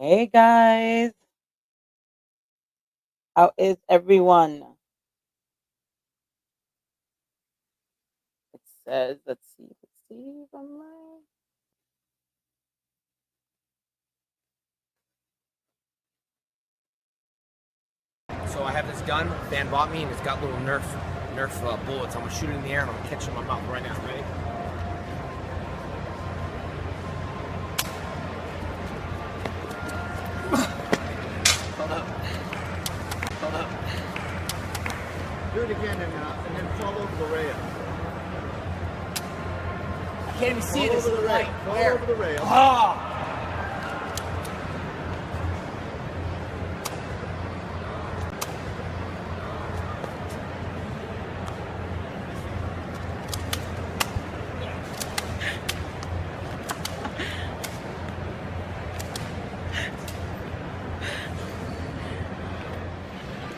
Hey guys, how is everyone? It says, let's see if I'm right. So I have this gun. Van bought me, and it's got little Nerf bullets. I'm gonna shoot it in the air, and I'm gonna catch it in my mouth right now. Ready? Hold up. Hold up. Do it again and then fall over the rail. I can't even see Fall it. It's over the rail. light. Fall Where? over the rail. Ah!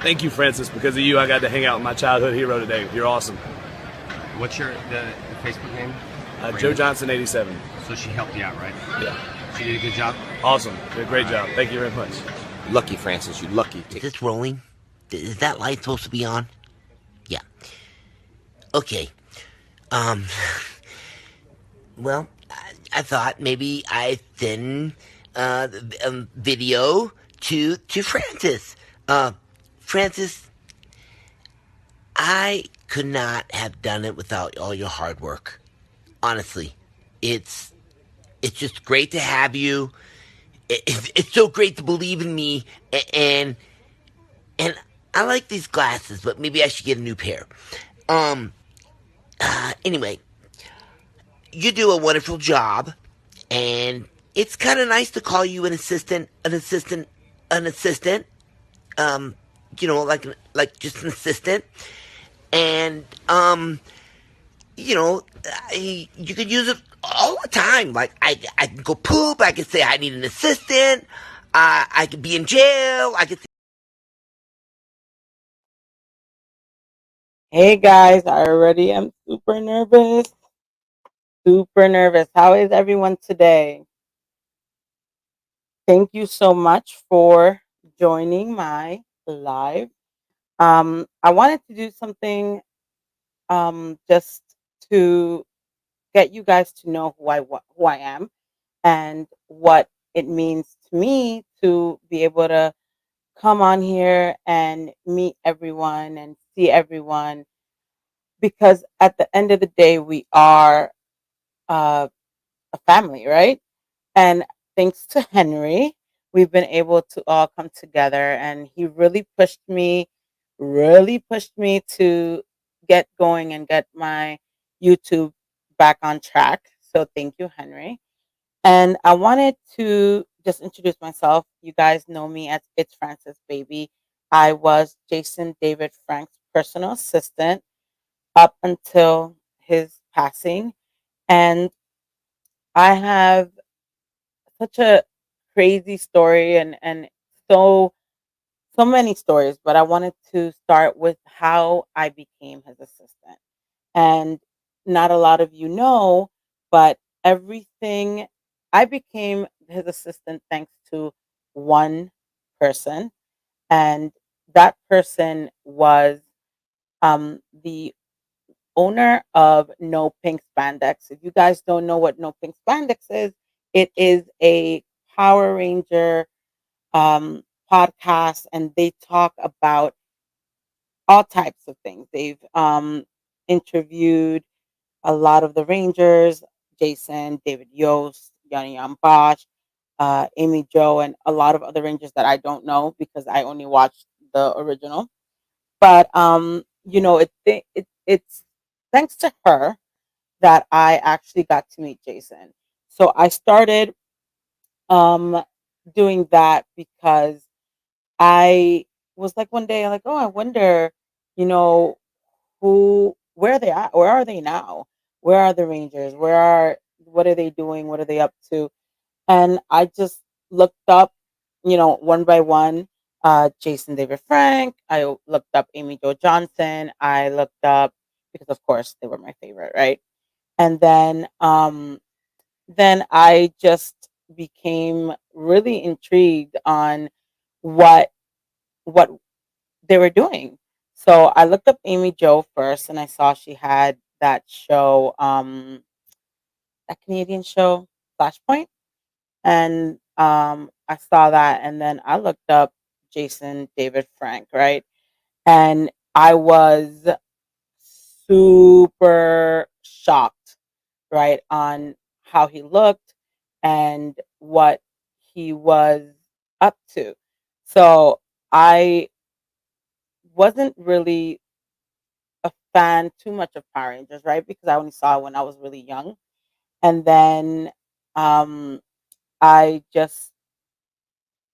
Thank you, Francis. Because of you, I got to hang out with my childhood hero today. You're awesome. What's the Facebook name? Joe Johnson, 87. So she helped you out, right? Yeah. She did a good job? Awesome. Did a great job. Thank you very much. Lucky, Francis. You lucky. Is this rolling? Is that light supposed to be on? Yeah. Okay. Um. Well, I thought maybe I'd send video to Francis. Francis, I could not have done it without all your hard work. Honestly, it's just great to have you. It's so great to believe in me, and and I like these glasses, but maybe I should get a new pair. Um. Anyway, you do a wonderful job, and it's kind of nice to call you an assistant. Um. Like just an assistant, and you could use it all the time. Like I can go poop. I can say I need an assistant. I could be in jail. I could. Hey guys, I already am super nervous. Super nervous. How is everyone today? Thank you so much for joining my live. I wanted to do something just to get you guys to know who I am and what it means to me to be able to come on here and meet everyone and see everyone, because at the end of the day we are uh, a family, right? And thanks to Henry, we've been able to all come together, and he really pushed me to get going and get my YouTube back on track. So thank you, Henry. And I wanted to just introduce myself. You guys know me as It's Francis Baby. I was Jason David Frank's personal assistant up until his passing. And I have such a crazy story, and so so many stories, but I wanted to start with how I became his assistant. And not a lot of you know, but everything, I became his assistant thanks to one person, and that person was the owner of No Pink Spandex. If you guys don't know what No Pink Spandex is, it is a Power Ranger podcast, and they talk about all types of things. They've interviewed a lot of the Rangers: Jason, David Yost, Yanni Bosch, Amy Joe, and a lot of other Rangers that I don't know because I only watched the original. But it's thanks to her that I actually got to meet Jason. So I started um, doing that because I was like one day, like, oh, I wonder, you know, where are they at? Where are they now? Where are the Rangers? What are they doing? What are they up to? And I just looked up, one by one, Jason David Frank. I looked up Amy Jo Johnson. I looked up, because of course they were my favorite, right? And then I just became really intrigued on what what they were doing. So I looked up Amy Jo first, and I saw she had that show, that Canadian show, Flashpoint, and I saw that, and then I looked up Jason David Frank, right, and I was super shocked, right, on how he looked and what he was up to. So I wasn't really a fan too much of Power Rangers, right? Because I only saw it when I was really young. And then um I just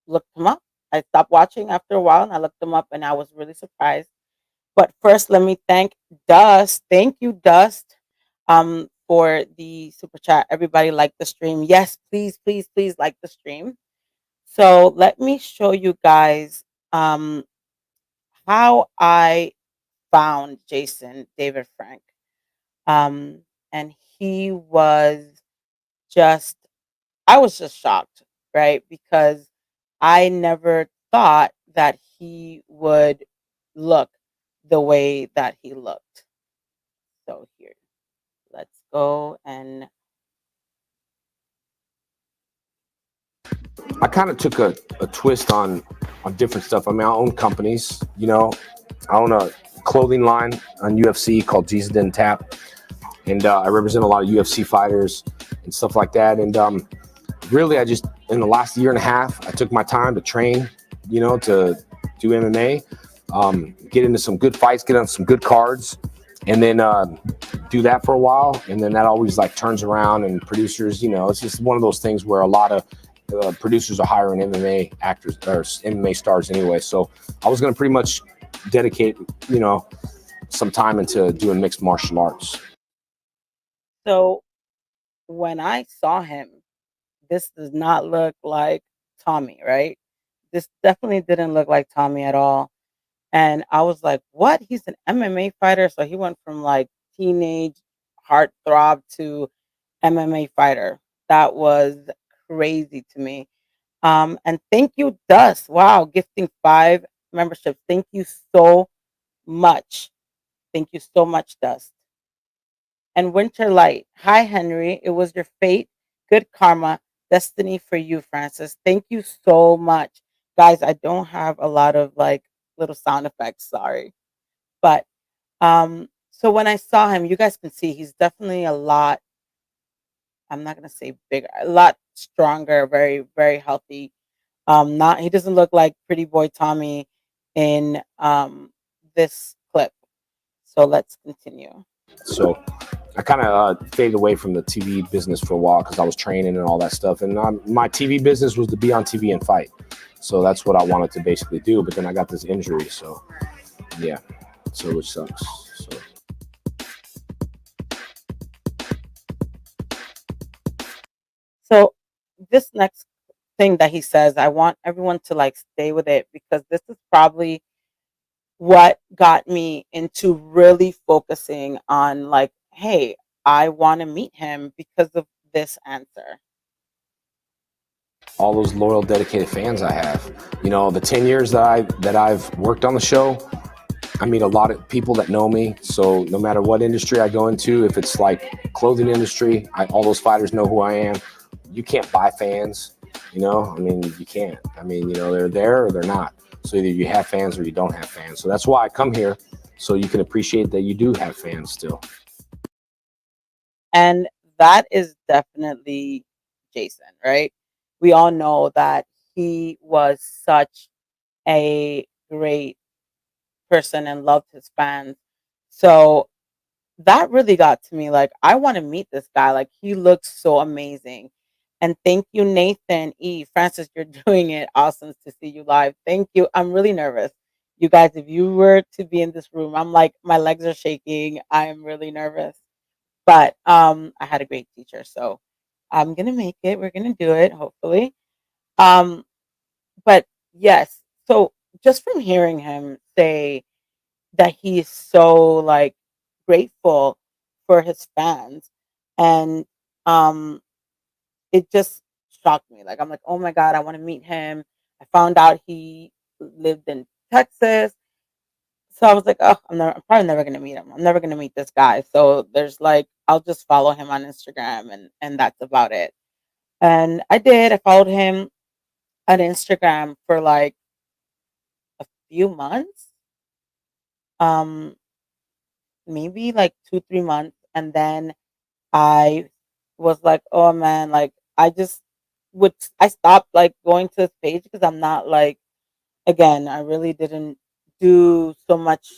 looked him up. I stopped watching after a while and I looked him up and I was really surprised. But first let me thank Dust. Thank you, Dust, for the super chat. Everybody like the stream. Yes, please, please, please like the stream. So let me show you guys um how I found Jason David Frank. Um, and he was just, I was just shocked, right? Because I never thought that he would look the way that he looked. So here, let's go and I kind of took a twist on different stuff. I mean, I own companies, you know. I own a clothing line on UFC called Jesus Didn't Tap, and I represent a lot of UFC fighters and stuff like that. And really, I just in the last year and a half, I took my time to train, you know, to do MMA, get into some good fights, get on some good cards, and then do that for a while. And then that always like turns around, and producers, you know, it's just one of those things where a lot of producers are hiring MMA actors or MMA stars anyway. So I was going to pretty much dedicate, you know, some time into doing mixed martial arts. so when I saw him, this does not look like Tommy, right? This definitely didn't look like Tommy at all. And I was like, what? He's an MMA fighter. So he went from like teenage heartthrob to MMA fighter. That was crazy to me. And thank you, Dust. Wow, gifting 5 memberships. Thank you so much. Thank you so much, Dust. And Winter Light. Hi, Henry. It was your fate, good karma, destiny for you, Francis. Thank you so much. Guys, I don't have a lot of like little sound effects, sorry. But so when I saw him, you guys can see he's definitely a lot, I'm not gonna say bigger, a lot stronger, very, very healthy. Not He doesn't look like pretty boy Tommy in this clip. So let's continue. So I kind of faded away from the TV business for a while because I was training and all that stuff. And my TV business was to be on TV and fight. So that's what I wanted to basically do. But then I got this injury. So yeah, so which sucks. So. So this next thing that he says, I want everyone to like stay with it because this is probably what got me into really focusing on like, hey, I want to meet him because of this answer. All those loyal, dedicated fans I have, you know, the 10 years that I've worked on the show, I meet a lot of people that know me. So no matter what industry I go into, if it's like clothing industry, all those fighters know who I am. You can't buy fans, you know, I mean, you can't. I mean, you know, they're there or they're not. So either you have fans or you don't have fans. So that's why I come here, so you can appreciate that you do have fans still. And that is definitely Jason, right? We all know that he was such a great person and loved his fans. So that really got to me. Like, I want to meet this guy. Like, he looks so amazing. And thank you, Nathan E. Francis, you're doing it. Awesome to see you live. Thank you. I'm really nervous. You guys, if you were to be in this room, I'm like, my legs are shaking. I am really nervous. But I had a great teacher. So I'm gonna make it. We're gonna do it, hopefully. Um, but yes, so just from hearing him say that he is so like grateful for his fans, and um it just shocked me. Like I'm like, oh my god, I want to meet him. I found out he lived in Texas. So I was like, oh, I'm probably never gonna meet him. I'm never gonna meet this guy. So there's like, I'll just follow him on Instagram, and that's about it. And I did. I followed him on Instagram for like a few months, um, maybe like 2, 3 months, and then I was like, oh man, like I stopped like going to his page because I'm not like, again, I really didn't do so much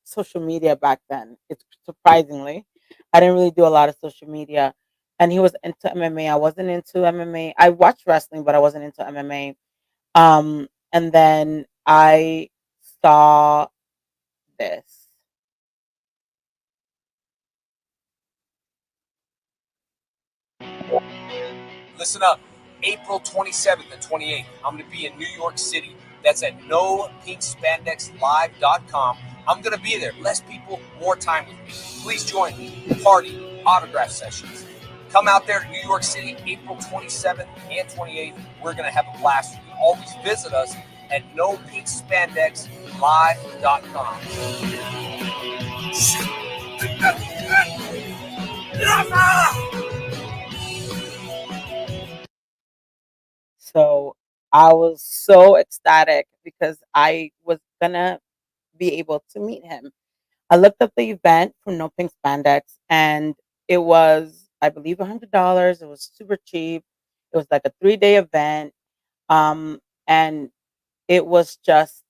social media back then. It's surprisingly, I didn't really do a lot of social media. And he was into MMA. I wasn't into MMA. I watched wrestling, but I wasn't into MMA. And then I saw this. Listen up. April 27th and 28th, I'm going to be in New York City. That's at NoPinkSpandexLive.com. I'm going to be there. Less people, more time with me. Please join me. Party, autograph sessions. Come out there to New York City, April 27th and 28th. We're going to have a blast. You can always visit us at NoPinkSpandexLive.com. So I was so ecstatic because I was gonna be able to meet him. I looked up the event from No Pink Spandex, and it was, I believe, $100. It was super cheap. It was like a 3-day event, and it was just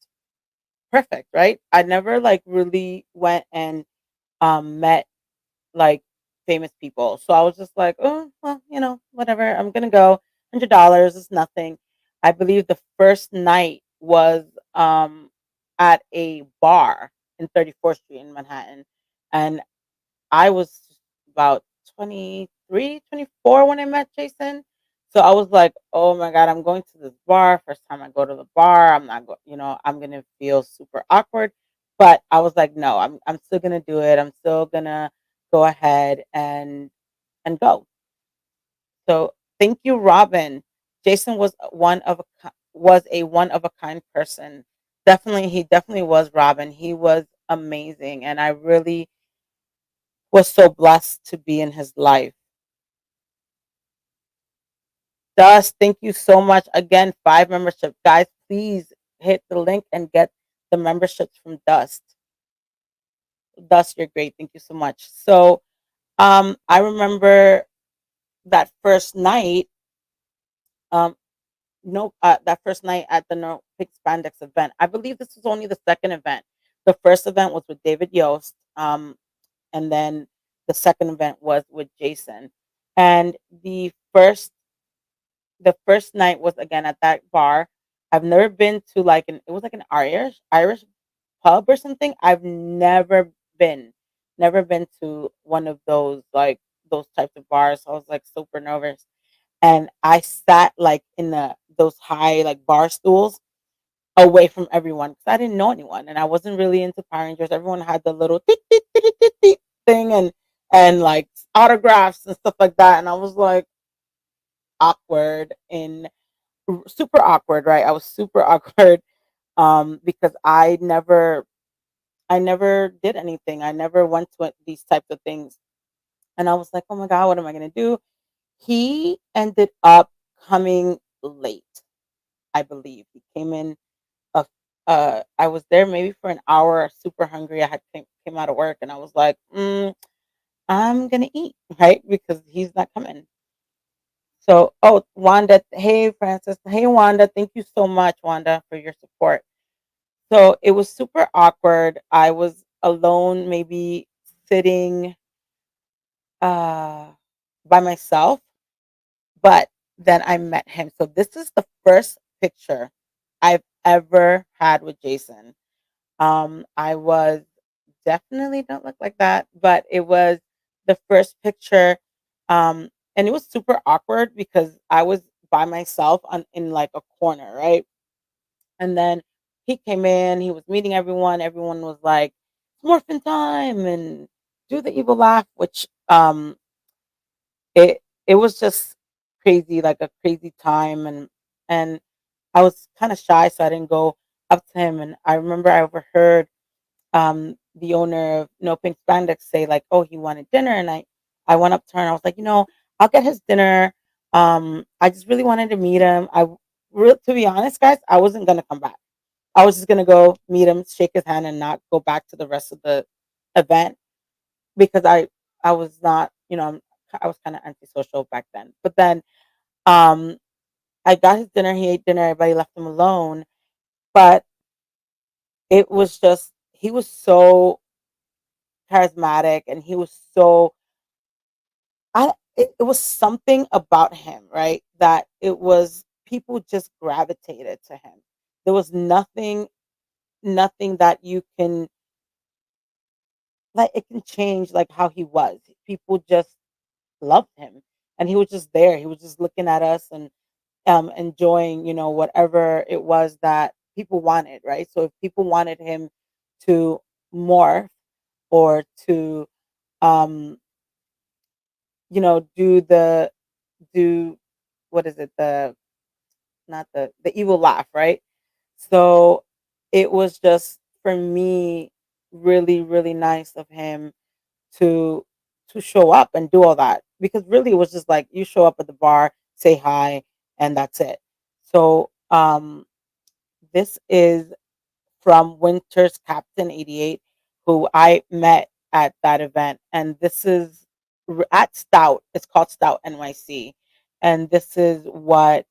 perfect, right? I never like really went and met like famous people. So I was just like, oh, well, whatever. I'm gonna go. $100 is nothing. I believe the first night was at a bar in 34th Street in Manhattan, and I was about 23, 24 when I met Jason. So I was like, oh my God, I'm going to this bar. First time I go to the bar, I'm not I'm gonna feel super awkward. But I was like, no, I'm still gonna do it. I'm still gonna go ahead and go. So thank you, Robin. Jason was was a one of a kind person. Definitely, he definitely was, Robin. He was amazing, and I really was so blessed to be in his life. Dust, thank you so much. Again, 5 membership. Guys, please hit the link and get the memberships from Dust. Dust, you're great. Thank you so much. So I remember that first night, um, no that first night at the No Pink Spandex event. I believe this was only the second event. The first event was with David Yost, and then the second event was with Jason. And the first night was again at that bar. I've never been to like it was like an Irish pub or something. I've never been to one of those like those types of bars. So I was like super nervous, and I sat like in those high like bar stools away from everyone because I didn't know anyone and I wasn't really into Power Rangers. Everyone had the little tick, tick, tick, tick, tick, tick thing and like autographs and stuff like that, and I was like awkward and super awkward, right? I was super awkward because I never did anything. I never went to these types of things, and I was like, oh my god, what am I gonna do? He ended up coming late. I believe he came in. A, I was there maybe for an hour, super hungry. I had came out of work, and I was like, I'm gonna eat, right? Because he's not coming. So, oh, Wanda, hey Francis, hey Wanda, thank you so much, Wanda, for your support. So it was super awkward. I was alone, maybe sitting uh by myself, but then I met him. So this is the first picture I've ever had with Jason. I was definitely don't look like that, but it was the first picture. And it was super awkward because I was by myself in like a corner, right? And then he came in, he was meeting everyone. Everyone was like, "It's morphin time," and do the evil laugh, which it was just like a crazy time, and I was kind of shy, so I didn't go up to him. And I remember I overheard the owner of No Pink Spandex say like, "Oh, he wanted dinner," and I went up to her and I was like, I'll get his dinner. I just really wanted to meet him. To be honest, guys, I wasn't gonna come back. I was just gonna go meet him, shake his hand, and not go back to the rest of the event because I was not, I was kind of antisocial back then. But then um, I got his dinner. He ate dinner. Everybody left him alone. But it was just he was so charismatic, and he was so it was something about him, right? That it was people just gravitated to him. There was nothing that you can like it can change like how he was. People just loved him, and he was just there. He was just looking at us and enjoying, whatever it was that people wanted, right? So if people wanted him to morph or to um do what is it, the not the evil laugh, right? So it was just for me really really nice of him to show up and do all that, because really it was just like you show up at the bar, say hi, and that's it. So this is from Winter's Captain 88, who I met at that event. And this is at Stout. It's called Stout NYC. And this is what,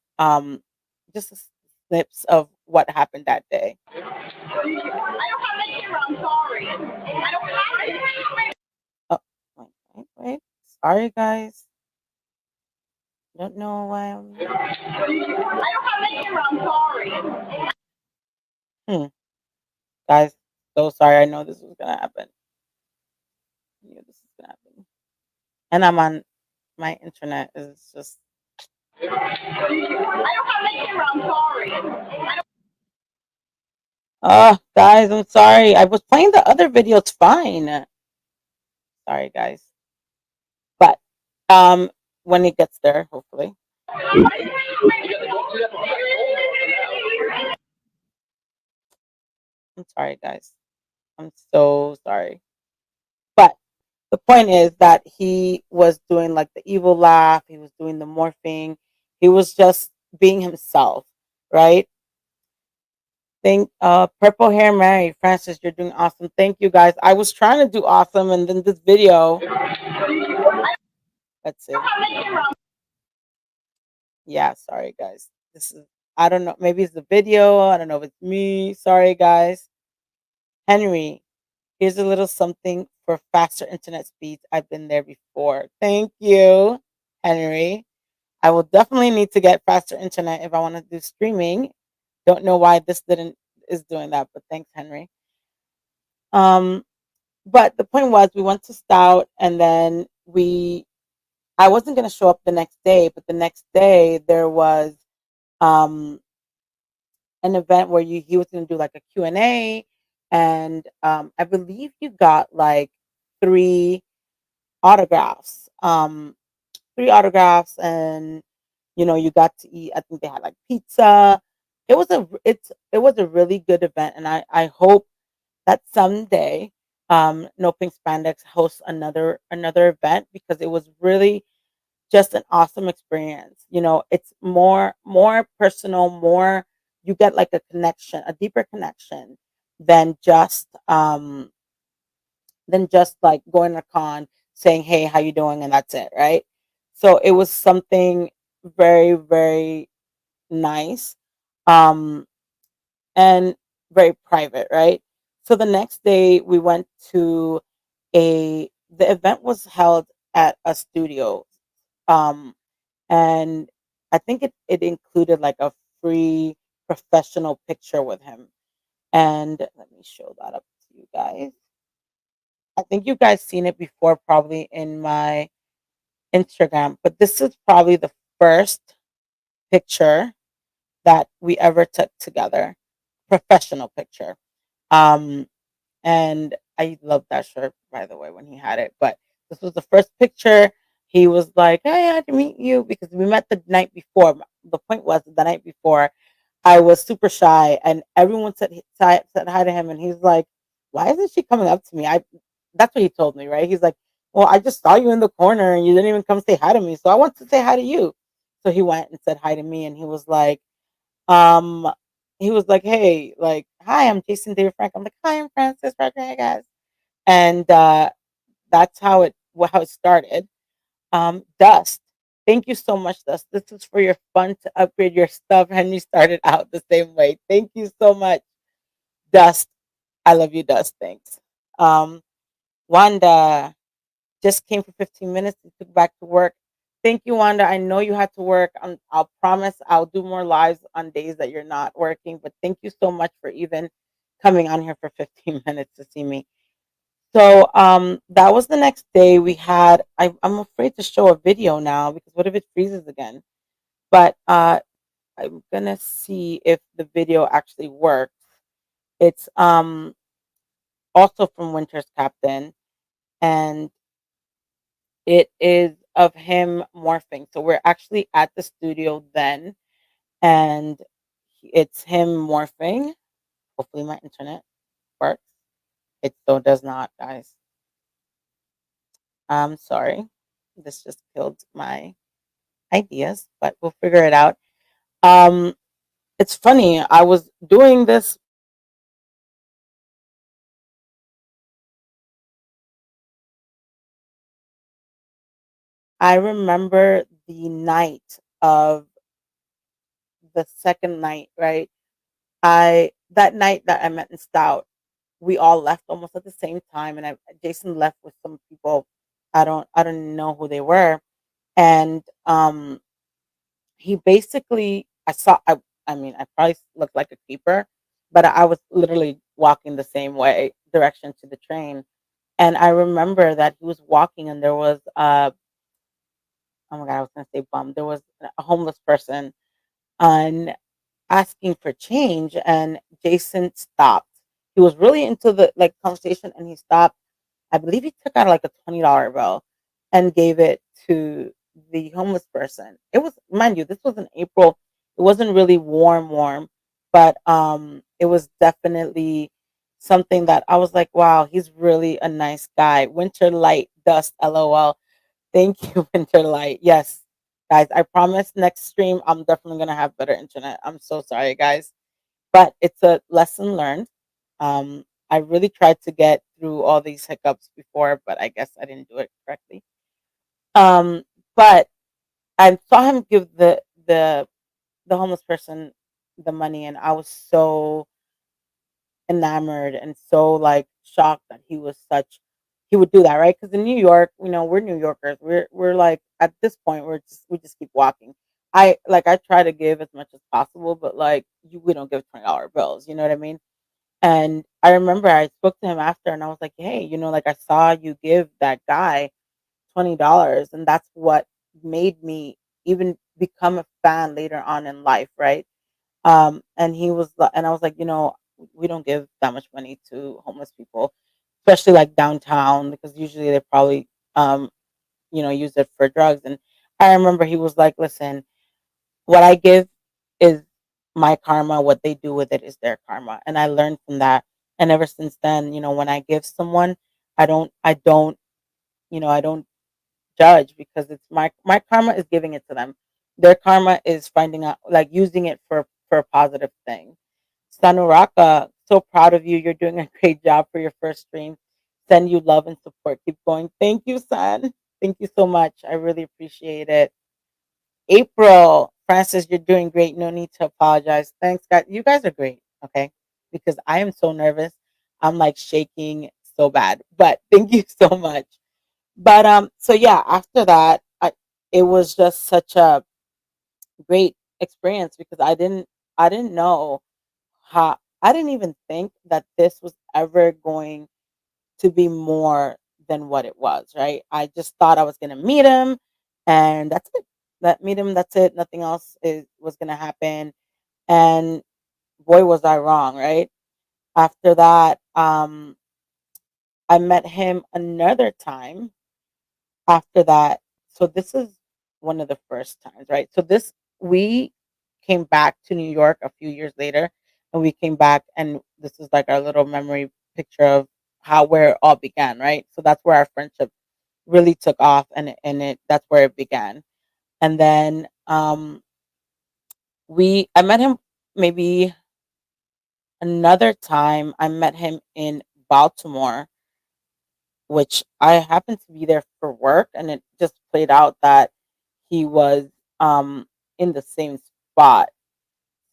just snips of what happened that day. I don't have the camera. I'm sorry. I don't have it. Oh, wait. Sorry, guys. Don't know why I'm. I don't have the camera. I'm sorry. Hmm. Guys, so sorry. I know this was gonna happen. I knew this was gonna happen. And I'm on my internet is just. I don't have the camera. I'm sorry. Oh, guys, I'm sorry. I was playing the other video. It's fine. Sorry, guys. But when it gets there, hopefully. I'm sorry, guys. I'm so sorry. But the point is that he was doing like the evil laugh, he was doing the morphing, he was just being himself, right? Thank Purple Hair Mary Francis, you're doing awesome. Thank you guys. I was trying to do awesome, and then this video. Let's see. Yeah, sorry guys. This is I don't know. Maybe it's the video. I don't know if it's me. Sorry guys. Henry, here's a little something for faster internet speeds. I've been there before. Thank you, Henry. I will definitely need to get faster internet if I want to do streaming. Don't know why this didn't is doing that, but thanks, Henry. Um, but the point was we went to Stout, and then I wasn't gonna show up the next day, but the next day there was um an event where he was gonna do like a Q&A, and I believe you got like three autographs. Three autographs, and you got to eat. I think they had like pizza. It was a really good event, and I hope that someday No Pink Spandex hosts another event, because it was really just an awesome experience. It's more personal, more you get like a connection, a deeper connection than just like going to a con, saying, "Hey, how you doing?" and that's it, right? So it was something very, very nice, um, and very private, right? So the next day we went to the event was held at a studio, um, and I think it included like a free professional picture with him. And let me show that up to you guys. I think you guys seen it before, probably in my Instagram, but this is probably the first picture that we ever took together, professional picture. Um, and I love that shirt, by the way, when he had it. But this was the first picture. he was like, "Hey, I had to meet you because we met the night before." The point was the night before I was super shy, and everyone said hi to him, and he's like, "Why isn't she coming up to me?" I That's what he told me, right? He's like, "Well, I just saw you in the corner, and you didn't even come say hi to me, so I want to say hi to you." So he went and said hi to me, and um, he was like, "Hey, like, hi, I'm Jason David Frank." I'm like, "Hi, I'm Francis Roger. Hey guys," and that's how it started. Dust. Thank you so much, Dust. This is for your fun to upgrade your stuff. Henry started out the same way. Thank you so much, Dust. I love you, Dust. Thanks. Um, Wanda just came for 15 minutes and took back to work. Thank you, Wanda. I know you had to work. I'll promise I'll do more lives on days that you're not working. But thank you so much for even coming on here for 15 minutes to see me. So that was the next day we had. I'm afraid to show a video now because what if it freezes again? But I'm gonna see if the video actually works. It's also from Winter's Captain, and it is of him morphing. So we're actually at the studio then, and it's him morphing. Hopefully my internet works. It still does not, guys. I'm sorry. This just killed my ideas, but we'll figure it out. Um, it's funny. I was doing this. I remember the night of the second night, right? I That night that I met in Stout, we all left almost at the same time, and Jason left with some people. I don't know who they were, and he basically I mean I probably looked like a creeper, but I was literally walking the same way direction to the train. And I remember that he was walking and there was oh my god, I was gonna say bum. There was a homeless person on asking for change, and Jason stopped. He was really into the like conversation and he stopped. I believe he took out like a $20 bill and gave it to the homeless person. It was, mind you, this was in April. It wasn't really warm, but it was definitely something that I was like, wow, he's really a nice guy. Winter light dust, lol. Thank you, Winter light. Yes, guys, I promise next stream I'm definitely gonna have better internet. I'm so sorry, guys, but it's a lesson learned. I really tried to get through all these hiccups before, but I guess I didn't do it correctly. Um, but I saw him give the homeless person the money, and I was so enamored and so like shocked that he would do that, right? Because in New York, we're New Yorkers. We're like at this point we just keep walking. I try to give as much as possible, but like we don't give $20 bills. You know what I mean? And I remember I spoke to him after, and I was like, "Hey, like I saw you give that guy $20, and that's what made me even become a fan later on in life, right?" And I was like, we don't give that much money to homeless people, especially like downtown, because usually they probably, um, use it for drugs. And I remember he was like, "Listen, what I give is my karma. What they do with it is their karma." And I learned from that. And ever since then, when I give someone, I don't judge, because it's my karma is giving it to them. Their karma is finding out, like using it for a positive thing. Sanuraka, so proud of you. You're doing a great job for your first stream. Send you love and support. Keep going. Thank you, San. Thank you so much. I really appreciate it. April, Francis, you're doing great. No need to apologize. Thanks, guys. You guys are great. Okay, because I am so nervous. I'm like shaking so bad. But thank you so much. But so yeah, after that, it was just such a great experience because I didn't know how I didn't even think that this was ever going to be more than what it was, right? I just thought I was gonna meet him and that's it. Meet him, that's it. Nothing else was gonna happen. And boy was I wrong, right? After that, I met him another time after that. so this is one of the first times, right? So this we came back to New York a few years later, and we came back, and this is like our little memory picture of how where it all began, right? So that's where our friendship really took off, and it that's where it began. And then we I met him maybe another time. I met him in Baltimore, which I happened to be there for work, and it just played out that he was in the same spot.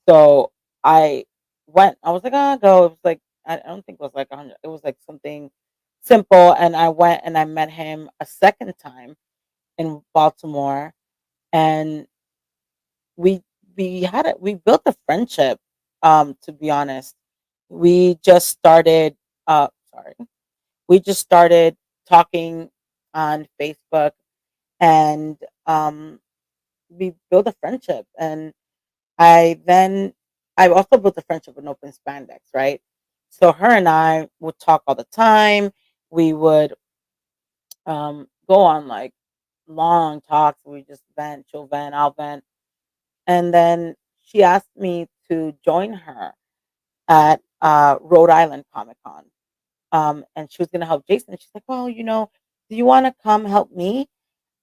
So I went. I was like, "I'll go." It was like I don't think it was like 100. It was like something simple, and I went and I met him a second time in Baltimore, and we we built a friendship. To be honest, we just started. Sorry, we just started talking on Facebook, and um, we built a friendship. And I then I also built a friendship with Open Spandex, right? So her and I would talk all the time. We would go on like long talks. We just vent, she'll vent, I'll vent. And then she asked me to join her at Rhode Island Comic Con. And she was going to help Jason. She's like, well, do you want to come help me?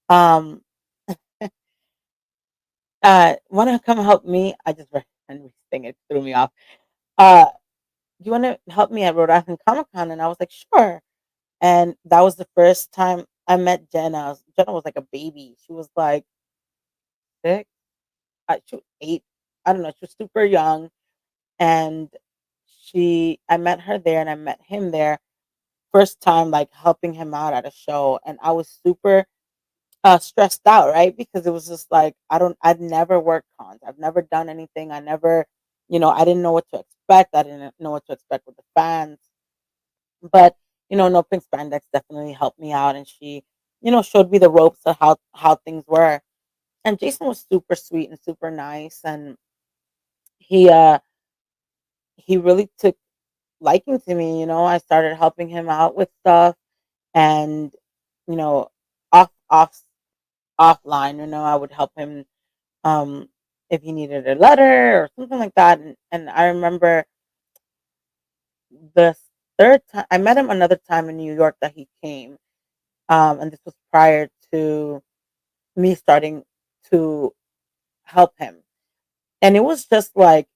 Um, Want to come help me? I just read Henry's thing. It threw me off. Uh, do you want to help me at Rhode Island Comic Con? And I was like, sure. And that was the first time I met Jenna. Jenna was like a baby. She was like 6. She was 8. I don't know. She was super young. And I met her there, and I met him there. First time like helping him out at a show, and I was super stressed out, right? Because it was just like I'd never worked cons. I've never done anything. I never, I didn't know what to expect. I didn't know what to expect with the fans. But No Pink Spandex definitely helped me out, and she, showed me the ropes of how things were. And Jason was super sweet and super nice, and he uh he really took liking to me. I started helping him out with stuff, and you know, off offline, I would help him um if he needed a letter or something like that. And I remember the third time I met him another time in New York that he came. And this was prior to me starting to help him. And it was just like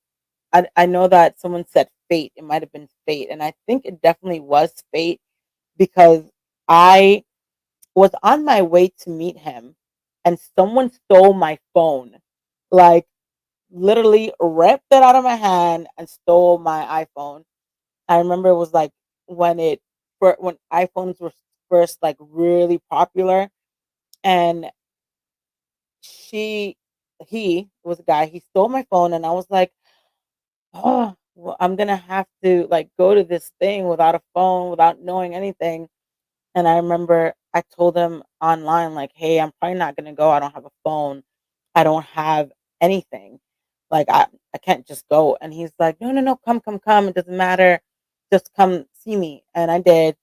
I know that someone said fate. It might have been fate. And I think it definitely was fate, because I was on my way to meet him, and someone stole my phone. Like, literally ripped it out of my hand and stole my iPhone. I remember it was like when iPhones were first like really popular, and she he was a guy. He stole my phone, and I was like, oh, well, I'm gonna have to like go to this thing without a phone, without knowing anything. And I remember I told him online, like, hey, I'm probably not gonna go. I don't have a phone. I don't have anything. Like, I can't just go. And he's like, no, no, no, come, come, come. It doesn't matter. Just come see me. And I did.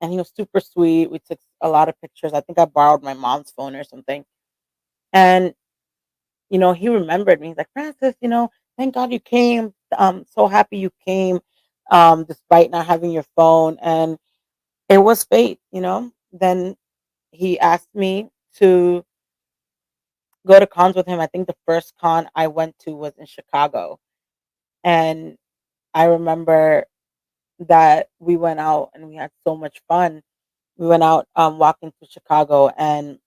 And he was super sweet. We took a lot of pictures. I think I borrowed my mom's phone or something. And he remembered me. He's like, Francis, thank God you came. I'm so happy you came, despite not having your phone. And it was fate. Then he asked me to go to cons with him. I think the first con I went to was in Chicago. And I remember that we went out and we had so much fun. We went out walking through Chicago, and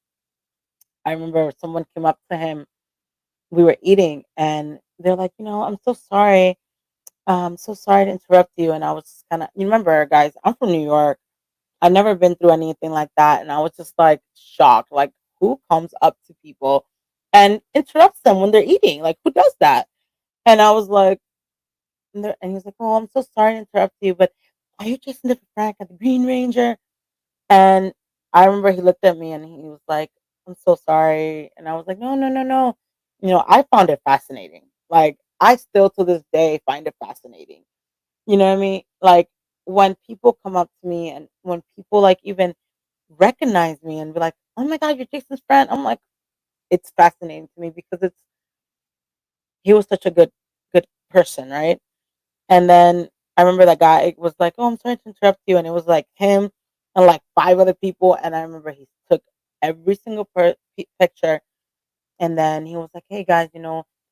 I remember someone came up to him. We were eating, and they're like, I'm so sorry. So sorry to interrupt you. And I was just kind of, you remember, guys, I'm from New York. I've never been through anything like that. And I was just like shocked. Like, who comes up to people and interrupts them when they're eating? Like, who does that? And I was like, and he's like, oh, I'm so sorry to interrupt you, but are you Jason Different Frank at the Green Ranger? And I remember he looked at me and he was like, I'm so sorry. And I was like, no, no, no, no. I found it fascinating. Like, I still to this day find it fascinating. You know what I mean? Like, when people come up to me, and when people like even recognize me and be like, "Oh my God, you're Jason's friend." I'm like, it's fascinating to me because he was such a good person, right? And then I remember that guy was like, "Oh, I'm sorry to interrupt you," and it was like him and like five other people. And I remember he took every single picture, and then he was like, "Hey guys, this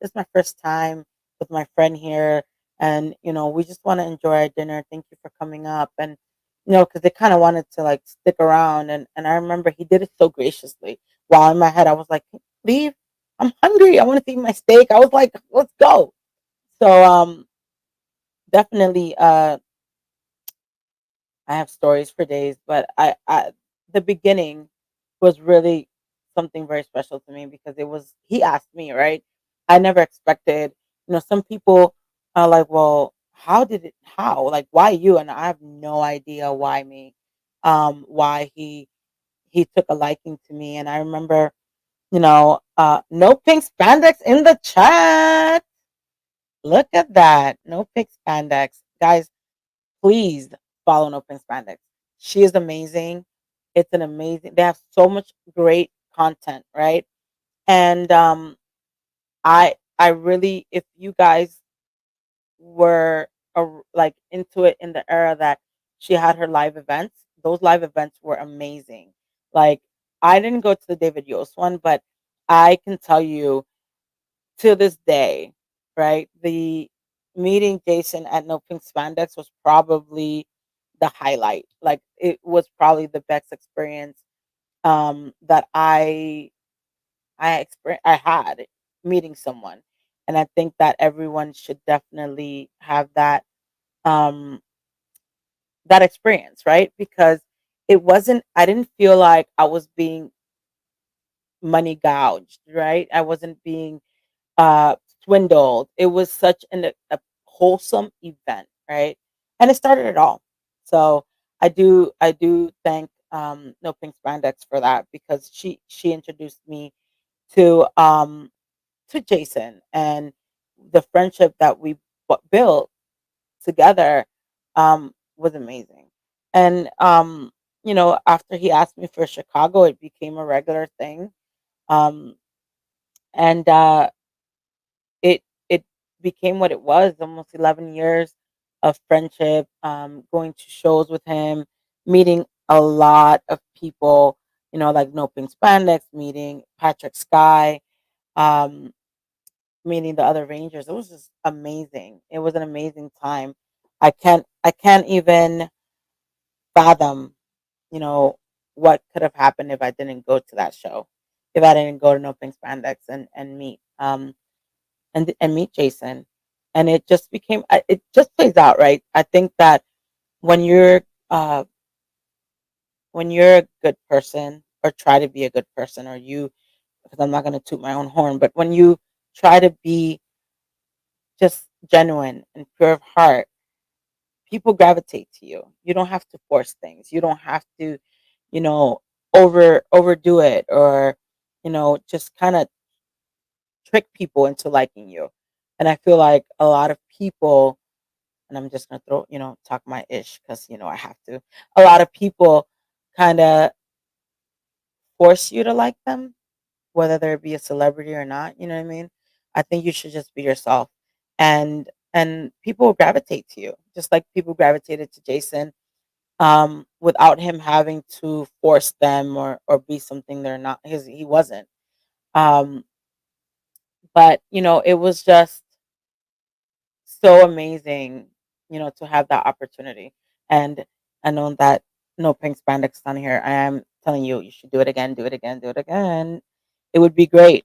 is my first time with my friend here, and we just want to enjoy our dinner. Thank you for coming up." And because they kind of wanted to like stick around, and I remember he did it so graciously. While in my head, I was like, "Leave! I'm hungry. I want to eat my steak." I was like, "Let's go." So definitely, I have stories for days, but the beginning was really something very special to me because he asked me, right? I never expected, some people are like, "Well, how, like, why you?" And I have no idea why me, why he took a liking to me. And I remember, no pink spandex in the chat. Look at that. No pink spandex. Guys, please follow No Pink Spandex. She is amazing. It's an amazing. They have so much great content, right? And I really, if you guys were like into it in the era that she had her live events, those live events were amazing. Like, I didn't go to the David Yost one, but I can tell you to this day, right? The meeting Jason at No Pink Spandex was probably the highlight. Like, it was probably the best experience that I had meeting someone. And I think that everyone should definitely have um that experience, right? Because I didn't feel like I was being money gouged, right? I wasn't being uh swindled. It was such a wholesome event, right? And it started it all. So I do thank No Pink Spandex for that, because she introduced me to um to Jason, and the friendship that we built together was amazing. And after he asked me for Chicago, it became a regular thing. Um and it became what it was, almost 11 years of friendship, going to shows with him, meeting a lot of people, like No Pink Spandex, meeting Patrick Sky, um, meeting the other Rangers. It was just amazing. It was an amazing time. I can't even fathom, you know, what could have happened if I didn't go to that show, if I didn't go to No Pink Spandex and meet and meet Jason. And it just became it just plays out, right? I think that when you're uh when you're a good person, or try to be a good person, or because I'm not going to toot my own horn, but when you try to be just genuine and pure of heart, people gravitate to you. You don't have to force things. You don't have to, you know, overdo it, or just kind of trick people into liking you. And I feel like a lot of people, and I'm just gonna talk my ish, because I have to. A lot of people kind of force you to like them, whether there be a celebrity or not. You know what I mean? I think you should just be yourself, and people will gravitate to you, just like people gravitated to Jason, without him having to force them, or be something they're not. He wasn't. Um, but it was just so amazing, to have that opportunity. And I know that No Pink Spandex on here. I am telling you, you should do it again, do it again, do it again. It would be great.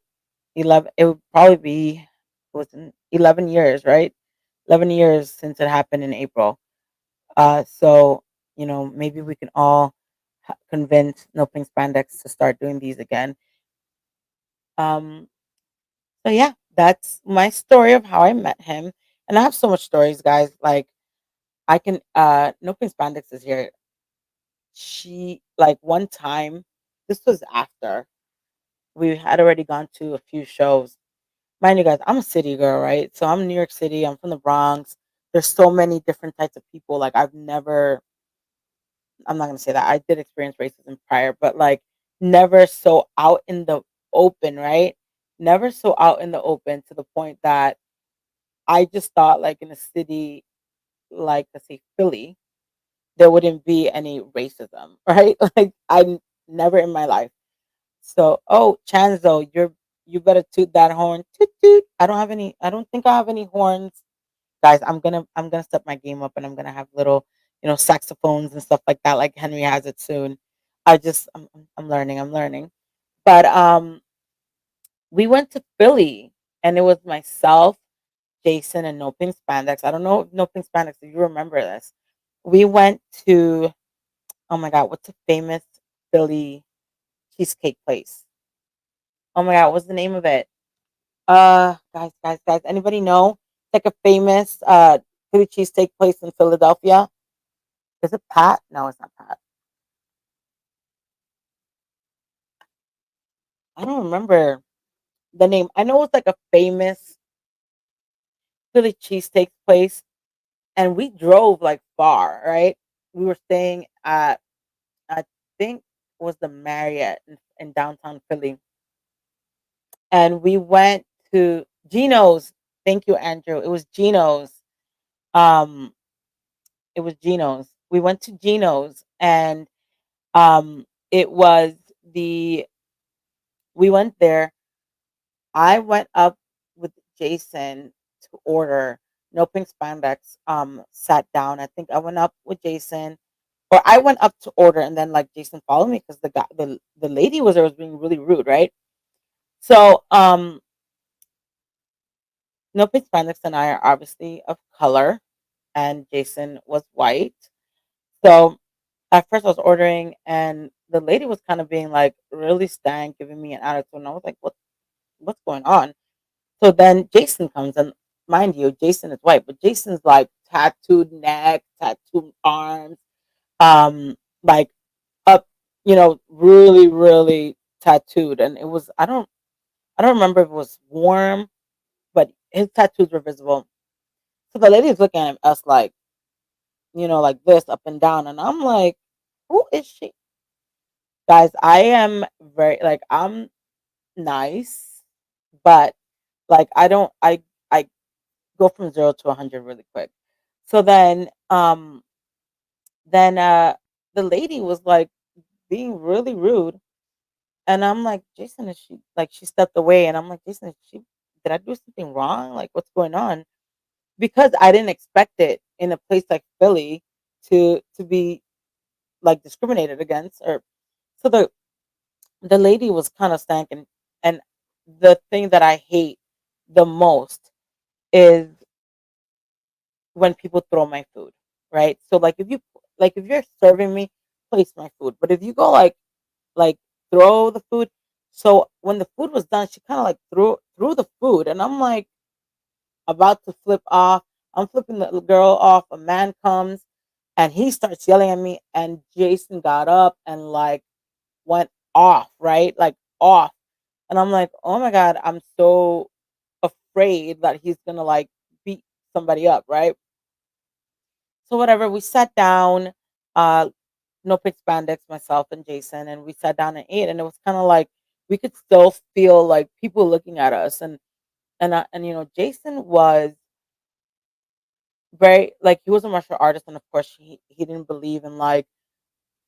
11. It would probably be, it was in 11 years, right? 11 years since it happened in April. So maybe we can all convince No Pink Spandex to start doing these again. Um, so yeah, that's my story of how I met him, and I have so much stories, guys. Like, I can No Pink Spandex is here. She, like, one time, this was after we had already gone to a few shows. Mind you guys, I'm a city girl, right? So I'm in New York City, I'm from the Bronx. There's so many different types of people. Like, I've never I'm not gonna say that. I did experience racism prior, but like never so out in the open, right? Never so out in the open to the point that I just thought like in a city like let's say Philly, there wouldn't be any racism, right? Like never in my life. So, oh, Chanzo, you better toot that horn. Toot toot. I don't have any. I don't think I have any horns, guys. I'm gonna step my game up, and I'm gonna have little, saxophones and stuff like that, like Henry has it soon. I'm learning. I'm learning. But we went to Philly, and it was myself, Jason, and No Pink Spandex. I don't know if No Pink Spandex, if you remember this. We went to, oh my God, what's a famous Philly cheesecake place? Oh my God, what's the name of it? Guys, anybody know? It's like a famous Philly cheesesteak place in Philadelphia. Is it Pat? No, it's not Pat. I don't remember the name. I know it's like a famous Philly cheesesteak place, and we drove like far, right? We were staying at, I think it was the Marriott in downtown Philly, and we went to Gino's. Thank you, Andrew. It was Gino's. Um, it was Gino's. We went to Gino's, and it was the we went there. I went up with Jason to order. No pink spandex. Sat down. I think I went up with Jason, or I went up to order, and then like Jason followed me because the lady was being really rude, right? So no pink spandex and I are obviously of color, and Jason was white. So at first I was ordering, and the lady was kind of being like really stank, giving me an attitude, and I was like, what's going on? So then Jason comes, and mind you, Jason is white, but Jason's like tattooed neck, tattooed arms, like up, really, really tattooed. And it was I don't remember if it was warm, but his tattoos were visible. So the lady is looking at us like, like this up and down, and I'm like, who is she? Guys, I am very like I'm nice, but like I go from 0 to 100 really quick. So then the lady was like being really rude, and I'm like, Jason, is she like she stepped away, and I'm like, Jason, did I do something wrong? Like, what's going on? Because I didn't expect it in a place like Philly to be like discriminated against, or so the lady was kind of stank, and the thing that I hate the most is when people throw my food, right? So if you're serving me, place my food. But if you go like throw the food, so when the food was done, she kind of like threw the food, and I'm like about to flip off. I'm flipping the girl off. A man comes, and he starts yelling at me, and Jason got up and like went off, right? Like off. And I'm like, oh my God, I'm so afraid that he's gonna like beat somebody up, right? So whatever, we sat down, uh, no pick spandex, myself and Jason, and we sat down and ate, and it was kind of like we could still feel like people looking at us, and Jason was very like he was a martial artist, and of course he didn't believe in like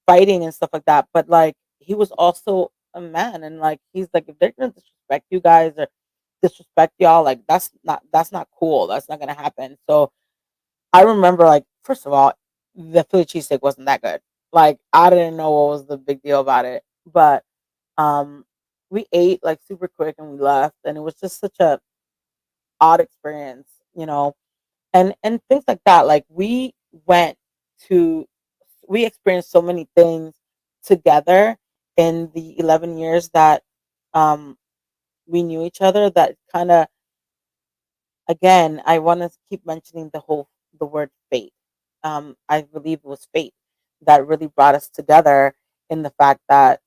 fighting and stuff like that, but like he was also a man, and like he's like if they're gonna disrespect you guys or disrespect y'all, like that's not cool. That's not gonna happen. So I remember, like, first of all, the Philly cheesesteak wasn't that good. Like, I didn't know what was the big deal about it, but um, we ate like super quick and we left, and it was just such a odd experience, and things like that. Like, went to, we experienced so many things together in the 11 years that um we knew each other that kind of, again, I want to keep mentioning the word fate. I believe it was fate that really brought us together in the fact that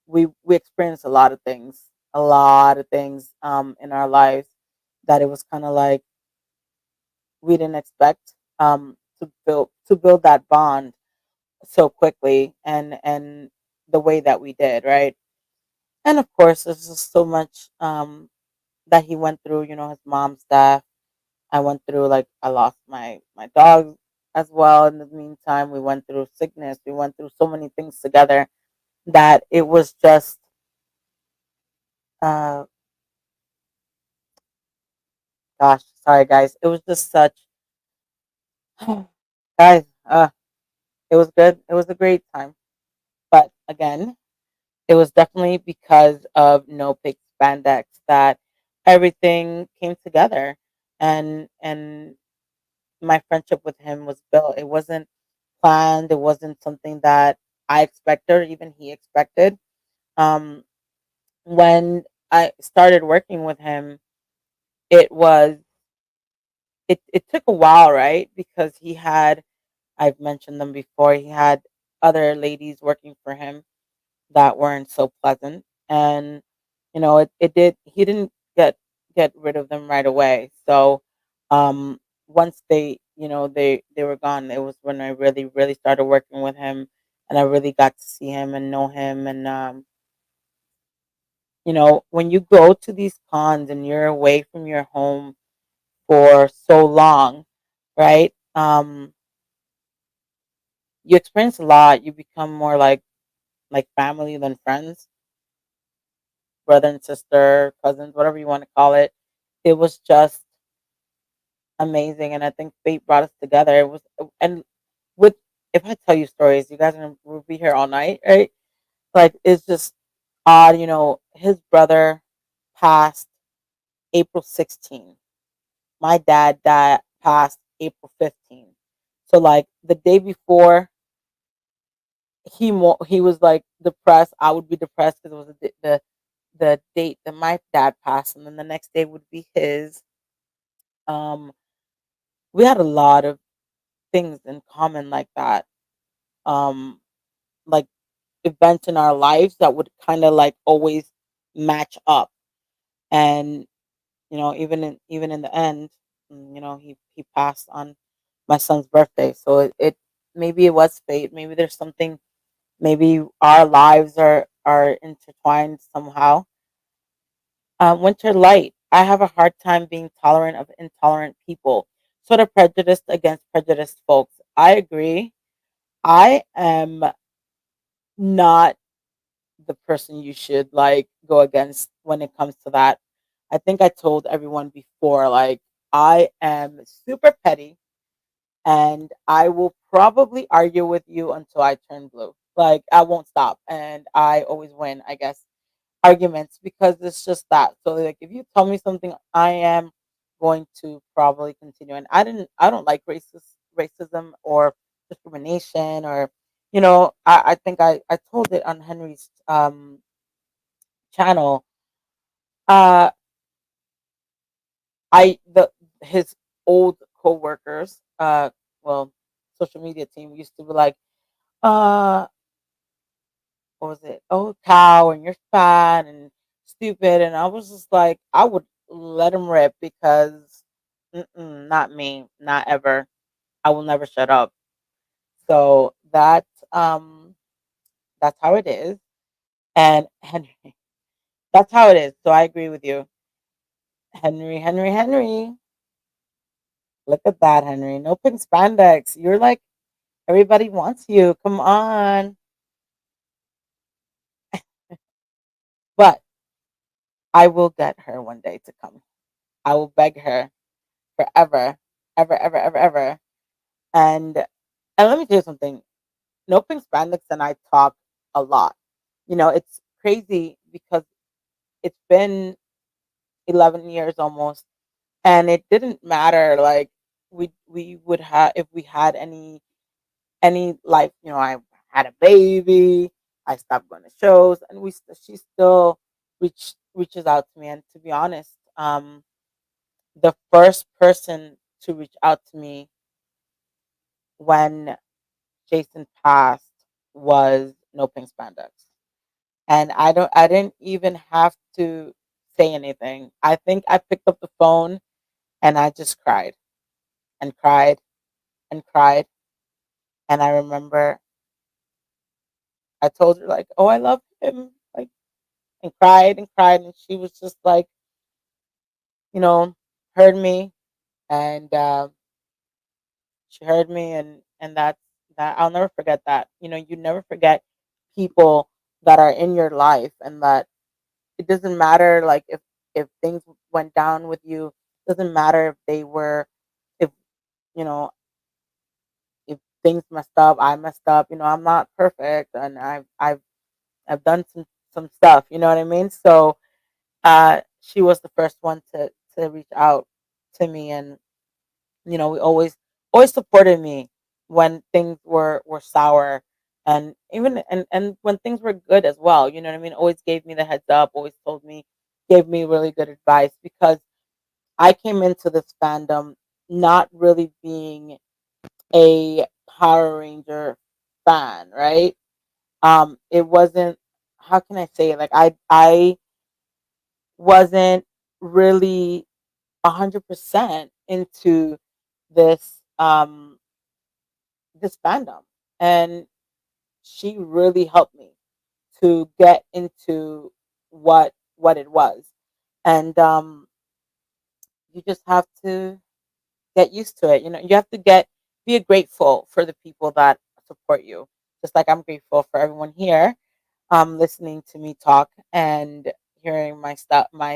we experienced a lot of things in our lives that it was kind of like we didn't expect to build that bond. so quickly, and the way that we did, right? And of course, there's just so much that he went through. You know, his mom's death. I went through, like, I lost my dog as well. In the meantime, we went through sickness. We went through so many things together that it was just, uh, gosh, sorry guys, it was just such, guys. It was good. It was a great time. But again, it was definitely because of No Pig Spandex that everything came together, and my friendship with him was built. It wasn't planned. It wasn't something that I expected or even he expected. Um, when I started working with him, it was it took a while, right? Because he had, I've mentioned them before, he had other ladies working for him that weren't so pleasant, and it did he didn't get rid of them right away. So once they were gone, it was when I really started working with him, and I really got to see him and know him. And when you go to these cons and you're away from your home for so long, right? You experience a lot. You become more like family than friends, brother and sister, cousins, whatever you want to call it. It was just amazing, and I think fate brought us together. It was, and with if I tell you stories, you guys will be here all night, right? Like, it's just odd. His brother passed April 16th. My dad died passed April 15th. So, like, the day before, he was like depressed. I would be depressed because it was the date that my dad passed, and then the next day would be his. Um, we had a lot of things in common like that. Um, like, events in our lives that would kind of like always match up, and even in the end, he passed on my son's birthday. So it maybe it was fate. Maybe there's something. Maybe our lives are intertwined somehow. Winter light. I have a hard time being tolerant of intolerant people, sort of prejudiced against prejudiced folks. I agree. I am not the person you should like go against when it comes to that. I think I told everyone before, like, I am super petty, and I will probably argue with you until I turn blue. Like, I won't stop, and I always win, I guess, arguments, because it's just that. So, like, if you tell me something, I am going to probably continue. And I don't like racism or discrimination, or I think I told it on Henry's channel. Uh I the His old co-workers, well, social media team used to be like, uh what was it? Oh, cow, and you're fat and stupid. And I was just like, I would let him rip, because not me, not ever. I will never shut up. So that's how it is. And Henry, that's how it is. So I agree with you. Henry, Henry, Henry. Look at that, Henry. No pink spandex. You're like, everybody wants you. Come on. But I will get her one day to come. I will beg her forever, ever, ever, ever, ever. And let me tell you something. No pink spandex and I talk a lot. It's crazy because it's been 11 years almost, and it didn't matter. Like, we would have, if we had any life. I had a baby. I stopped going to shows, and she still reaches out to me. And to be honest, the first person to reach out to me when Jason passed was No Pink Spandex, and I didn't even have to say anything. I think I picked up the phone and I just cried and cried and cried, and I remember I told her like, oh, I love him, like, and cried and cried, and she was just like, you know, heard me, and she heard me, and that I'll never forget that. You know, you never forget people that are in your life, and that it doesn't matter like if things went down with you, doesn't matter if they were, if you know, if things messed up, I messed up. You know, I'm not perfect, and I've done some stuff. You know what I mean? So she was the first one to reach out to me, and we always supported me when things were sour, and even and when things were good as well. You know what I mean? Always gave me the heads up, always told me, gave me really good advice, because I came into this fandom not really being a Power Ranger fan, right? It wasn't, how can I say it? Like I wasn't really 100% into this this fandom, and she really helped me to get into what it was. And you just have to get used to it. You know, you have to be grateful for the people that support you, just like I'm grateful for everyone here listening to me talk and hearing my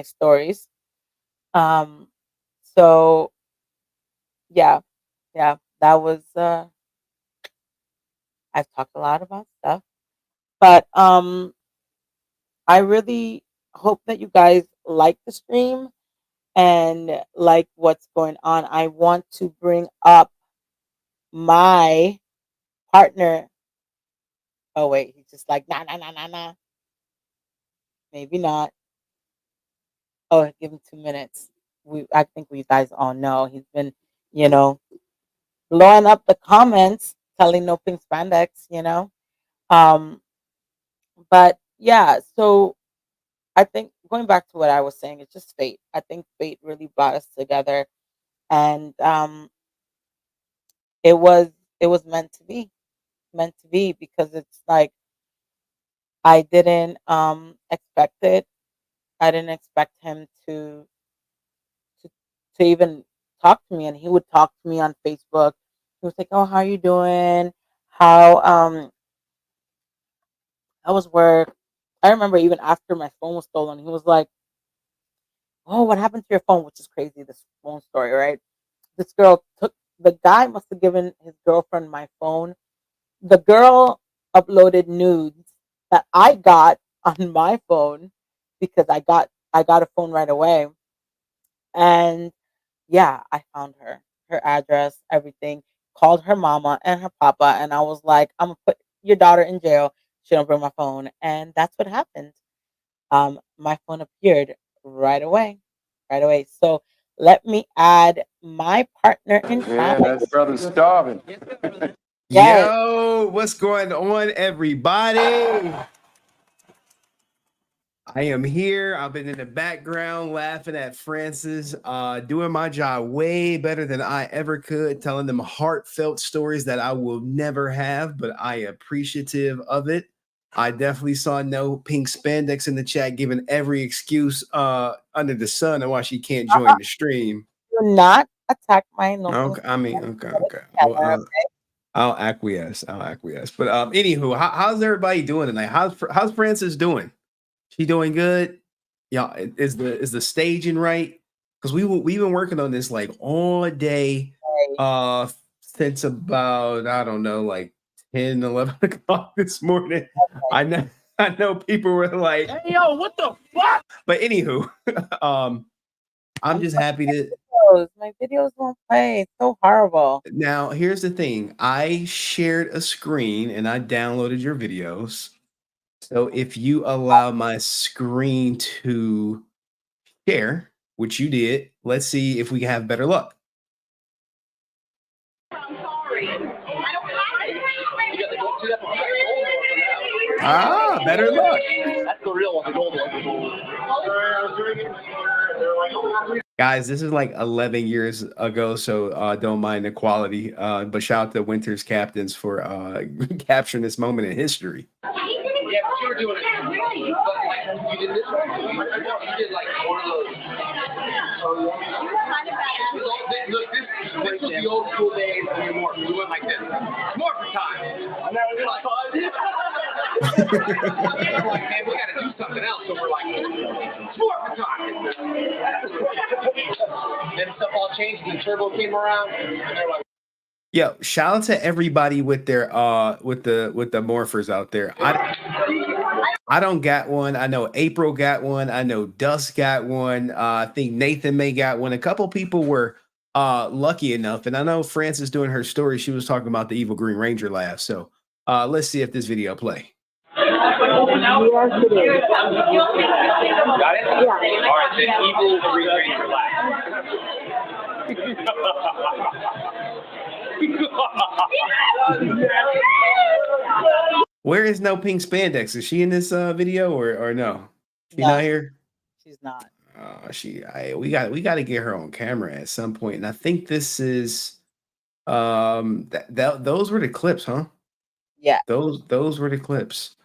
stories. um so yeah, yeah, that was I've talked a lot about stuff, but I really hope that you guys like the stream and like what's going on. I want to bring up my partner. Oh wait, he's just like nah nah nah nah nah. Maybe not. Oh, give him 2 minutes. I think we guys all know he's been, you know, blowing up the comments, telling no pink spandex. Um, but yeah, so I think going back to what I was saying, it's just fate. I think fate really brought us together, and it was it was meant to be, because it's like I didn't expect it. I didn't expect him to to even talk to me, and he would talk to me on Facebook. He was like, "Oh, how you doing? How how was work?" I remember even after my phone was stolen, he was like, "Oh, what happened to your phone?" Which is crazy. This phone story, right? This girl took the guy must have given his girlfriend my phone. The girl uploaded nudes that I got on my phone, because I got a phone right away. And yeah, I found her address, everything, called her mama and her papa, and I was like, I'm gonna put your daughter in jail. She don't bring my phone. And that's what happened. My phone appeared right away. Right away. So let me add my partner in Man, crime. that brother's starving. Yes. Yo, what's going on, everybody? I am here. I've been in the background laughing at Francis, doing my job way better than I ever could, telling them heartfelt stories that I will never have, but I appreciative of it. I definitely saw no pink spandex in the chat, giving every excuse under the sun on why she can't join the stream. Do not attack my no pink Okay, I mean, okay. together. I'll acquiesce. I'll acquiesce. But anywho, how's everybody doing tonight? How's Francis doing? She doing good? Yeah, is the staging right? Because we've been working on this like all day, Okay. since about I don't know, like 10, 11 o'clock this morning. I know I know people were like, hey yo, what the fuck? But anywho, I'm I'm just sorry, happy to my videos won't play. It's so horrible. now here's the thing. I shared a screen and I downloaded your videos. So if you allow my screen to share, which you did, let's see if we can have better luck. Ah, better luck. Guys, this is like 11 years ago, so don't mind the quality. But shout out to Winter's Captains for capturing this moment in history. Yeah, but you were doing it. But like you did this one. You did like one of those. Look, this was the old school days when you morph. You went like this. Morph time. And that was like, I'm like, man, we got to do something else. So we're like, morph time. Then stuff all changed and the turbo came around. And they're like, Yo, shout out to everybody with their with the morphers out there. I don't got one. I know April got one. I know Dust got one. I think Nathan May got one. A couple people were lucky enough, and I know Francis doing her story. She was talking about the Evil Green Ranger laugh. So let's see if this video play. Yes, it is. got it? Yeah. All right, then Evil Green Ranger laugh. Where is No Pink Spandex? Is she in this video or no? She not here? She's not. We got to get her on camera at some point. And I think this is those were the clips, huh? Yeah. Those were the clips.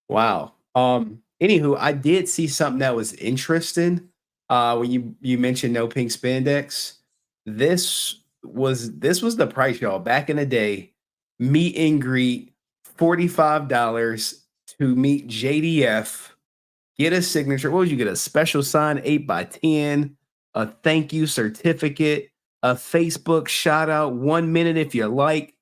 Wow. Anywho, I did see something that was interesting. When you mentioned No Pink Spandex. This was the price, y'all. Back in the day, meet and greet, $45 to meet JDF, get a signature. What would you get? A special sign 8x10, a thank you certificate, a Facebook shout out, 1 minute if you like,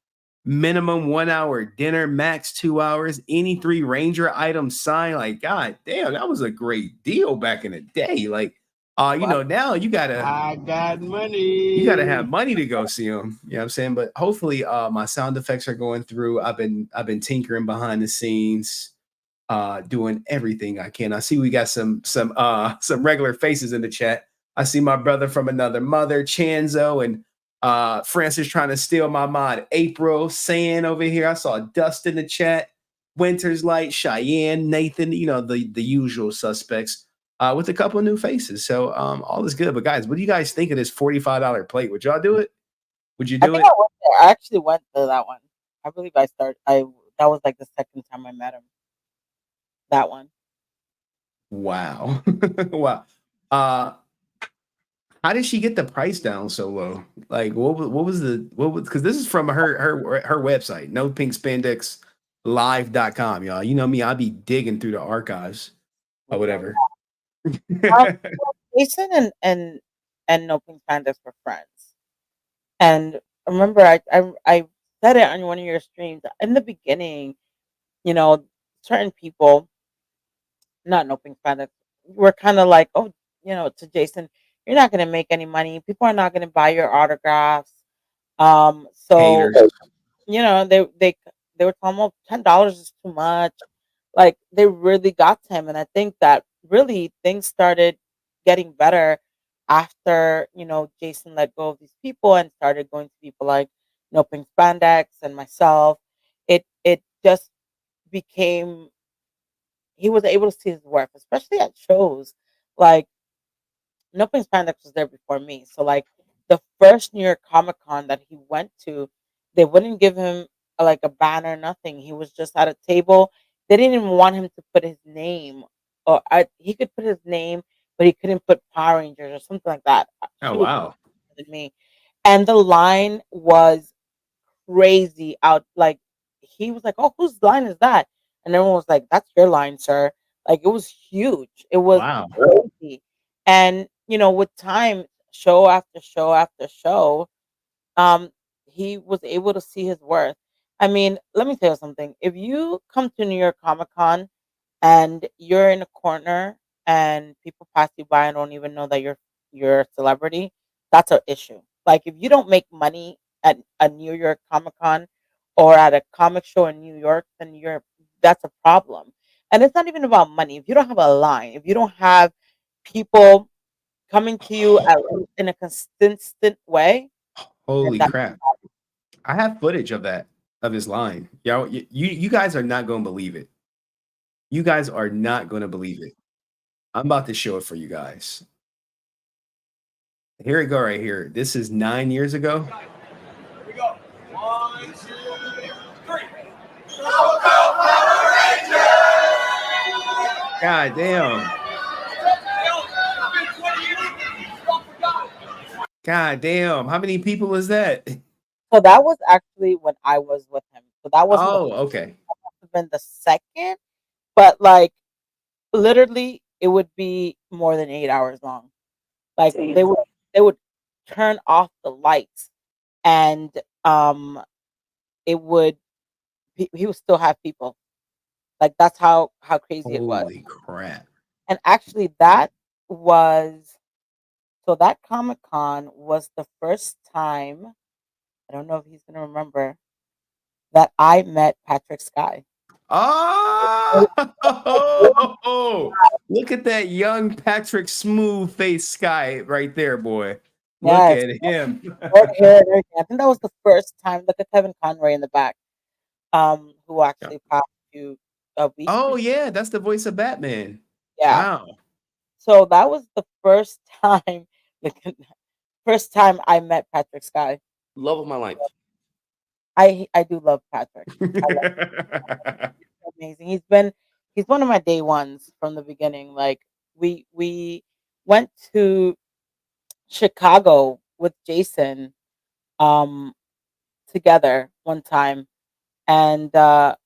minimum 1 hour dinner, max 2 hours, any 3 Ranger items signed. Like, god damn, that was a great deal back in the day. Like, now you gotta. I got money. You gotta have money to go see them. You know what I'm saying? But hopefully, my sound effects are going through. I've been tinkering behind the scenes, doing everything I can. I see we got some regular faces in the chat. I see my brother from another mother, Chanzo, and Francis trying to steal my mod. April, San over here. I saw Dust in the chat. Winter's Light, Cheyenne, Nathan. The usual suspects. With a couple of new faces. So all is good. But guys, what do you guys think of this $45 plate? Would y'all do it? Would you do it? I actually went to that one. I believe that was like the second time I met him. That one. Wow. Wow. How did she get the price down so low? Like what was because this is from her website, nopinkspandex.live.com, y'all. You know me, I'll be digging through the archives or whatever. Jason and No Pink Spandex were friends, and remember, I said it on one of your streams in the beginning. Certain people, not No Pink Spandex, were kind of like, oh, to Jason, you're not going to make any money. People are not going to buy your autographs. So Haters. they were telling him, $10 is too much. Like, they really got to him, and I think that really things started getting better after Jason let go of these people and started going to people like No Pink Spandex and myself. It just became, he was able to see his worth, especially at shows. Like, No Pink Spandex was there before me, so like the first New York Comic Con that he went to, they wouldn't give him like a banner, nothing. He was just at a table. They didn't even want him to put his name, or he could put his name, but he couldn't put Power Rangers or something like that. Oh, He was wow. than me, and the line was crazy out. Like, he was like, "Oh, whose line is that?" And everyone was like, "That's your line, sir." Like, it was huge. It was Wow. crazy, and with time, show after show after show, he was able to see his worth. I mean, let me tell you something. If you come to New York Comic Con and you're in a corner and people pass you by and don't even know that you're a celebrity, that's an issue. Like, if you don't make money at a New York Comic Con or at a comic show in New York, then that's a problem. And it's not even about money. If you don't have a line, if you don't have people coming to you in a consistent way, Holy that's crap. I have footage of his line. You guys are not going to believe it. You guys are not going to believe it. I'm about to show it for you guys. Here we go right here. This is 9 years ago. Here we go. 1, 2, 3. Go, go, Power Rangers! God damn. God damn. How many people is that? So that was actually when I was with him. So that wasn't the Oh, okay. have been the second, but like literally it would be more than 8 hours long. Like they would turn off the lights and it would he would still have people. Like that's how crazy it was. Holy crap. And actually that was so that Comic Con was the first time, I don't know if he's gonna remember, that I met Patrick Sky. Oh, look at that young Patrick smooth face Sky right there, boy. Look Yes, at him. short hair and everything. I think that was the first time. Look at Kevin Conroy in the back, who actually passed a week. Oh, yeah, that's the voice of Batman. Yeah. Wow. So that was the first time, the first time I met Patrick Sky. Love of my life. I do love Patrick. I love him. Amazing. He's one of my day ones from the beginning. Like we went to Chicago with Jason um together one time, and I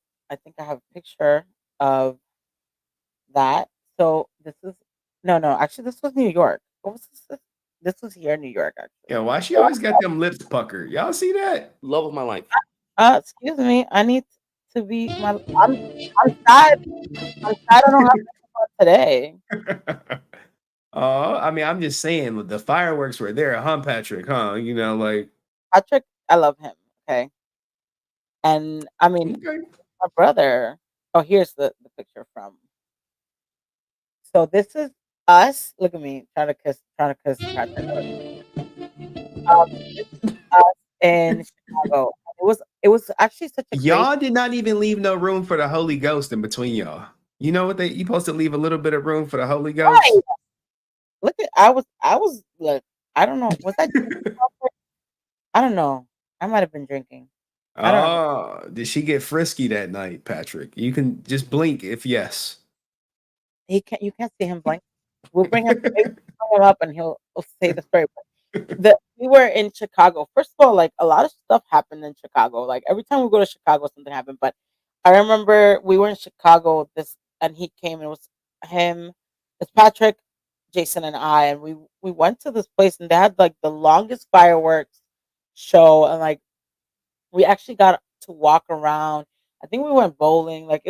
think I have a picture of that. So this is no, actually this was New York. What was this? This was here in New York, actually. Yeah, why she always got them lips puckered? Y'all see that? Love of my life. Excuse me. I need to be my. I'm sad. I'm sad. I don't have one today. Oh, I mean, I'm just saying the fireworks were there, huh, Patrick? Huh? You know, like Patrick, I love him. Okay, and I mean okay. my brother. Oh, here's the picture from. So this is us. Look at me trying to kiss Patrick. This is us in Chicago. It was actually such a great. Y'all did not even leave no room for the Holy Ghost in between y'all. You know what you supposed to leave a little bit of room for the Holy Ghost? Right. Look at I was like I don't know, was I drinking chocolate? I don't know. I might have been drinking. I don't know. Oh, did she get frisky that night, Patrick? You can just blink if yes. You can't see him blink. We'll bring him maybe bring him up and he'll say the story. We were in Chicago. First of all, like a lot of stuff happened in Chicago. Like every time we go to Chicago, something happened. But I remember we were in Chicago and he came and it was him, it's Patrick, Jason, and I, and we went to this place and they had like the longest fireworks show and like we actually got to walk around. I think we went bowling. Like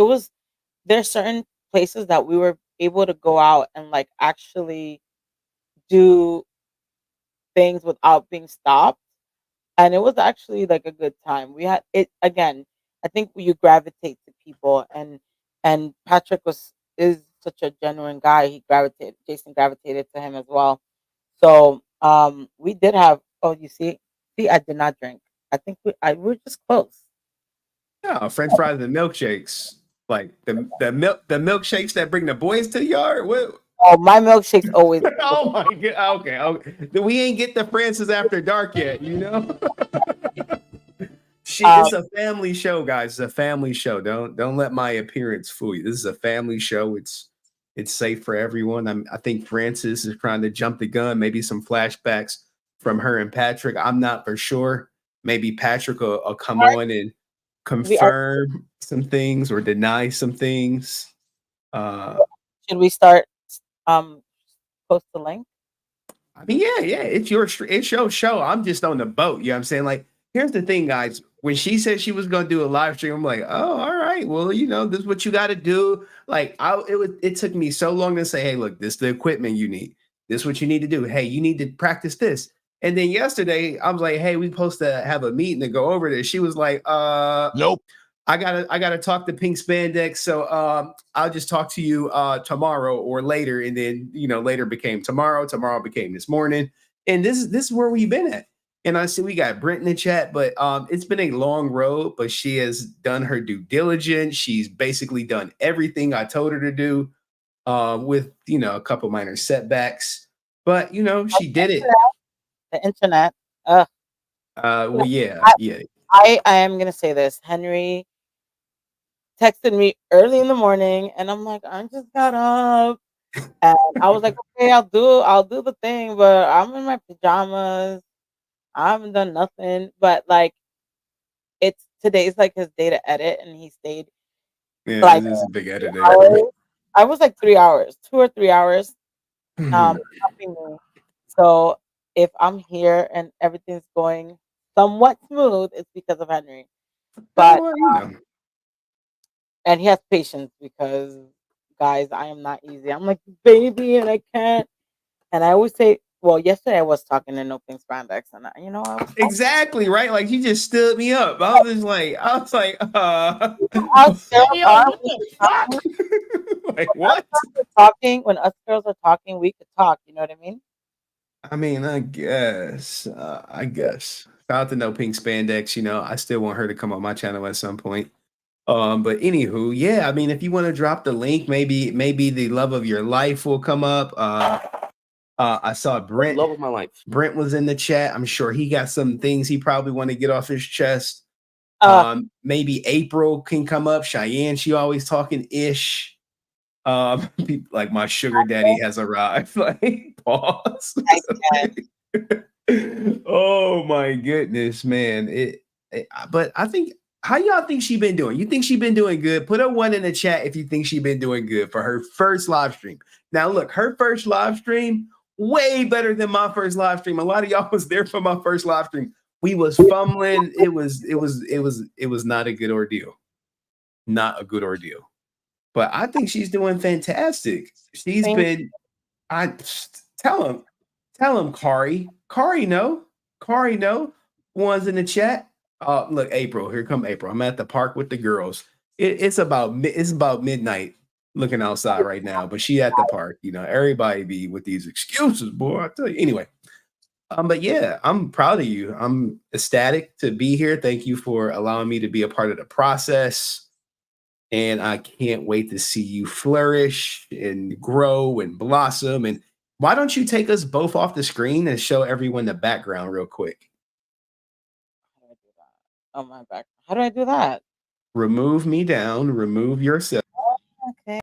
there's certain places that we were able to go out and like actually do things without being stopped. And it was actually like a good time. We had it again. I think you gravitate to people, and Patrick is such a genuine guy. Jason gravitated to him as well. So we did have. Oh, you see, I did not drink. I think we were just close. Yeah, French fries and milkshakes. Like the milkshakes that bring the boys to the yard. What? Oh, my milkshake's always. Oh my god. Okay, okay. We ain't get the Francis after dark yet, you know? It's a family show, guys. It's a family show. Don't let my appearance fool you. This is a family show. It's safe for everyone. I think Francis is trying to jump the gun. Maybe some flashbacks from her and Patrick. I'm not for sure. Maybe Patrick will come on and confirm some things or deny some things. Should we start post the link? I mean, yeah, it's your show. I'm just on the boat. You know what I'm saying? Like, here's the thing, guys. When she said she was going to do a live stream, I'm like, oh, all right. Well, you know, this is what you got to do. Like, it took me so long to say, hey, look, this is the equipment you need. This is what you need to do. Hey, you need to practice this. And then yesterday, I was like, hey, we supposed to have a meeting to go over this. She was like, Nope. I gotta talk to Pink Spandex. So I'll just talk to you tomorrow or later. And then, you know, later became tomorrow. Tomorrow became this morning. And this is where we've been at. And I see we got Brent in the chat, but it's been a long road, but she has done her due diligence. She's basically done everything I told her to do with, you know, a couple minor setbacks. But, you know, she did it. The internet. Well, yeah. I am going to say this. Henry, texted me early in the morning, and I'm like, I just got up, and I was like, okay, I'll do the thing, but I'm in my pajamas. I haven't done nothing, but like it's today's like his day to edit, and he stayed Yeah, like this is a big editor. hours. I was like 3 hours, 2 or 3 hours, helping me. So if I'm here and everything's going somewhat smooth, it's because of Henry. Oh, But well, you know. and he has patience because guys, I am not easy. I'm like baby, and I can't. And I always say, well, yesterday I was talking in open spandex, and I was Exactly, right? Like he just stood me up. us girls Damn, are what we the can fuck? talk. Like what? When us girls are talking, we could talk. You know what I mean? I mean, I guess. Shout out to No Pink Spandex. I still want her to come on my channel at some point. But anywho, yeah, I mean, if you want to drop the link, maybe the love of your life will come up. I saw Brent. Love of my life. Brent was in the chat. I'm sure he got some things he probably want to get off his chest. Maybe April can come up. Cheyenne, she always talking ish. People like my sugar daddy has arrived. Like pause. Oh my goodness, man. But I think how y'all think she been doing? You think she been doing good? Put a one in the chat if you think she been doing good for her first live stream. Now look, her first live stream way better than my first live stream. A lot of y'all was there for my first live stream. We was fumbling. It was not a good ordeal. Not a good ordeal. But I think she's doing fantastic. She's been I tell him, Kari. Kari, no. Kari, no. One's in the chat. Look, April. Here come April. I'm at the park with the girls. It's about midnight looking outside right now, but she at the park. Everybody be with these excuses, boy. I tell you. Anyway, but yeah, I'm proud of you. I'm ecstatic to be here. Thank you for allowing me to be a part of the process. And I can't wait to see you flourish and grow and blossom. And why don't you take us both off the screen and show everyone the background real quick? How do I do that? Oh, my back. How do I do that? Remove me down. Remove yourself. Okay.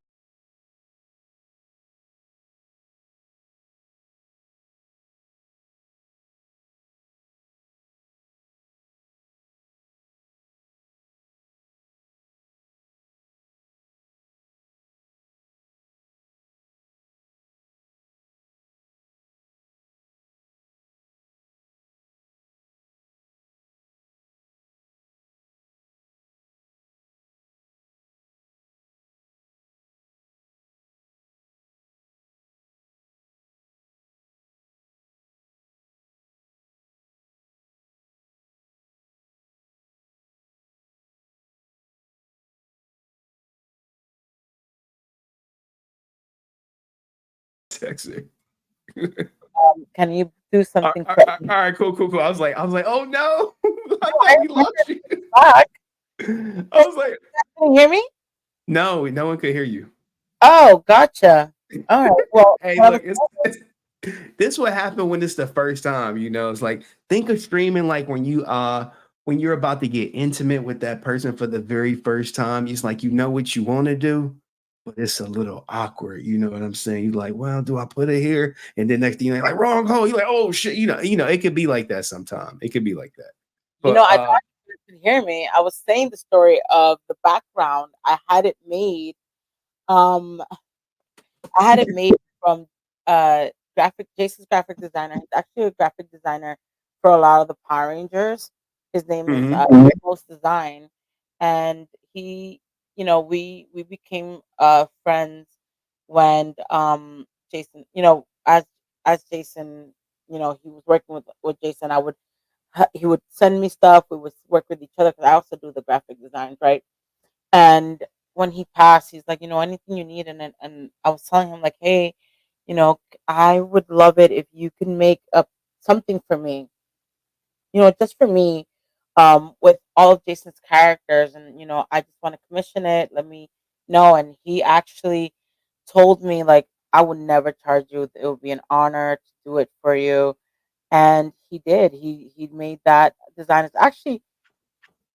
Sexy. Can you do something? All right, cool. I was like, oh no, I thought we lost you. Back. I was like, Can you hear me? no one could hear you. Oh, gotcha. All right. Well, Hey, look, this what happened when it's the first time. It's like think of streaming like when you're about to get intimate with that person for the very first time. It's like what you want to do, but it's a little awkward. You know what I'm saying? You're like, well, do I put it here? And then next thing you're like, wrong hole. You're like, oh shit. It could be like that sometime. It could be like that. But I thought you could hear me. I was saying the story of the background. I had it made. I had it made from Jason's graphic designer. He's actually a graphic designer for a lot of the Power Rangers. His name is Post Design, and he, we became friends when Jason, as Jason, he was working with Jason. He would send me stuff. We would work with each other because I also do the graphic designs, right? And when he passed, he's like, anything you need. And I was telling him like, hey, I would love it if you can make up something for me, just for me, with all of Jason's characters. And, I just want to commission it. Let me know. And he actually told me like, I would never charge you. It would be an honor to do it for you. And he did. He made that design. It's actually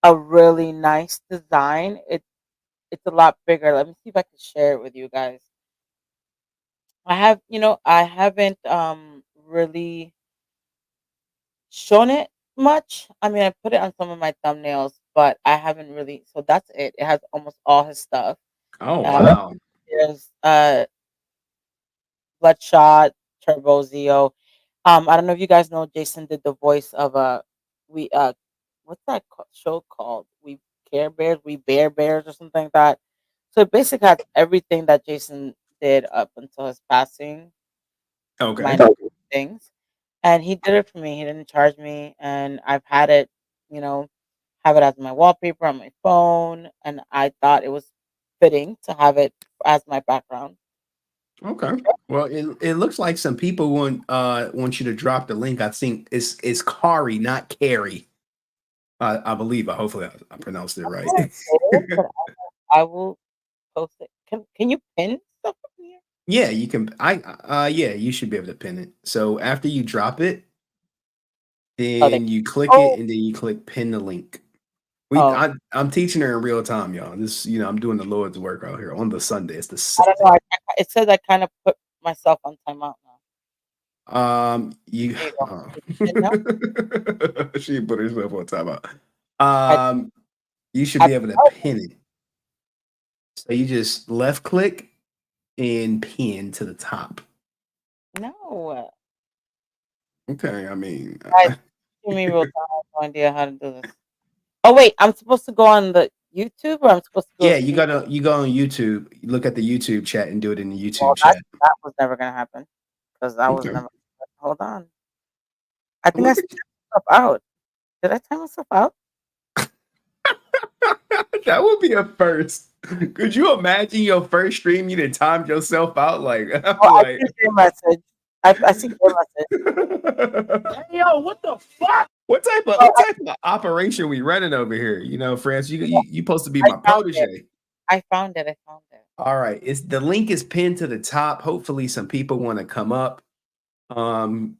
a really nice design. it's a lot bigger. Let me see if I can share it with you guys. I haven't really shown it much. I mean, I put it on some of my thumbnails, but I haven't really. So that's it. It has almost all his stuff. Oh Uh, wow. there's Bloodshot, Turbo Zio. I don't know if you guys know Jason did the voice of we what's that show called? We Care Bears, We Bear Bears or something like that. So it basically has everything that Jason did up until his passing, Okay. minus things. And he did it for me. He didn't charge me, and I've had it, you know, have it as my wallpaper on my phone, and I thought it was fitting to have it as my background. Okay. Well, it looks like some people want you to drop the link. I think it's Kari, not Carrie. I believe. Hopefully, I pronounced it right. I did, but I will post it. Can you pin stuff up here? Yeah, you can. Yeah, you should be able to pin it. So after you drop it, Oh, they. then you click it, Oh, and then you click pin the link. oh. I'm teaching her in real time, y'all. This, I'm doing the Lord's work out here on the Sunday. It's the I don't know. It says I kind of put myself on timeout now. You There you go. And now she put herself on timeout. I, You should I be able to oh, pin it. So you just left click and pin to the top. no. Okay, I mean, Guys, give me real time. I have no idea how to do this. Oh wait, I'm supposed to go on the YouTube, or I'm supposed to go yeah, see. you go on YouTube, you look at the YouTube chat and do it in the Well, YouTube chat. that was never gonna happen because I was Okay. never. Hold on. I think I Look timed myself out. Did I time myself out? that would be a first. Could you imagine your first stream you did timed yourself out? Like, Oh, I like see your message. I see your message. Hey, yo, what the fuck? what type Oh, of operation we running over here? France, you supposed to be I my found it. protege. I found it. I found it. All right, it's the link is pinned to the top. Hopefully, some people want to come up. Um,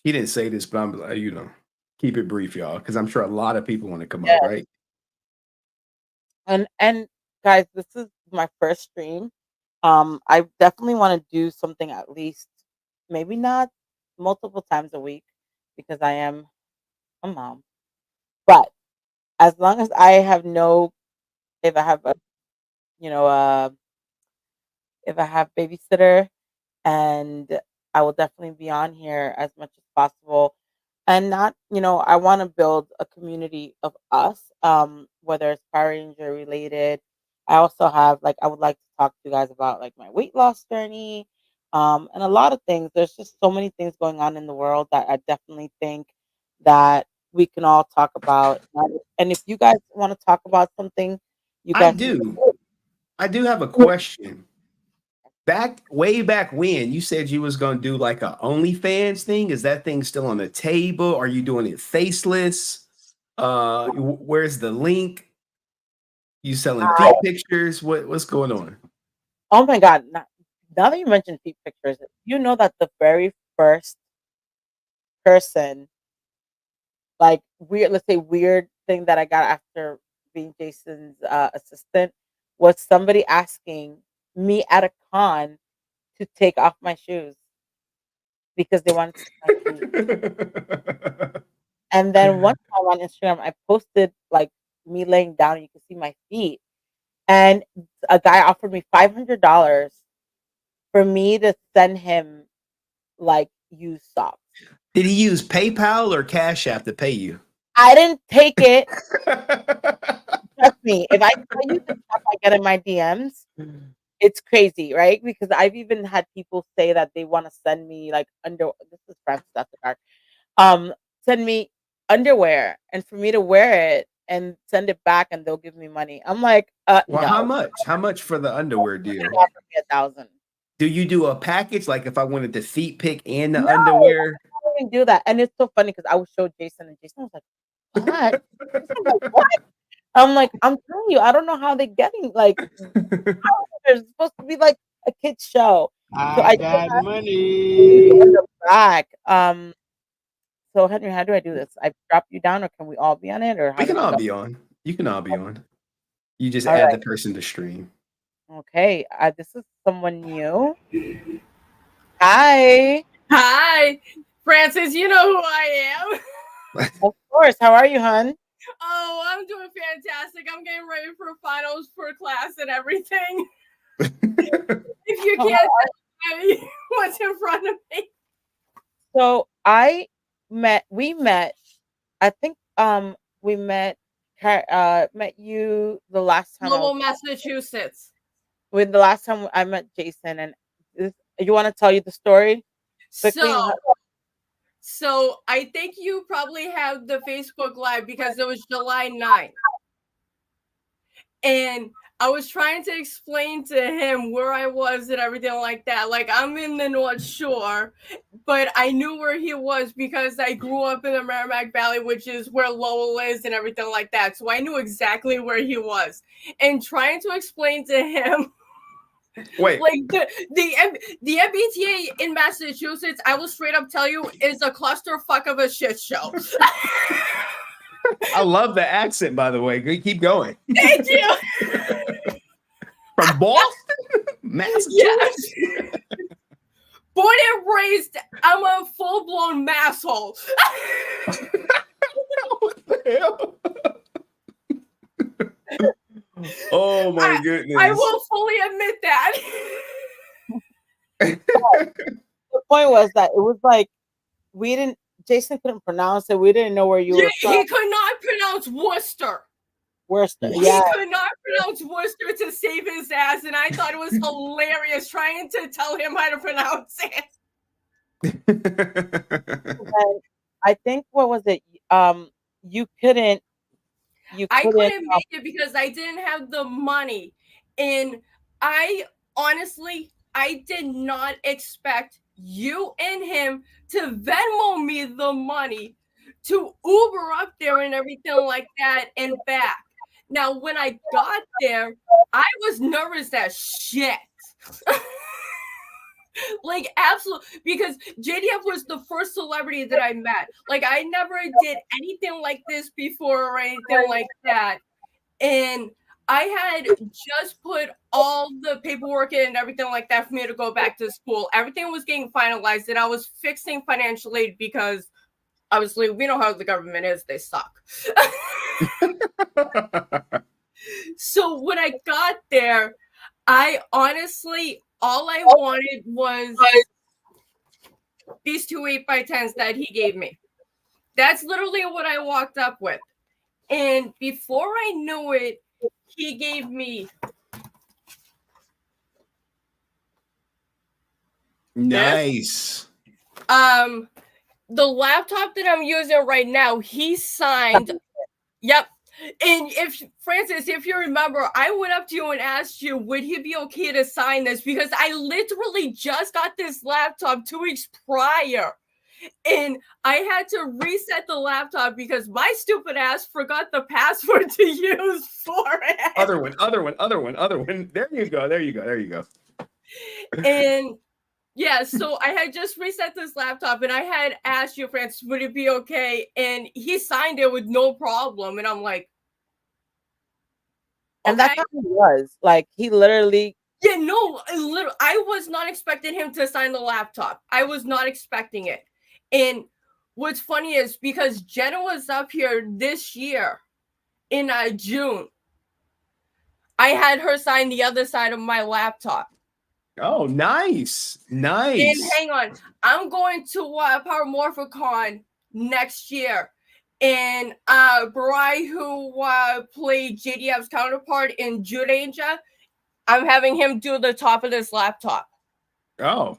he didn't say this, but I'm like, keep it brief, y'all, because I'm sure a lot of people want to come up, Yeah. right? And guys, this is my first stream. I definitely want to do something at least, maybe not multiple times a week, because I am a mom. But as long as I have if I have a, you know, if I have babysitter, and I will definitely be on here as much as possible. And not, I want to build a community of us, whether it's Power Ranger related. I also have, like, I would like to talk to you guys about, like, my weight loss journey, and a lot of things. There's just so many things going on in the world that I definitely think that we can all talk about. And if you guys want to talk about something, you I guys can. do. I do have a question. Way back when, you said you was gonna do like a OnlyFans thing. Is that thing still on the table? Are you doing it faceless? Where's the link? You selling feet pictures? What's going on? Oh my God. Now that you mentioned feet pictures, you know that the very first person, like, let's say weird thing that I got after being Jason's assistant was somebody asking me at a con to take off my shoes because they wanted to see my feet. And then one time on Instagram, I posted like me laying down and you can see my feet. And a guy offered me $500 for me to send him like used socks. Did he use PayPal or Cash App to pay you? I didn't take it. Trust me, if I tell you the stuff I get in my DMs, it's crazy, right? Because I've even had people say that they want to send me like this is Francis after dark. Send me underwear and for me to wear it and send it back and they'll give me money. I'm like, Well, no. how much? How much for the underwear deal? Offer me 1,000. Do you do a package? Like if I wanted the feet pick and the No, underwear? I don't even do that. And it's so funny because I would show Jason and Jason was like, what? Jason was like, what? I'm like, I'm telling you, I don't know how they're getting like there's supposed to be like a kid's show. So I got money money. in the back. So Henry, how do I do this? I drop you down or can we all be on it or We how can does it all go? be on. You can all be on. You just All add the right. person to stream. Okay. This is someone new. Hi. Hi, Francis. You know who I am. Of course. How are you, hun? Oh, I'm doing fantastic. I'm getting ready for finals for class and everything. If you can't tell me what's in front of me. So we met, I think we met you the last time Lowell, Massachusetts. with the last time I met Jason, and you want to tell you the story quickly? So I think you probably have the Facebook Live because it was July 9th. And I was trying to explain to him where I was and everything like that. Like, I'm in the North Shore, but I knew where he was because I grew up in the Merrimack Valley, which is where Lowell is and everything like that. So I knew exactly where he was. And trying to explain to him, Wait, like the MBTA in Massachusetts, I will straight up tell you, is a clusterfuck of a shit show. I love the accent, by the way. Keep going. Thank you. From Boston, Massachusetts. Yes. Born and raised, I'm a full-blown masshole. What the hell? Oh my goodness. I will fully admit that. The point was that it was like Jason couldn't pronounce it. We didn't know where you were from. He could not pronounce Worcester. Worcester. He Yeah. could not pronounce Worcester to save his ass, and I thought it was hilarious trying to tell him how to pronounce it. And I think what was it? You couldn't. I couldn't make it because I didn't have the money, and I honestly did not expect you and him to Venmo me the money to Uber up there and everything like that and back. Now, when I got there, I was nervous as shit. Like, absolutely, because JDF was the first celebrity that I met. Like, I never did anything like this before or anything like that. And I had just put all the paperwork in and everything like that for me to go back to school. Everything was getting finalized, and I was fixing financial aid because, obviously, we know how the government is. They suck. So when I got there, I honestly, all I wanted was these two 8x10s that he gave me. That's literally what I walked up with. And before I knew it, he gave me nice. The laptop that I'm using right now, he signed. Yep. And Francis, if you remember, I went up to you and asked you, would he be okay to sign this? Because I literally just got this laptop 2 weeks prior. And I had to reset the laptop because my stupid ass forgot the password to use for it. Other one. There you go. And yeah, so I had just reset this laptop and I had asked you, Francis, would it be okay? And he signed it with no problem. And I'm like, okay. And that's how he was. Like, he literally. Yeah, no, I was not expecting him to sign the laptop. I was not expecting it. And what's funny is because Jenna was up here this year in June, I had her sign the other side of my laptop. Oh, nice. And hang on, I'm going to Paramorphicon next year. And Bri, who played JDF's counterpart in Judanger, I'm having him do the top of this laptop. Oh,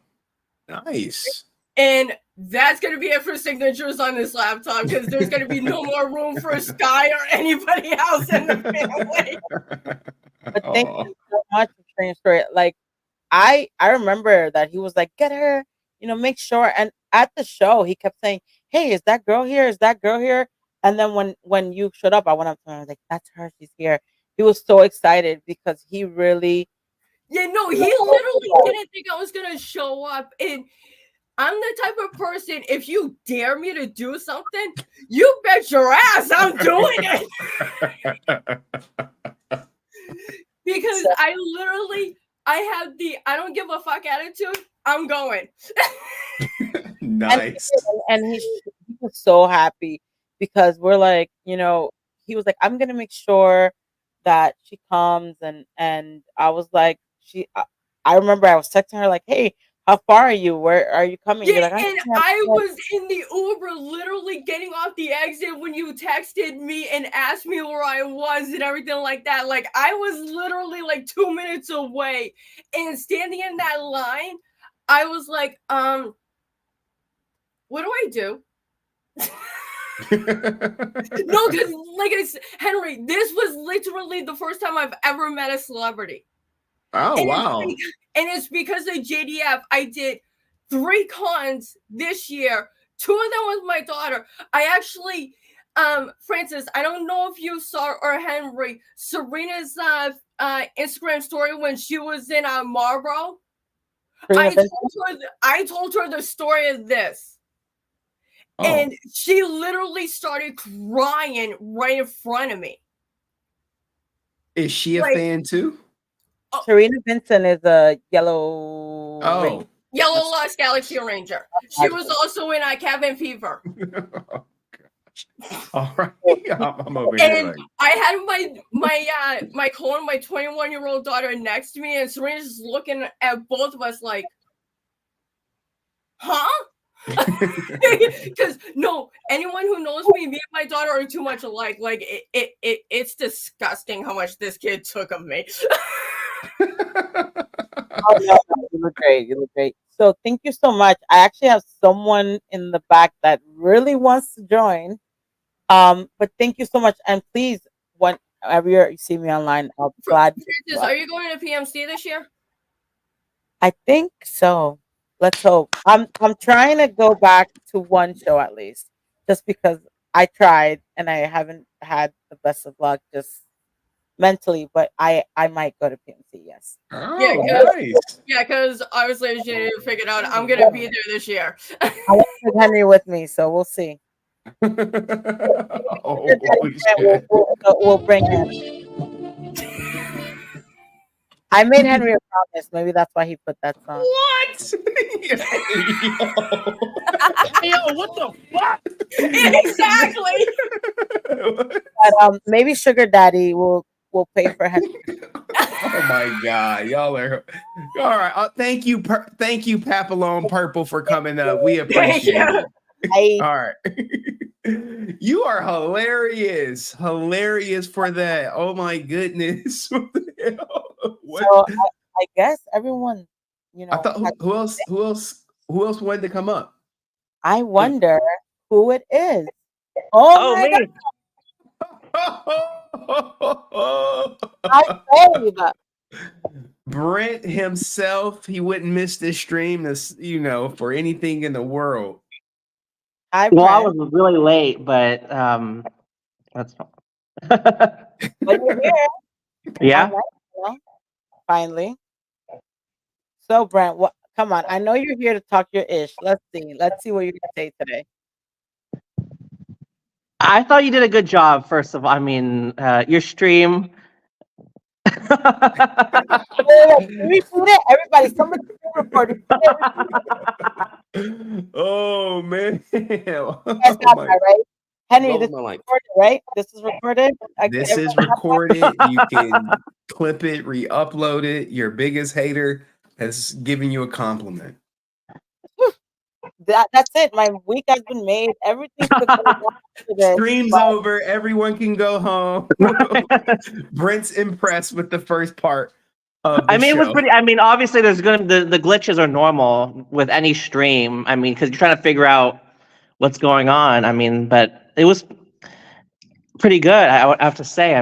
nice. And that's going to be it for signatures on this laptop because there's going to be no more room for Sky or anybody else in the family. But thank you so much for sharing your story. Like, I remember that he was like, get her, make sure. And at the show, he kept saying, hey, is that girl here? Is that girl here? And then when you showed up, I went up to him. I was like, that's her. She's here. He was so excited because he really. Yeah, no, he literally didn't think I was going to show up. And I'm the type of person, if you dare me to do something, you bet your ass I'm doing it. because I have the I don't give a fuck attitude. I'm going. Nice. And he was so happy because we're like, he was like, I'm gonna make sure that she comes, and I was like, I remember I was texting her like, hey, how far are you? Where are you coming? Yeah, You're like, and I was in the Uber, literally getting off the exit when you texted me and asked me where I was and everything like that. Like, I was literally like 2 minutes away, and standing in that line, I was like, what do I do? No, because like I said, Henry, this was literally the first time I've ever met a celebrity. Oh, wow. And it's because of JDF. I did 3 cons this year. 2 of them with my daughter. I actually, Francis, I don't know if you saw, or Henry, Serena's Instagram story when she was in Marlboro. I told her the story of this. Oh. And she literally started crying right in front of me. Is she a fan too? Serena Vincent is a yellow. Yellow Lost Galaxy Ranger. She was also in Cabin Fever. Oh, gosh. All right, I'm over here. And like... I had my 21-year-old daughter next to me, and Serena's just looking at both of us like, huh? Because no, anyone who knows me and my daughter are too much alike. Like it's disgusting how much this kid took of me. Oh, no, you look great. You look great. So thank you so much. I actually have someone in the back that really wants to join. But thank you so much. And please, whenever you see me online, I'll be glad. Francis, are you going to PMC this year? I think so. Let's hope. I'm trying to go back to one show at least, just because I tried and I haven't had the best of luck just mentally, but I might go to PMC, yes. Oh, yeah, nice. Yeah, because obviously as you figured out, I'm gonna be there this year. I want Henry with me, so we'll see. We'll bring him. I made Henry a promise. Maybe that's why he put that song. What? Yo, what the fuck? Exactly. But maybe Sugar Daddy will pay for Henry. Oh my God, y'all are all right. Thank you, Papillon Purple, for coming up. We appreciate it. All right. You are hilarious for that. Oh my goodness. What? So I guess everyone, I thought who else wanted to come up? I wonder who it is. Oh my God. I Brent himself, he wouldn't miss this stream, for anything in the world. I was really late, but that's fine. But you're here. Yeah. Finally. So Brent, come on. I know you're here to talk your ish. Let's see what you're gonna say today. I thought you did a good job, first of all. I mean, your stream. Everybody, somebody record it. Oh man. That's not right. Henry, this is recorded, right? This is recorded. This is recorded. You can clip it, re-upload it. Your biggest hater has given you a compliment. That's it. My week has been made. Everything's Stream's over. Everyone can go home. Brent's impressed with the first part of the it was show. pretty. Obviously, there's gonna the glitches are normal with any stream. Because you're trying to figure out what's going on. But it was pretty good. I have to say.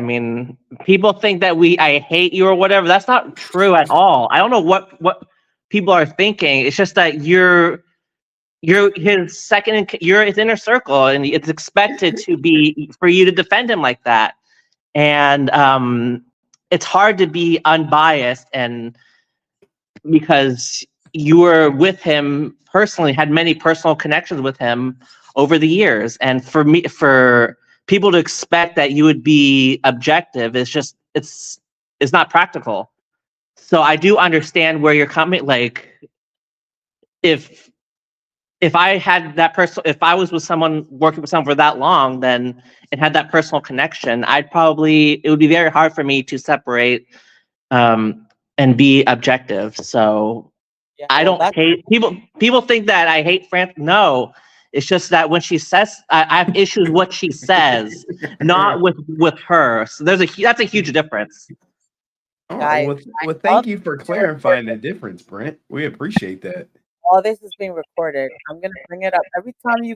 People think that I hate you or whatever. That's not true at all. I don't know what people are thinking. It's just that you're his second. You're his inner circle, and it's expected to be for you to defend him like that. And it's hard to be unbiased, and because you were with him personally, had many personal connections with him over the years, and for people to expect that you would be objective, it's is not practical. So I do understand where you're coming. Like, if I had that if I was with someone, working with someone for that long, then and had that personal connection, it would be very hard for me to separate and be objective. So Yeah, I well, don't hate people. People think that I hate Fran. No, it's just that when she says, I have issues with what she says, not with her. So that's a huge difference. All guys, right. Well, all thank you for clarifying the difference, Brent. We appreciate that. all this is being recorded. I'm gonna bring it up every time you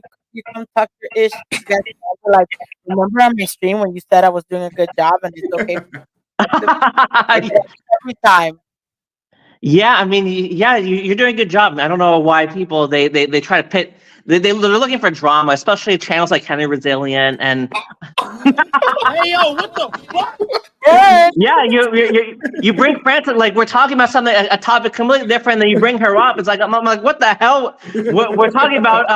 come talk your ish. You guys are like, remember on my stream when you said I was doing a good job and it's okay. Every time. Yeah, I mean, yeah, you're doing a good job. I don't know why people they try to pit. They're looking for drama, especially channels like Henry Resilient and. Hey yo, what the fuck? Yeah, you bring Francis, like we're talking about something, a topic completely different, and then you bring her up. It's like I'm like, what the hell? We're talking about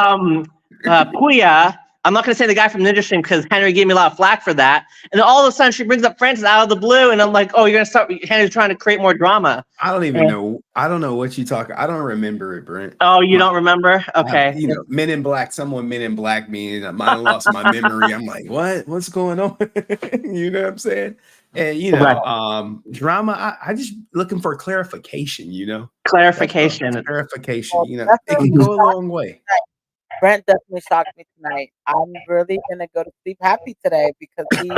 Puya. I'm not gonna say the guy from Ninja Stream because Henry gave me a lot of flack for that. And then all of a sudden she brings up Francis out of the blue, and I'm like, oh, you're gonna start. Henry's trying to create more drama. I don't even know. I don't know what you talk. I don't remember it, Brent. Oh, you don't remember? Okay. Men in Black. Someone Men in Black me, and I lost my memory. I'm like, what? What's going on? You know what I'm saying? And drama. I just looking for clarification. Clarification. Clarification. It can go a long way. Brent definitely shocked me tonight. I'm really gonna go to sleep happy today because he,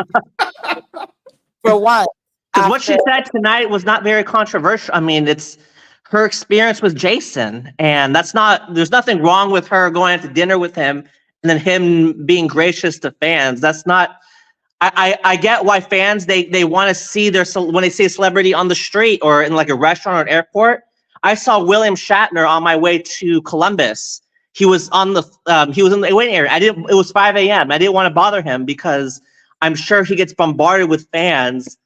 for once, because what she said tonight was not very controversial. I mean, it's her experience with Jason, and there's nothing wrong with her going out to dinner with him and then him being gracious to fans. That's not. I get why fans they want to see when they see a celebrity on the street or in like a restaurant or an airport. I saw William Shatner on my way to Columbus. He was in the waiting area. It was 5 a.m. I didn't want to bother him because I'm sure he gets bombarded with fans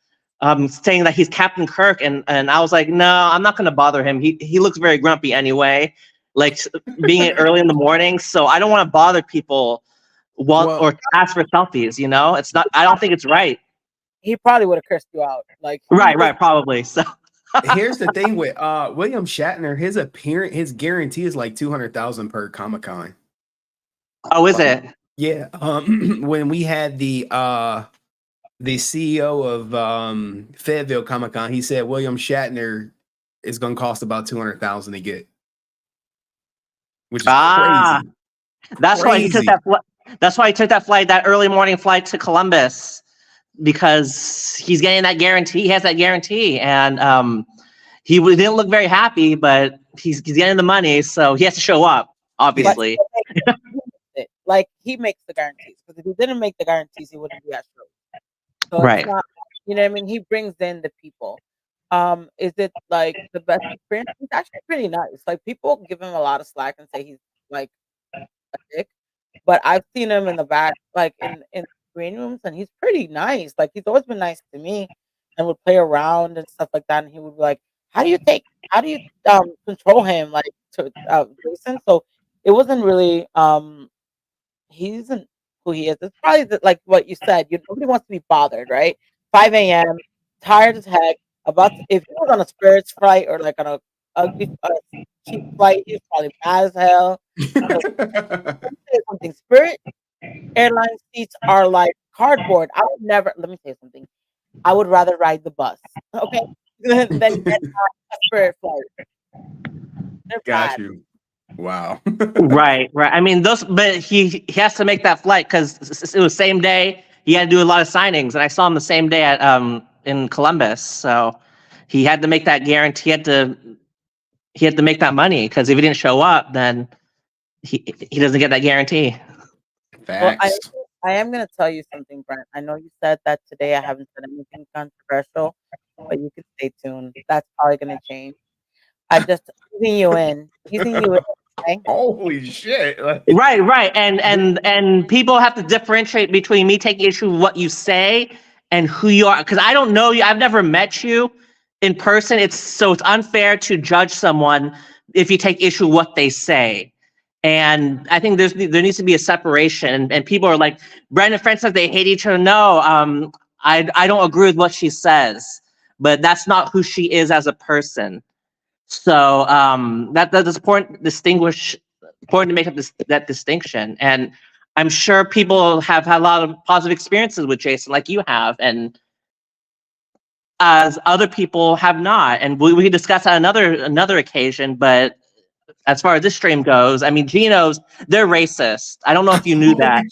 saying that he's Captain Kirk. And I was like, no, I'm not going to bother him. He looks very grumpy anyway, like being early in the morning. So I don't want to bother people or ask for selfies. It's not, I don't think it's right. He probably would have cursed you out. Right, probably. So. Here's the thing with William Shatner, his guarantee is like $200,000 per Comic-Con. Oh, is it? Yeah. When we had the CEO of Fayetteville Comic-Con, he said William Shatner is going to cost about $200,000 to get, which is crazy. That's why he took that. That's why he took that early morning flight to Columbus. Because he's getting that guarantee, he has that guarantee, and he didn't look very happy, but he's getting the money, so he has to show up, obviously. Like he makes the guarantees, because if he didn't make the guarantees, he wouldn't be at shows. So right. It's not, you know what I mean? He brings in the people. Is it like the best experience? It's actually pretty nice. Like people give him a lot of slack and say he's like a dick, but I've seen him in the back, like in green rooms, and he's pretty nice. Like he's always been nice to me and would play around and stuff like that. And he would be like, how do you control him like to Jason? So it wasn't really he isn't who he is. It's probably like what you said, nobody wants to be bothered, right? 5 a.m. tired as heck, if he was on a Spirits flight or like on a ugly cheap flight, he's probably mad as hell. Something Spirit airline seats are like cardboard. I would never. Let me say something. I would rather ride the bus, okay, than get a Spirit flight. Got you. Wow. Right. I mean, but he has to make that flight because it was same day. He had to do a lot of signings, and I saw him the same day at in Columbus. So he had to make that guarantee. He had to make that money because if he didn't show up, then he doesn't get that guarantee. Facts. Well, I am going to tell you something, Brent. I know you said that today I haven't said anything controversial, but you can stay tuned. That's probably going to change. I'm just easing you in. Okay? Holy shit. Right. And people have to differentiate between me taking issue with what you say and who you are. Because I don't know you. I've never met you in person. It's unfair to judge someone if you take issue with what they say. And I think there needs to be a separation. And people are like, Brent and Francis, they hate each other. No, I don't agree with what she says. but that's not who she is as a person. So that's important. Important to make up that distinction. And I'm sure people have had a lot of positive experiences with Jason, like you have, and as other people have not. And we can discuss that another occasion. But as far as this stream goes, I mean, Geno's, they're racist. I don't know if you knew that.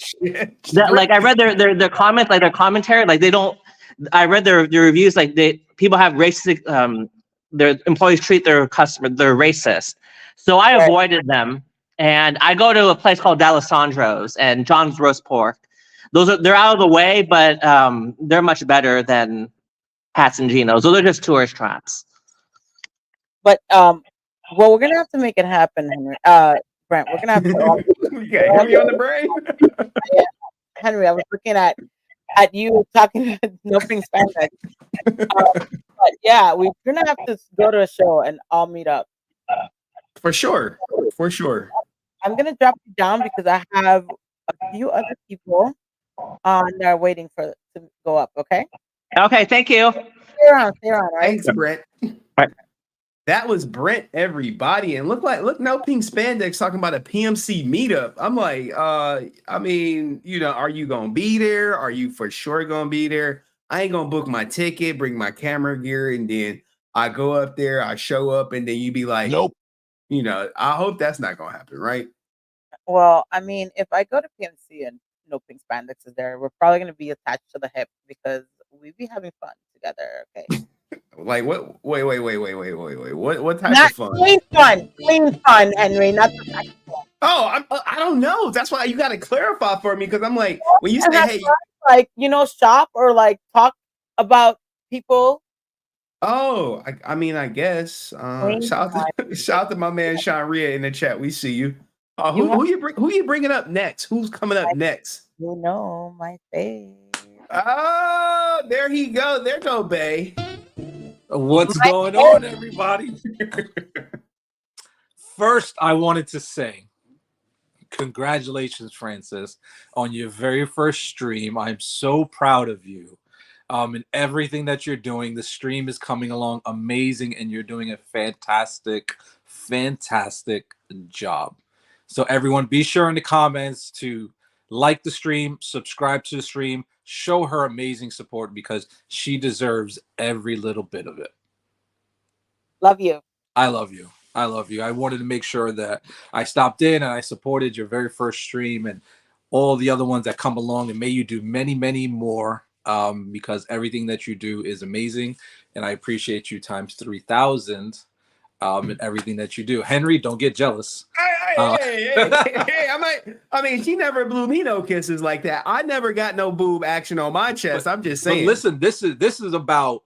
Like I read their comments, like their commentary, like they don't. I read their reviews, like people have racist. Their employees treat their customer, they're racist. So I avoided them, and I go to a place called D'Alessandro's and John's Roast Pork. They're out of the way, but they're much better than Pat's and Geno's. So they're just tourist traps. But well, we're gonna have to make it happen, Henry. Brent, we're gonna have to. Hit me on the brain. Yeah. Henry, I was looking at you talking about no pink spandex. But yeah, we're gonna have to go to a show and all meet up. For sure. I'm gonna drop you down because I have a few other people that are waiting to go up. Okay. Okay. Thank you. Stay around, all right? Thanks, Brent. That was Brent, everybody, and look, no pink spandex talking about a PMC meetup. I'm like, I mean, are you gonna be there? Are you for sure gonna be there? I ain't gonna book my ticket, bring my camera gear, and then I go up there, I show up, and then you be like, nope. I hope that's not gonna happen, right? Well, I mean, if I go to PMC and no pink spandex is there, we're probably gonna be attached to the hip because we be having fun together. Okay. Like what? Wait. What type Not of fun? Clean fun, Henry. Not the type of fun. Oh, I don't know. That's why you got to clarify for me because I'm like, when you say, hey, like shop or like talk about people. Oh, I mean, I guess. Shout out to my man Sean Rhea in the chat. We see you. Who you bringing up next? Who's coming up next? You know my face. Oh, there he go. There go, Bay. What's going on, everybody? First, I wanted to say congratulations, Francis, on your very first stream. I'm so proud of you. And everything that you're doing. The stream is coming along amazing, and you're doing a fantastic job. So everyone, be sure in the comments to like the stream, subscribe to the stream, show her amazing support because she deserves every little bit of it. Love you. I love you. I wanted to make sure that I stopped in and I supported your very first stream and all the other ones that come along, and may you do many, many more because everything that you do is amazing, and I appreciate you times 3,000 in everything that you do. Henry, don't get jealous. Hey, I mean, she never blew me no kisses like that. I never got no boob action on my chest. I'm just saying. But listen, this is about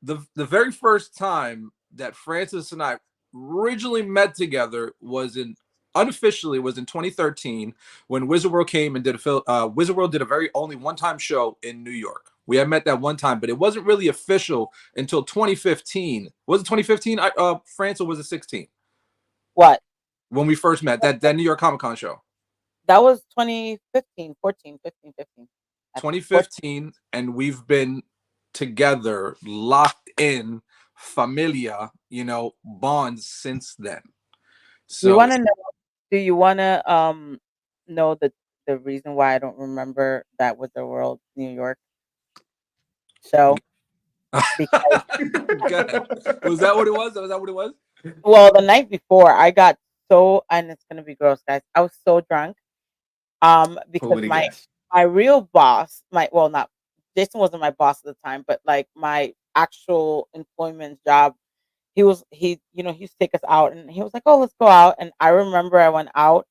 the very first time that Francis and I originally met together unofficially was in 2013 when Wizard World came and did Wizard World did a very only one-time show in New York. We had met that one time, but it wasn't really official until 2015. Was it 2015, France, or was it 16? What? When we first met, that New York Comic Con show. That was 2015, 14, 15, 15. 2015, and we've been together, locked in, familia, bonds since then. So you want to know? Do you want to know the reason why I don't remember that was the World New York show? Because was that what it was? Was that what it was? Well, the night before, I got so, and it's gonna be gross, guys. I was so drunk, because my real boss, not Jason wasn't my boss at the time, but like my actual employment job, he used to take us out, and he was like, "Oh, let's go out." And I remember I went out.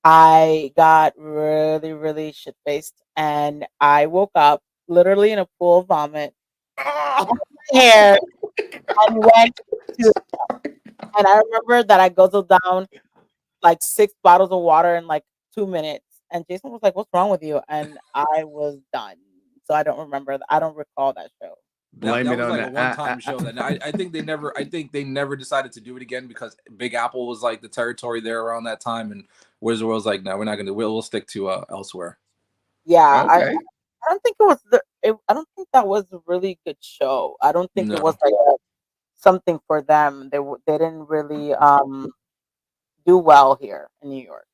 I got really, really shit faced, and I woke up literally in a pool of vomit, hair, and went to. And I remember that I guzzled down like 6 bottles of water in like 2 minutes. And Jason was like, "What's wrong with you?" And I was done. So I don't remember. I don't recall that show. That was like a one-time show. That I think they never decided to do it again because Big Apple was like the territory there around that time, and Wizard World's like, no, we're not gonna. We'll stick to elsewhere. Yeah, okay. I don't think it was I don't think that was a really good show. I don't think it No. was like something for them. They didn't really do well here in New York.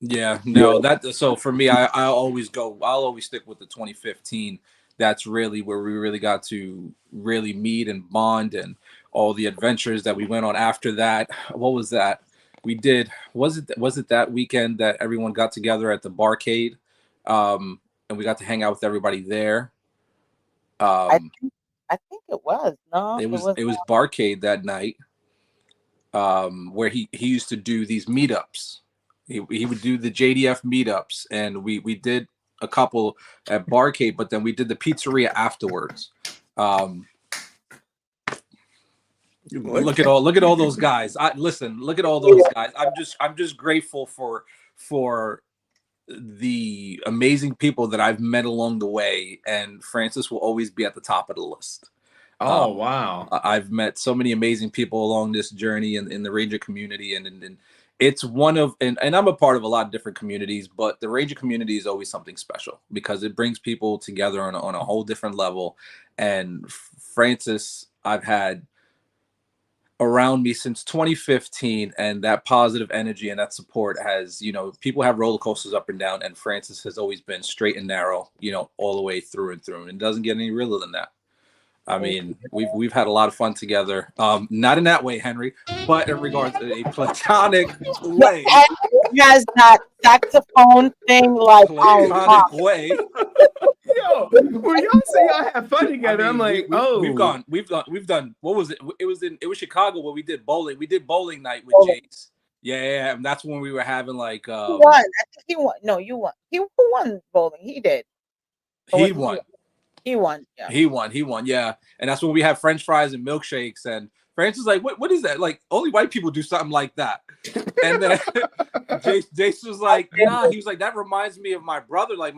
Yeah, no, that so for me, I'll always stick with the 2015. That's really where we really got to really meet and bond, and all the adventures that we went on after that. What was that? We did, was it that weekend that everyone got together at the barcade? And we got to hang out with everybody there. I think it was. No, It it was was. barcade that night, where he used to do these meetups. He would do the JDF meetups, and we did a couple at barcade, but then we did the pizzeria afterwards. Look at all those guys. Look at all those guys. I'm just grateful for the amazing people that I've met along the way, and Francis will always be at the top of the list. Oh, wow. I've met so many amazing people along this journey in the Ranger community, and it's one of, and I'm a part of a lot of different communities, but the Ranger community is always something special because it brings people together on a whole different level. And Francis, I've had around me since 2015, and that positive energy and that support has, people have roller coasters up and down, and Francis has always been straight and narrow, all the way through and through, and it doesn't get any realer than that. I mean, we've had a lot of fun together. Not in that way, Henry, but in regards to a platonic way. He has that saxophone thing, like platonic way. Yo, when y'all say y'all have fun together, I'm like, we've done. What was it? It was Chicago where we did bowling. We did bowling night with Jace. Yeah, and that's when we were having like. He won. I think he won. No, you won. Who won bowling? He did. He won. He won. Yeah. He won. Yeah. And that's when we had French fries and milkshakes. And Francis was like, what is that? Like, only white people do something like that. And then Jace was like, nah. He was like, that reminds me of my brother. Like,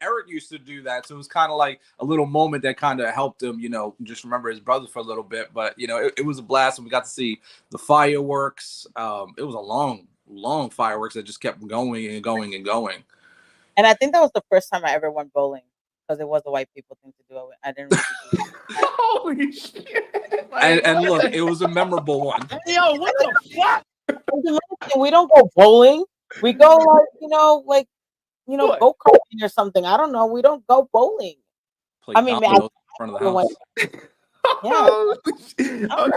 Eric used to do that. So it was kind of like a little moment that kind of helped him, just remember his brother for a little bit. But, it was a blast. And we got to see the fireworks. It was a long fireworks that just kept going and going and going. And I think that was the first time I ever went bowling. Because it was a white people thing to do. I didn't really do it. Holy shit. And look, it was a memorable one. Yo, what the fuck? We don't go bowling. We go go karting or something. I don't know. We don't go bowling. I mean, in front of the house. Yeah.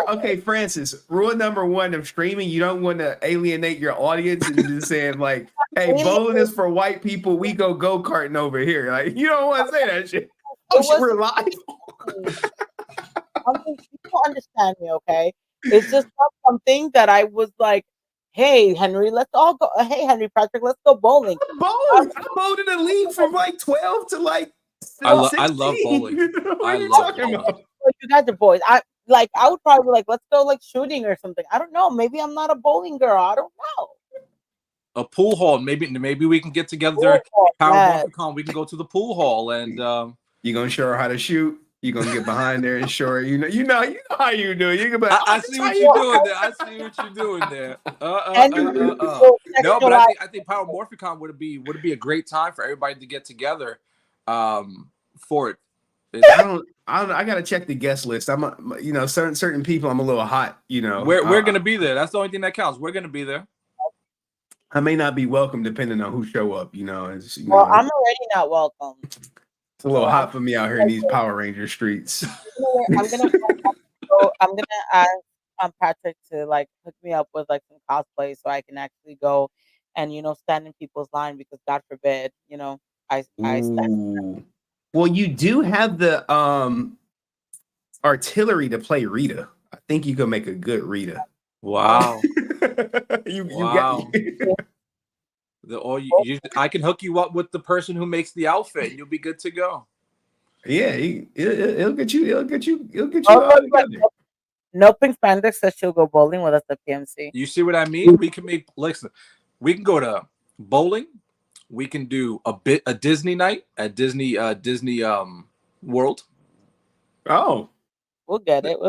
Okay, Francis, rule number one of streaming, you don't want to alienate your audience and just saying like, hey, bowling is for white people, we go-karting over here. Like, you don't want to say that shit. Oh shit, we're live. I mean, people understand me, okay? It's just not something that I was like, hey Henry, let's all go. Hey Henry Patrick, let's go bowling. Bowling. I bowled in the league from like 12 to like 16. I love bowling. What are you talking about? You guys are boys. I would probably be like, let's go like shooting or something. I don't know. Maybe I'm not a bowling girl. I don't know. A pool hall. Maybe we can get together. Power we can go to the pool hall and you're gonna show her how to shoot. You're gonna get behind there and show her. You know how you do it. You can be like, I see what you're doing there. I see what you're doing there. No, but I think Power Morphicon would be a great time for everybody to get together for it. I gotta check the guest list. I'm certain people I'm a little hot. We're gonna be there. That's the only thing that counts. We're gonna be there. I may not be welcome depending on who show up. I'm already not welcome. It's a little hot for me out here in these Power Ranger streets. I'm gonna ask Patrick to like hook me up with like some cosplay so I can actually go and stand in people's line because God forbid I stand. Well, you do have the artillery to play Rita. I think you can make a good Rita. Wow. Wow. I can hook you up with the person who makes the outfit, and you'll be good to go. Yeah, it'll get you. It'll get you. Together. No Pink Spandex says she'll go bowling with us at PMC. You see what I mean? We can we can go to bowling. We can do a Disney night at Disney World. Oh, we'll get it.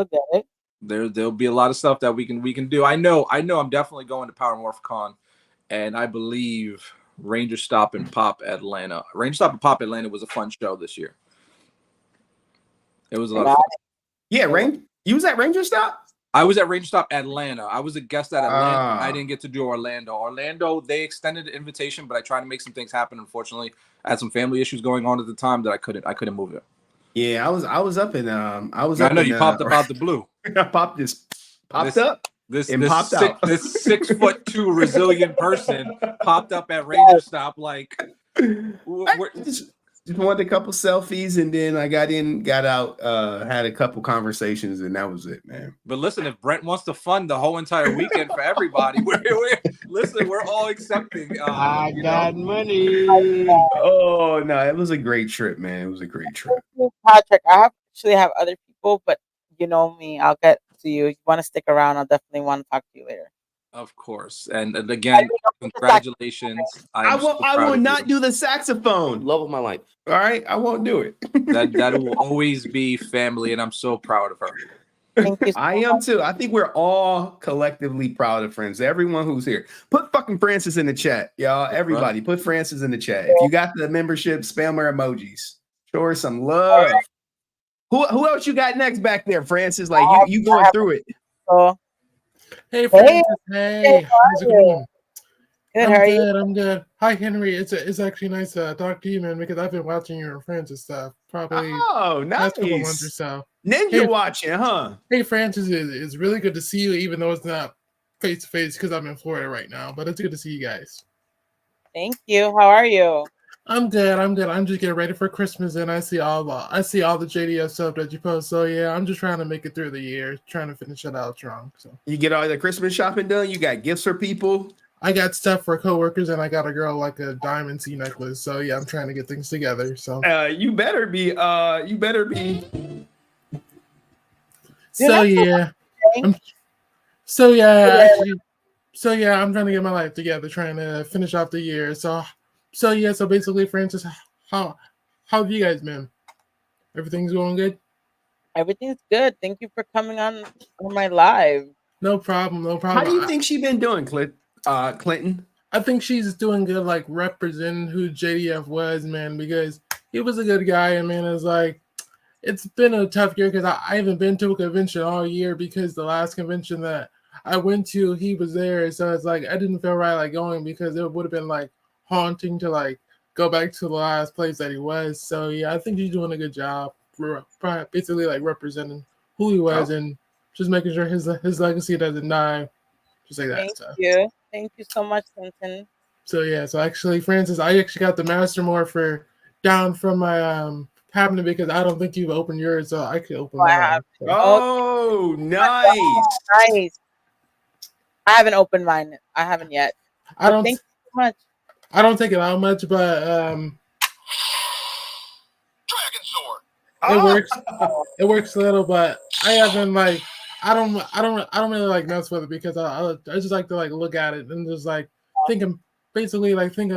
There'll be a lot of stuff that we can do. I know. I'm definitely going to Power Morphicon, and I believe Ranger Stop and Pop Atlanta. Ranger Stop and Pop Atlanta was a fun show this year. It was a lot of fun. Yeah, you was at Ranger Stop? I was at Ranger Stop Atlanta. I was a guest at Atlanta. I didn't get to do Orlando. Orlando, they extended the invitation, but I tried to make some things happen. Unfortunately, I had some family issues going on at the time that I couldn't move it. Yeah, I was up in I know you popped up out the blue. I popped up. This popped out. This 6'2" resilient person popped up at Ranger Stop like. Just wanted a couple selfies, and then I got out, had a couple conversations, and that was it, man. But listen, if Brent wants to fund the whole entire weekend for everybody, we're all accepting. I got money. Oh no, it was a great trip, man. It was a great trip. Patrick, I actually have other people, but you know me, I'll get to you. If you want to stick around, I'll definitely want to talk to you later. Of course, and again, congratulations. I will not do the saxophone. Love of my life. All right, I won't do it. that will always be family, and I'm so proud of her. Thank you. I am too. I think we're all collectively proud of Francis. Everyone who's here, put fucking Francis in the chat, y'all. Everybody, put Francis in the chat. If you got the membership, spam her emojis. Show her some love. Who else you got next back there, Francis? Like you going through it. Hey, Francis. Hey, how's it going? Good, how are you? I'm good. Hi, Henry. It's actually nice to talk to you, man, because I've been watching your Francis stuff probably nice. couple months or so. Ninja watching, huh? Hey, Francis, it's really good to see you, even though it's not face to face because I'm in Florida right now. But it's good to see you guys. Thank you. How are you? I'm good. I'm just getting ready for Christmas, and I see all the JDF stuff that you post. So yeah, I'm just trying to make it through the year, trying to finish it out strong. So you get all the Christmas shopping done. You got gifts for people. I got stuff for coworkers, and I got a girl like a diamond C necklace. So yeah, I'm trying to get things together. So you better be. So yeah, I'm trying to get my life together, trying to finish off the year. So basically, Francis, how have you guys been? Everything's going good? Everything's good. Thank you for coming on my live. No problem. How do you think she's been doing, Clinton? I think she's doing good, like representing who JDF was, man, because he was a good guy, and man, it's been a tough year because I haven't been to a convention all year because the last convention that I went to, he was there, so it's like I didn't feel right like going because it would have been like haunting to like go back to the last place that he was. So yeah, I think he's doing a good job for basically like representing who he was and just making sure his legacy doesn't die. Just like that. Thank you so much, Clinton. So yeah, so actually, Francis, I actually got the Master Morpher down from my cabinet because I don't think you've opened yours, so I could open mine. Oh, nice. Nice. I haven't opened mine. I haven't yet. Thank you so much. I don't take it out much, but it works a little, but I haven't like I don't really like mess with it because I just like to like look at it and just like think of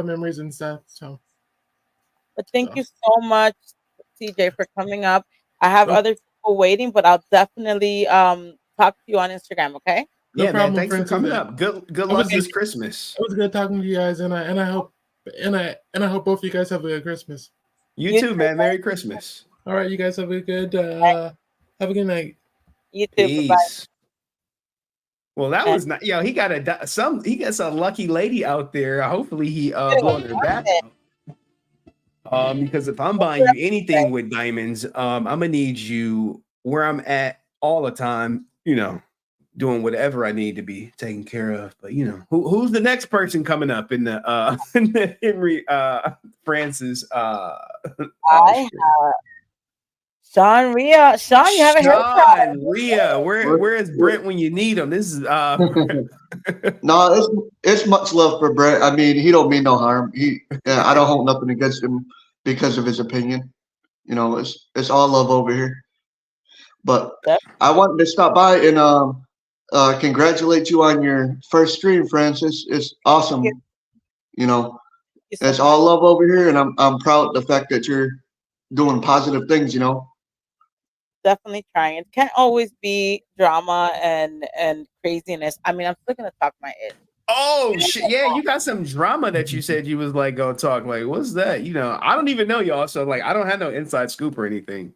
memories and stuff. So but thank you so much, TJ, for coming up. I have other people waiting, but I'll definitely talk to you on Instagram, okay? No problem, man. Thanks for coming up. Good luck this Christmas. It was good talking to you guys, and I hope both of you guys have a good Christmas. You too, man. Merry Christmas. All right, you guys have a good night. You too. Bye. Well, that was not. He got a lucky lady out there. Hopefully, he blowing her back. Because if I'm buying you anything with diamonds, I'm gonna need you where I'm at all the time. Doing whatever I need to be taken care of. But who's the next person coming up in the Henry Francis? I have Sean Rhea. Sean, you haven't heard from Rhea. Where is Brent when you need him? This is No, it's much love for Brent. I mean, he don't mean no harm. I don't hold nothing against him because of his opinion. It's all love over here. But I wanted to stop by and congratulate you on your first stream, Francis. It's awesome. It's all love over here, and I'm proud of the fact that you're doing positive things. Definitely trying. It can't always be drama and craziness. I mean, I'm still gonna talk my it. Oh shit! Yeah, you got some drama that you said you was like gonna talk. Like, what's that? You know, I don't even know y'all, so like, I don't have no inside scoop or anything.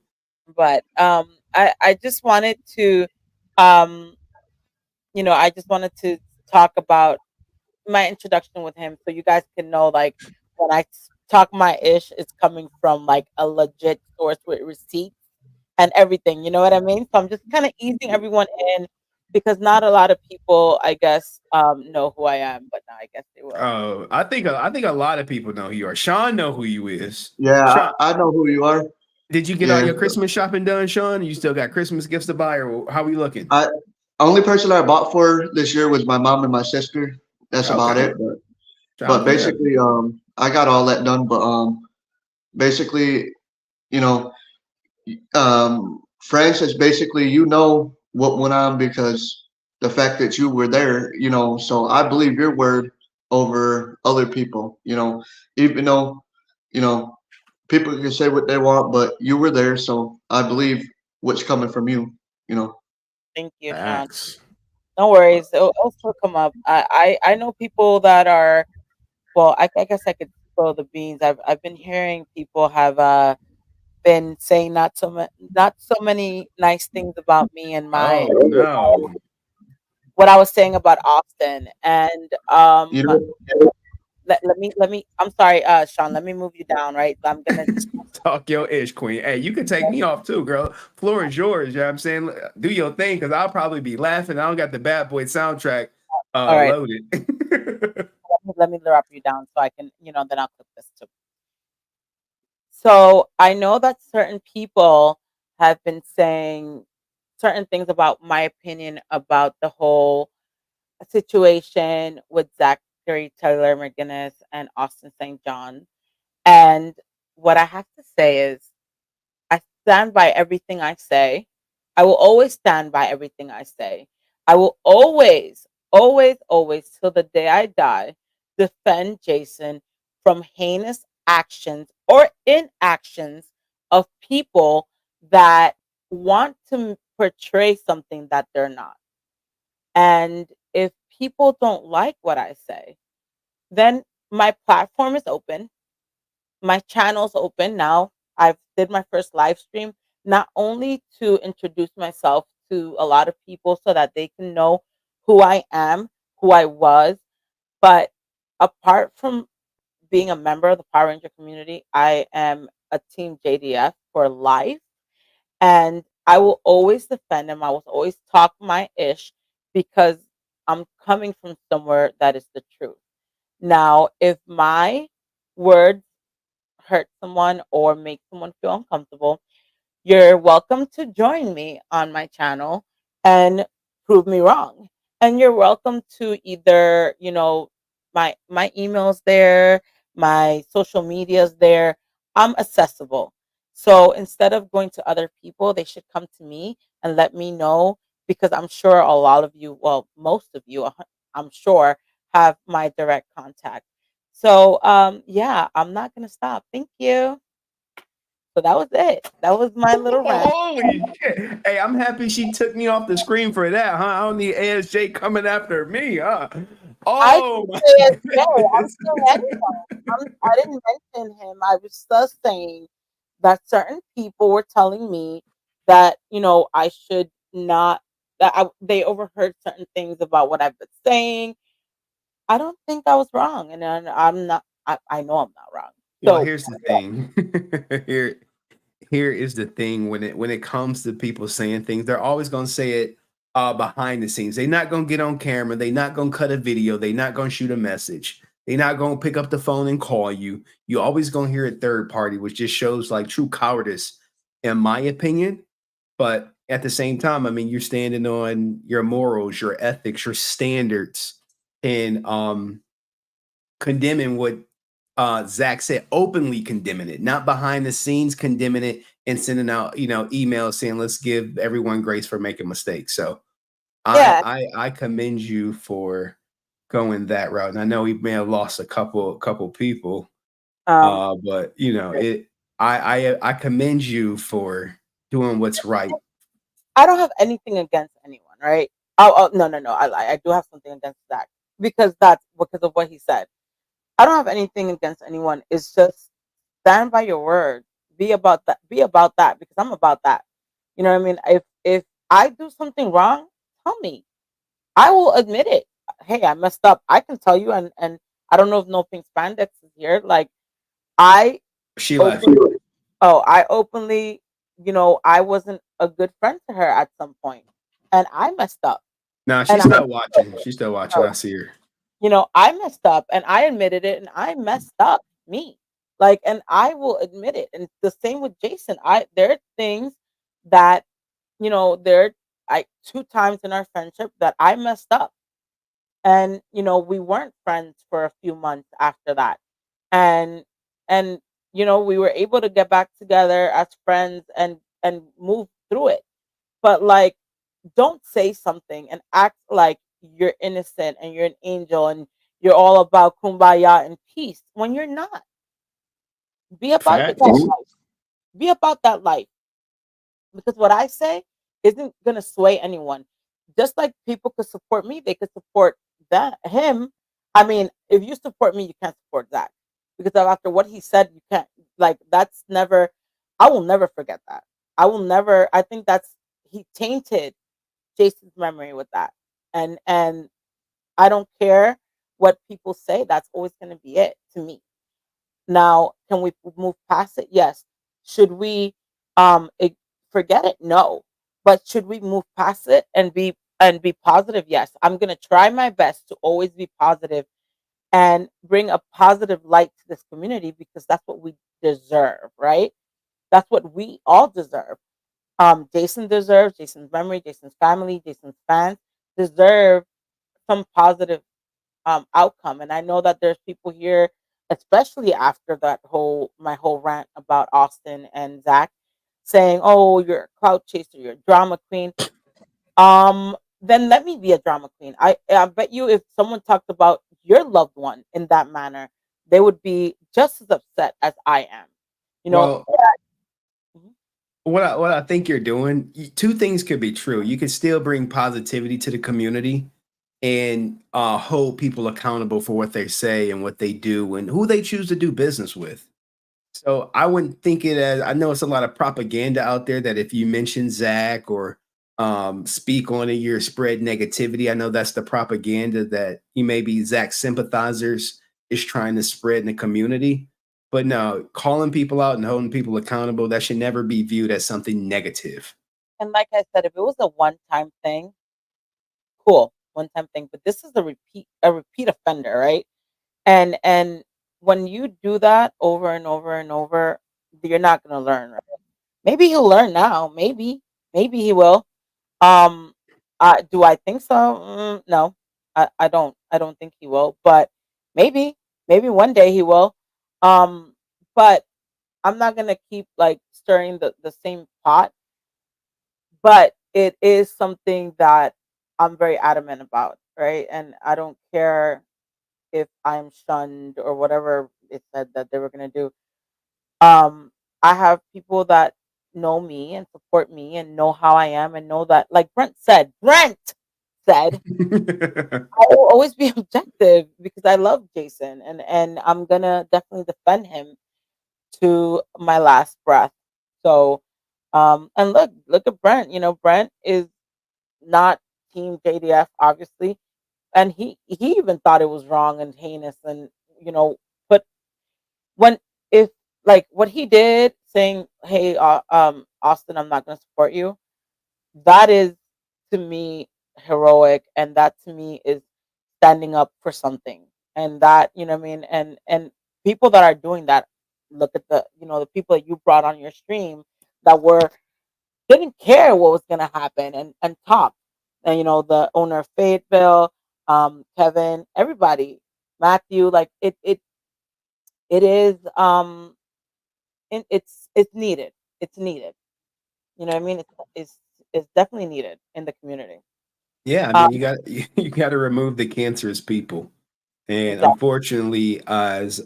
But I just wanted to, um, I just wanted to talk about my introduction with him, so you guys can know, like, when I talk my ish, it's coming from like a legit source with receipts and everything. You know what I mean? So I'm just kind of easing everyone in because not a lot of people, I guess, know who I am, but now I guess they will. Oh, I think a lot of people know who you are. Sean know who you is. Yeah, Sean, I know who you are. did you get all Yeah, your Christmas shopping done, Sean? You still got Christmas gifts to buy, or how we looking? I only person I bought for this year was my mom and my sister. That's about Okay, it. shout But out to them. basically, I got all that done. But basically, you know, Francis, basically, you know what went on because the fact that you were there, so I believe your word over other people, even though, you know, people can say what they want, but you were there, so I believe what's coming from you, you know. Thank you, Sean. Facts. No worries. It'll still come up. I know people that are, well, I guess I could spill the beans. I've been hearing people have been saying not so many nice things about me and my Oh no. what I was saying about Austin. And You know, let me I'm sorry, Sean, let me move you down, right? I'm gonna Talk your ish, queen. Hey, you can take me off too, girl. Floor is yours. You know what I'm saying? Do your thing, because I'll probably be laughing. I don't got the Bad Boy soundtrack all right. loaded. Let me drop you down so I can, then I'll clip this too. So I know that certain people have been saying certain things about my opinion about the whole situation with Zachary Taylor McGinnis and Austin St. John. And what I have to say is, I stand by everything I say. I will always stand by everything I say. I will always, always, always, till the day I die, defend Jason from heinous actions or inactions of people that want to portray something that they're not. And if people don't like what I say, then my platform is open, my channel's open now. I've did my first live stream, not only to introduce myself to a lot of people so that they can know who I am, who I was, but apart from being a member of the Power Ranger community, I am a team JDF for life, and I will always defend him. I will always talk my ish because I'm coming from somewhere that is the truth. Now, if my words hurt someone or make someone feel uncomfortable, you're welcome to join me on my channel and prove me wrong. And you're welcome to either, my emails there, my social medias there. I'm accessible. So instead of going to other people, they should come to me and let me know, because I'm sure a lot of you, well, most of you, I'm sure, have my direct contact. So yeah, I'm not gonna stop. Thank you. So that was it. That was my little rant. Holy shit. Hey, I'm happy she took me off the screen for that, huh? I don't need ASJ coming after me, huh? I Oh didn't my say it. No, I'm goodness. still anyone. I didn't mention him. I was just saying that certain people were telling me that, I should not, they overheard certain things about what I've been saying. I don't think I was wrong. And I'm not, I know I'm not wrong. Well, So here's the thing. Here is the thing, when it comes to people saying things, they're always gonna say it behind the scenes. They're not gonna get on camera, they're not gonna cut a video, they're not gonna shoot a message, they're not gonna pick up the phone and call you. You always gonna hear a third party, which just shows like true cowardice, in my opinion. But at the same time, I mean, you're standing on your morals, your ethics, your standards, and condemning what Zach said, openly condemning it, not behind the scenes condemning it and sending out, emails saying, let's give everyone grace for making mistakes. So yeah, I commend you for going that route. And I know he may have lost a couple people, um, but I commend you for doing what's right. I don't have anything against anyone, right? Oh, no, no, no. I do have something against Zach. because of what he said. I don't have anything against anyone. It's just stand by your word. Be about that. Be about that because I'm about that. You know what I mean? If I do something wrong, tell me. I will admit it. Hey, I messed up. I can tell you, and I don't know if No Pink Spandex is here. Like I She left. I openly, I wasn't a good friend to her at some point, and I messed up. No, And she's still watching. She's still watching. I see her. I messed up, and I admitted it, and I messed up me. Like, and I will admit it. And the same with Jason. There are things that, there I two times in our friendship that I messed up. And we weren't friends for a few months after that. And we were able to get back together as friends and move through it. But like, don't say something and act like you're innocent and you're an angel and you're all about kumbaya and peace when you're not. Be about Facts. that life. Be about that life. Because what I say isn't gonna sway anyone. Just like people could support me, they could support him. I mean, if you support me, you can't support Zach. Because after what he said, you can't, like, that's never, I will never forget that. I think he tainted Jason's memory with that. And I don't care what people say, that's always gonna be it to me. Now, can we move past it? Yes. Should we forget it? No. But should we move past it and be positive? Yes. I'm going to try my best to always be positive and bring a positive light to this community because that's what we deserve, right? That's what we all deserve. Jason deserves, Jason's memory, Jason's family, Jason's fans deserve some positive outcome. And I know that there's people here, especially after my whole rant about Austin and Zach, saying, "Oh, you're a clout chaser, you're a drama queen." Then let me be a drama queen. I bet you if someone talked about your loved one in that manner, they would be just as upset as I am. You know. Well, what I think you're doing, two things could be true. You can still bring positivity to the community and hold people accountable for what they say and what they do and who they choose to do business with. So I wouldn't think it as, I know it's a lot of propaganda out there that if you mention Zach or speak on it, you're spread negativity. I know that's the propaganda that maybe Zach sympathizers is trying to spread in the community. But no, calling people out and holding people accountable, that should never be viewed as something negative. And like I said, if it was a one-time thing, cool, one-time thing. But this is a repeat offender, right? And when you do that over and over and over, you're not gonna learn, right? Maybe he'll learn now. Maybe he will. Um, do I think so? No, I don't. I don't think he will. But maybe, maybe one day he will. But I'm not gonna keep like stirring the same pot. But it is something that I'm very adamant about, right? And I don't care if I'm shunned or whatever it said that they were gonna do. Um, I have people that know me and support me and know how I am and know that, like Brent said, I will always be objective because I love Jason and I'm gonna definitely defend him to my last breath. So, and look at Brent. Brent is not Team JDF, obviously, and he even thought it was wrong and heinous, and but when if like what he did, saying, "Hey, Austin, I'm not going to support you," that is to me heroic, and that to me is standing up for something, and that you know what I mean, and people that are doing that, look at the people that you brought on your stream that didn't care what was going to happen and talk, and the owner of Fayetteville, Kevin, everybody, Matthew, like it is it's needed. It's needed. You know what I mean? It's definitely needed in the community. Yeah, I mean, you got to remove the cancerous people, and Exactly. unfortunately, as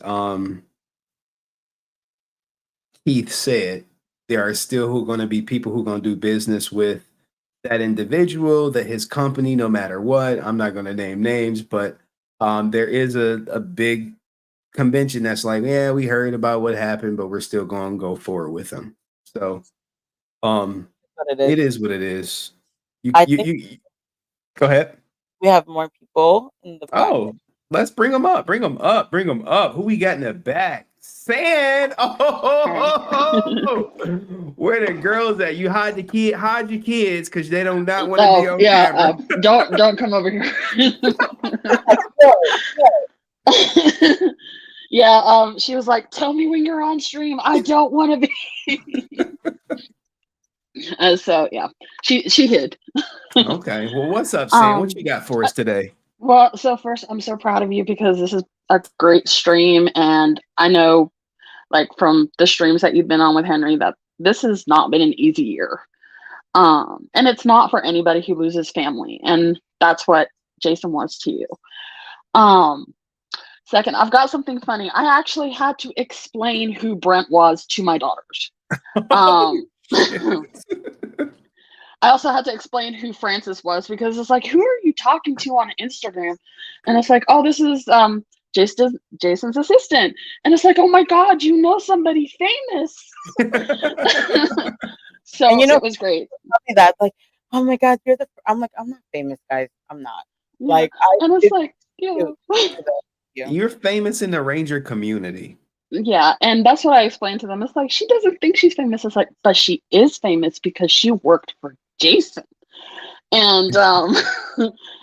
Keith said, there are still going to be people who are going to do business with that individual, that his company, no matter what. I'm not going to name names, but there is a big convention that's like, yeah, we heard about what happened, but we're still going to go forward with them. So, it is what it is. You go ahead. We have more people in the podcast. Oh, let's bring them up. Bring them up. Bring them up. Who we got in the back? Sand. Oh, where the girls at? You hide your kids because they don't not want to be on camera. Don't come over here. Yeah, she was like, "Tell me when you're on stream. I don't want to be." So yeah, she hid. Okay. Well, what's up, Sam? What you got for us today? Well, so first, I'm so proud of you because this is a great stream, and I know, like from the streams that you've been on with Henry, that this has not been an easy year. And it's not for anybody who loses family, and that's what Jason was to you. Second, I've got something funny. I actually had to explain who Brent was to my daughters. I also had to explain who Francis was because it's like, who are you talking to on Instagram? And it's like, oh, this is Jason's assistant. And it's like, oh my God, you know somebody famous. So and it was great. That like, oh my God, I'm like, I'm not famous, guys. I'm not. Yeah. Like, and it's like, yeah. You're famous in the Ranger community. Yeah, and that's what I explained to them. It's like, she doesn't think she's famous. It's like, but she is famous because she worked for Jason. And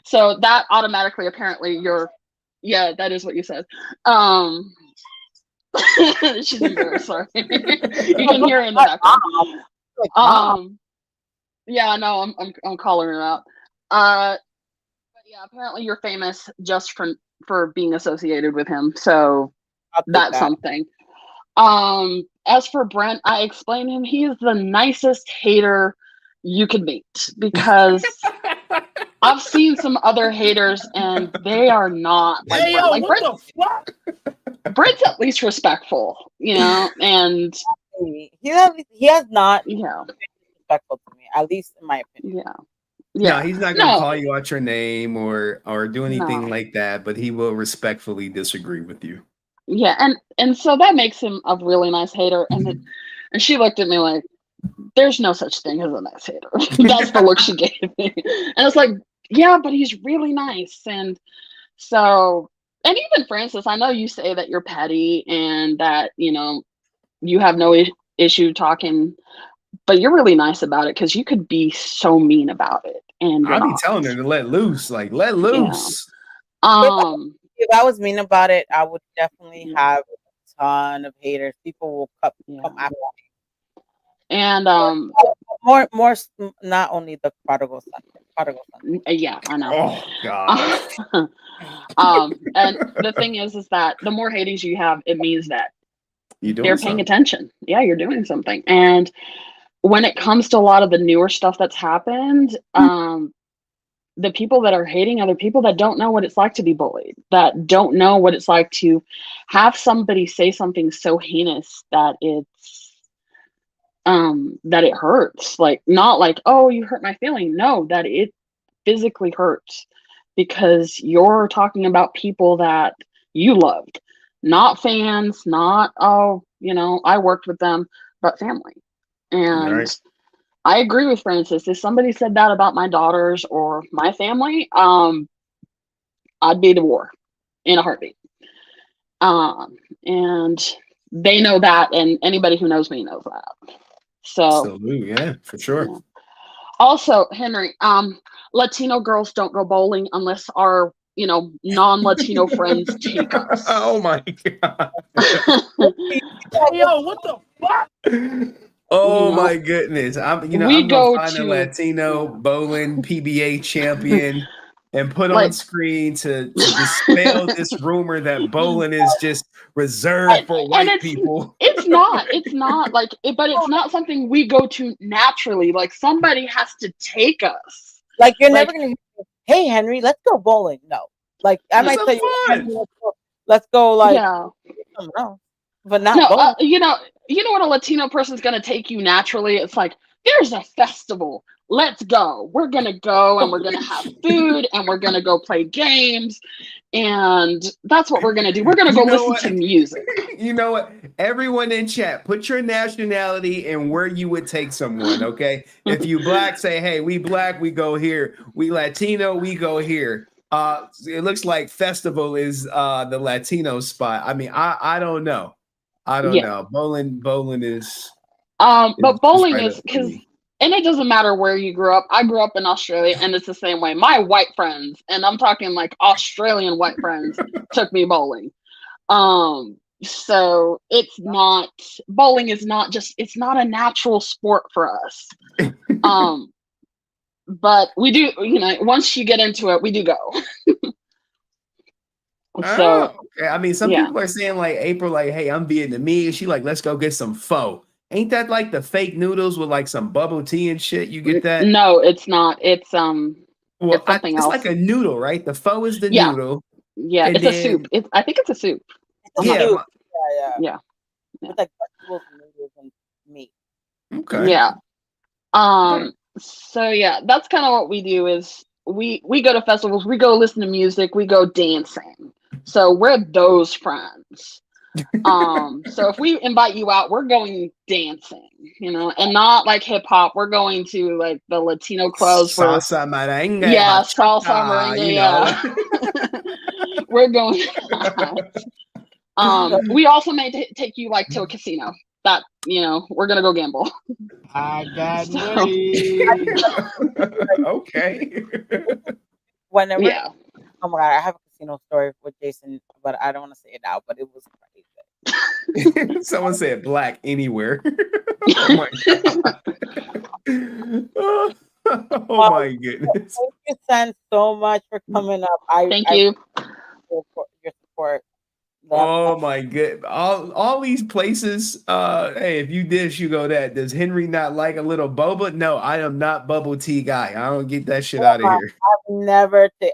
so that automatically, apparently, that is what you said. She's embarrassed, sorry. You can hear her in the background. Yeah, no, I'm calling her out. But yeah, apparently you're famous just for being associated with him. So that's something. As for Brent, I explained him. He is the nicest hater you could meet because I've seen some other haters and they are not like Hey, Brent. yo, Like what the fuck? Brent's at least respectful, and he has not been respectful to me, at least in my opinion. No, he's not going to call you out your name or do anything like that, but he will respectfully disagree with you. Yeah, and so that makes him a really nice hater. And she looked at me like, there's no such thing as a nice hater. That's the look she gave me. And it's like, yeah, but he's really nice. And so, and even Francis, I know you say that you're petty and that, you have no issue talking, but you're really nice about it because you could be so mean about it. And I'll be telling her to let loose, like let loose. If I was mean about it, I would definitely have a ton of haters. People will come after me. And more, not only the prodigal son. Yeah, I know. Oh God. And the thing is that the more haters you have, it means that they're paying attention. Yeah, you're doing something. And when it comes to a lot of the newer stuff that's happened, the people that are hating other people that don't know what it's like to be bullied, that don't know what it's like to have somebody say something so heinous that it hurts. Like, not like, oh, you hurt my feeling. No, that it physically hurts because you're talking about people that you loved, not fans, not, I worked with them, but family. And I agree with Francis. If somebody said that about my daughters or my family, I'd be to war in a heartbeat. And they know that, and anybody who knows me knows that. So, absolutely, yeah, for sure. Yeah. Also, Henry, Latino girls don't go bowling unless our non-Latino friends take us. Oh my God. Yo, what the fuck? Oh my goodness. I'm gonna find a Latino bowling PBA champion and put on screen to dispel this rumor that bowling is just reserved for white people. It's not like but it's not something we go to naturally. Like, somebody has to take us. Like, you're never gonna, hey Henry, let's go bowling. No. Like, I might tell you, let's go, like, but not bowling. You know what a Latino person's gonna take you naturally? It's like, there's a festival. Let's go. We're going to go and we're going to have food and we're going to go play games. And that's what we're going to do. We're going to go listen to music. You know what? Everyone in chat, put your nationality and where you would take someone, okay? If you black, say, hey, we black, we go here. We Latino, we go here. It looks like festival is the Latino spot. I mean, I don't know. I don't know. Bowling is but bowling right is up for because, me. and it doesn't matter where you grew up. I grew up in Australia, and it's the same way. My white friends, and I'm talking like Australian white friends, took me bowling. So it's not, bowling is not just, it's not a natural sport for us. But we do, you know, once you get into it, we do go. So okay. I mean, some people are saying like April, like, hey, I'm Vietnamese. She like, let's go get some pho. Ain't that like the fake noodles with like some bubble tea and shit? You get that? No, it's not. It's well, it's something it's else. like a noodle, right? The pho is the noodle. Yeah, and it's a soup. I think it's a soup. Yeah. Yeah. With like vegetables, noodles, and meat. Okay. Yeah. So yeah, that's kind of what we do is we go to festivals, we go listen to music, we go dancing. So we're those friends. So if we invite you out, we're going dancing, you know, and not like hip hop. We're going to like the Latino clubs for salsa merengue. yeah, bachata, salsa merengue. you Yeah, we're going. We also may take you like to a casino. That, you know, we're gonna go gamble. I got money. Okay. Whenever, yeah. oh my god, I have a casino story with Jason, but I don't want to say it out. But it was crazy. Someone said black anywhere. Oh my god. Oh my goodness. Thank you, San, so much for coming up. Thank you. Your support. Oh my god. All these places, hey, if you this, you go that. Does Henry not like a little boba? No, I am not bubble tea guy. I don't get that shit out of here. I've never drank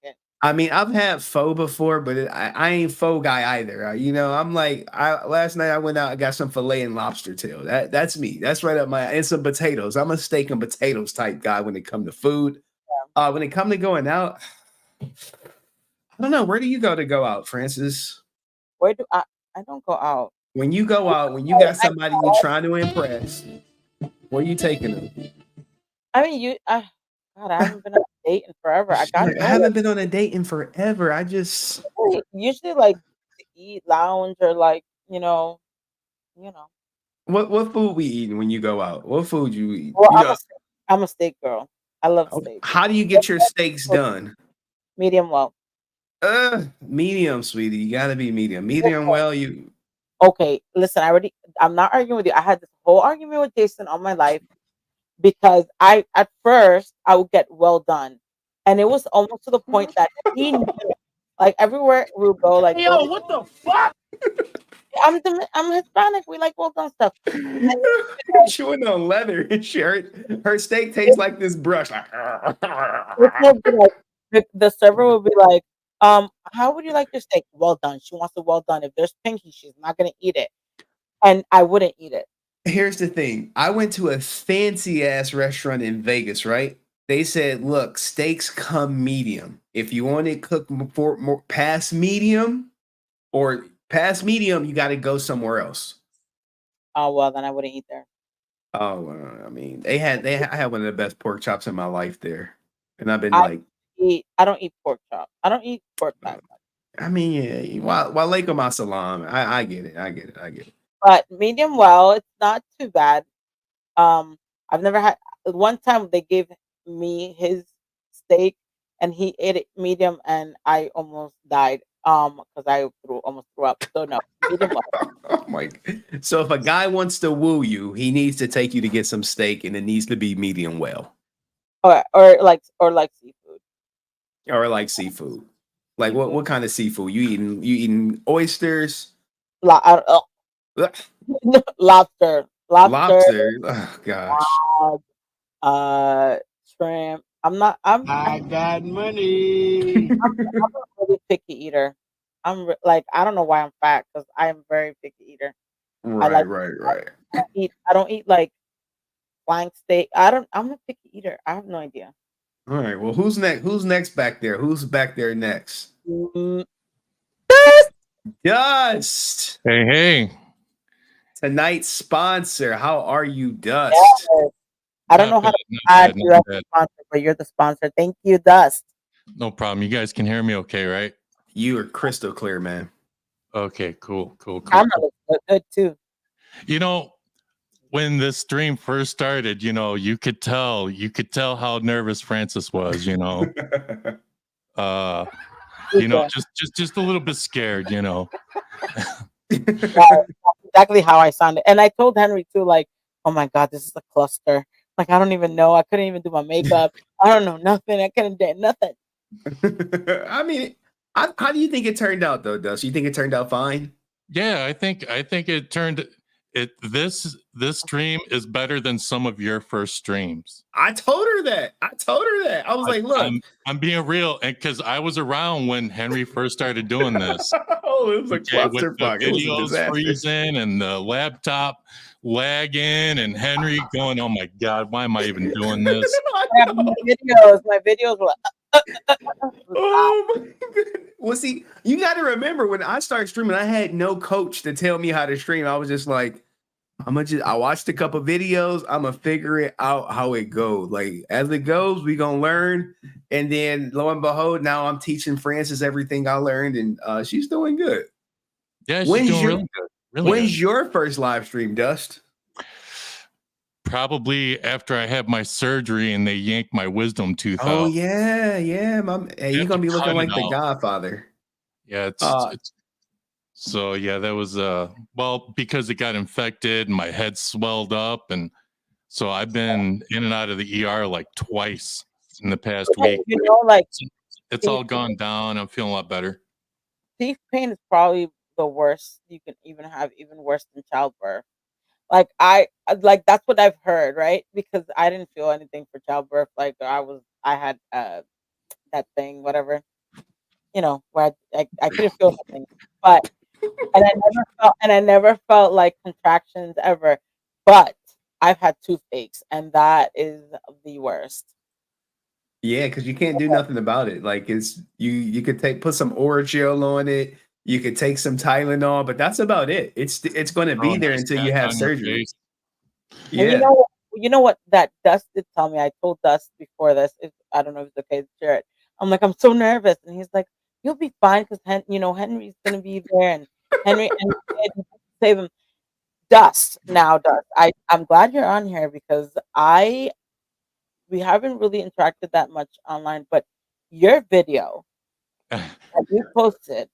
it. I mean, I've had pho before, but I ain't pho guy either. You know, I'm like, last night I went out and got some filet and lobster tail. That's me. That's right up my, and some potatoes. I'm a steak and potatoes type guy when it comes to food. When it comes to going out, I don't know. Where do you go out, Francis? Where do I don't go out. When you go out, when you got somebody you're trying to impress, where you taking them? I mean, God, I haven't been on a date in forever. I haven't been on a date in forever. I just usually like to eat, lounge, or like, you know. What food we eating when you go out? What food you eat? Well, I'm a steak girl. I love steak. How do you get your steaks done? Medium well. Medium, sweetie. You gotta be medium. Medium well, you okay. Listen, I'm not arguing with you. I had this whole argument with Jason all my life because at first I would get well done. And it was almost to the point that he knew, like everywhere we would go, like, Yo, what the fuck? I'm Hispanic. We like well done stuff. chewing on leather and shirt. Her steak tastes like this brush. The server would be like, how would you like your steak? Well done. She wants it well done. If there's pinky, she's not gonna eat it. And I wouldn't eat it. Here's the thing. I went to a fancy ass restaurant in Vegas, right? They said, look, steaks come medium. If you want it cooked more past medium, you got to go somewhere else. Oh, well, then I wouldn't eat there. Oh, well, I mean, I had one of the best pork chops in my life there. And I've been I don't eat pork chop. I don't eat pork chop. I mean, yeah, walaikum assalam. I get it. But medium well, it's not too bad. I've never had, one time they gave me his steak and he ate it medium and I almost died because I almost threw up. So no, medium well. Oh my God. So if a guy wants to woo you, he needs to take you to get some steak and it needs to be medium well. Or like seafood. Or like seafood. Like what kind of seafood? You eating oysters? Lobster. Oh gosh. Shrimp. I got money. I'm a really picky eater. I don't know why I'm fat because I am very picky eater. Right. I don't eat like flank steak. I'm a picky eater. I have no idea. All right. Well, who's next? Who's next back there? Who's back there next? Dust. Hey. Tonight's sponsor. How are you, Dust? Yes. I don't know how to add you as a sponsor, but you're the sponsor. Thank you, Dust. No problem. You guys can hear me okay, right? You are crystal clear, man. Okay, cool. Camera looks good too. You know, when this stream first started, you could tell how nervous Francis was, just a little bit scared, That's exactly how I sounded. And I told Henry too, like, oh my God, this is a cluster. Like, I don't even know. I couldn't even do my makeup. I don't know nothing. I couldn't do nothing. I mean, how do you think it turned out though, Dust? You think it turned out fine? Yeah, I think it turned this stream is better than some of your first streams. I told her that. I was like, look, I'm being real, and because I was around when Henry first started doing this. Oh, it was a With clusterfuck. the videos freezing and the laptop lagging, and Henry going, "Oh my God, why am I even doing this?" My videos were oh my goodness. Well, see, you got to remember when I started streaming, I had no coach to tell me how to stream. I was just like, I watched a couple videos. I'm gonna figure it out how it goes. Like as it goes, we gonna learn. And then lo and behold, now I'm teaching Francis everything I learned, and she's doing good. Yeah, she's doing really good. When's your first live stream, Dust? Probably after I had my surgery and they yanked my wisdom tooth out. Oh yeah. Hey, you're gonna be looking like the Godfather. Yeah, so yeah, that was because it got infected and my head swelled up, and so I've been in and out of the ER like twice in the past week. It's all gone down. I'm feeling a lot better. Teeth pain is probably the worst you can even have, even worse than childbirth. Like that's what I've heard, right? Because I didn't feel anything for childbirth. Like I had that thing, whatever, where I couldn't feel nothing. But and I never felt like contractions ever. But I've had toothaches, and that is the worst. Yeah, because you can't do nothing about it. Like it's you could put some Orajel on it. You could take some Tylenol, but that's about it. It's going to be there until you have surgery. Yeah. And you know what that Dust did tell me? I told Dust before this. I don't know if it's okay to share it. I'm like, I'm so nervous, and he's like, "You'll be fine because Henry's going to be there, and Henry and save him." Dust. I'm glad you're on here because we haven't really interacted that much online, but your video that you posted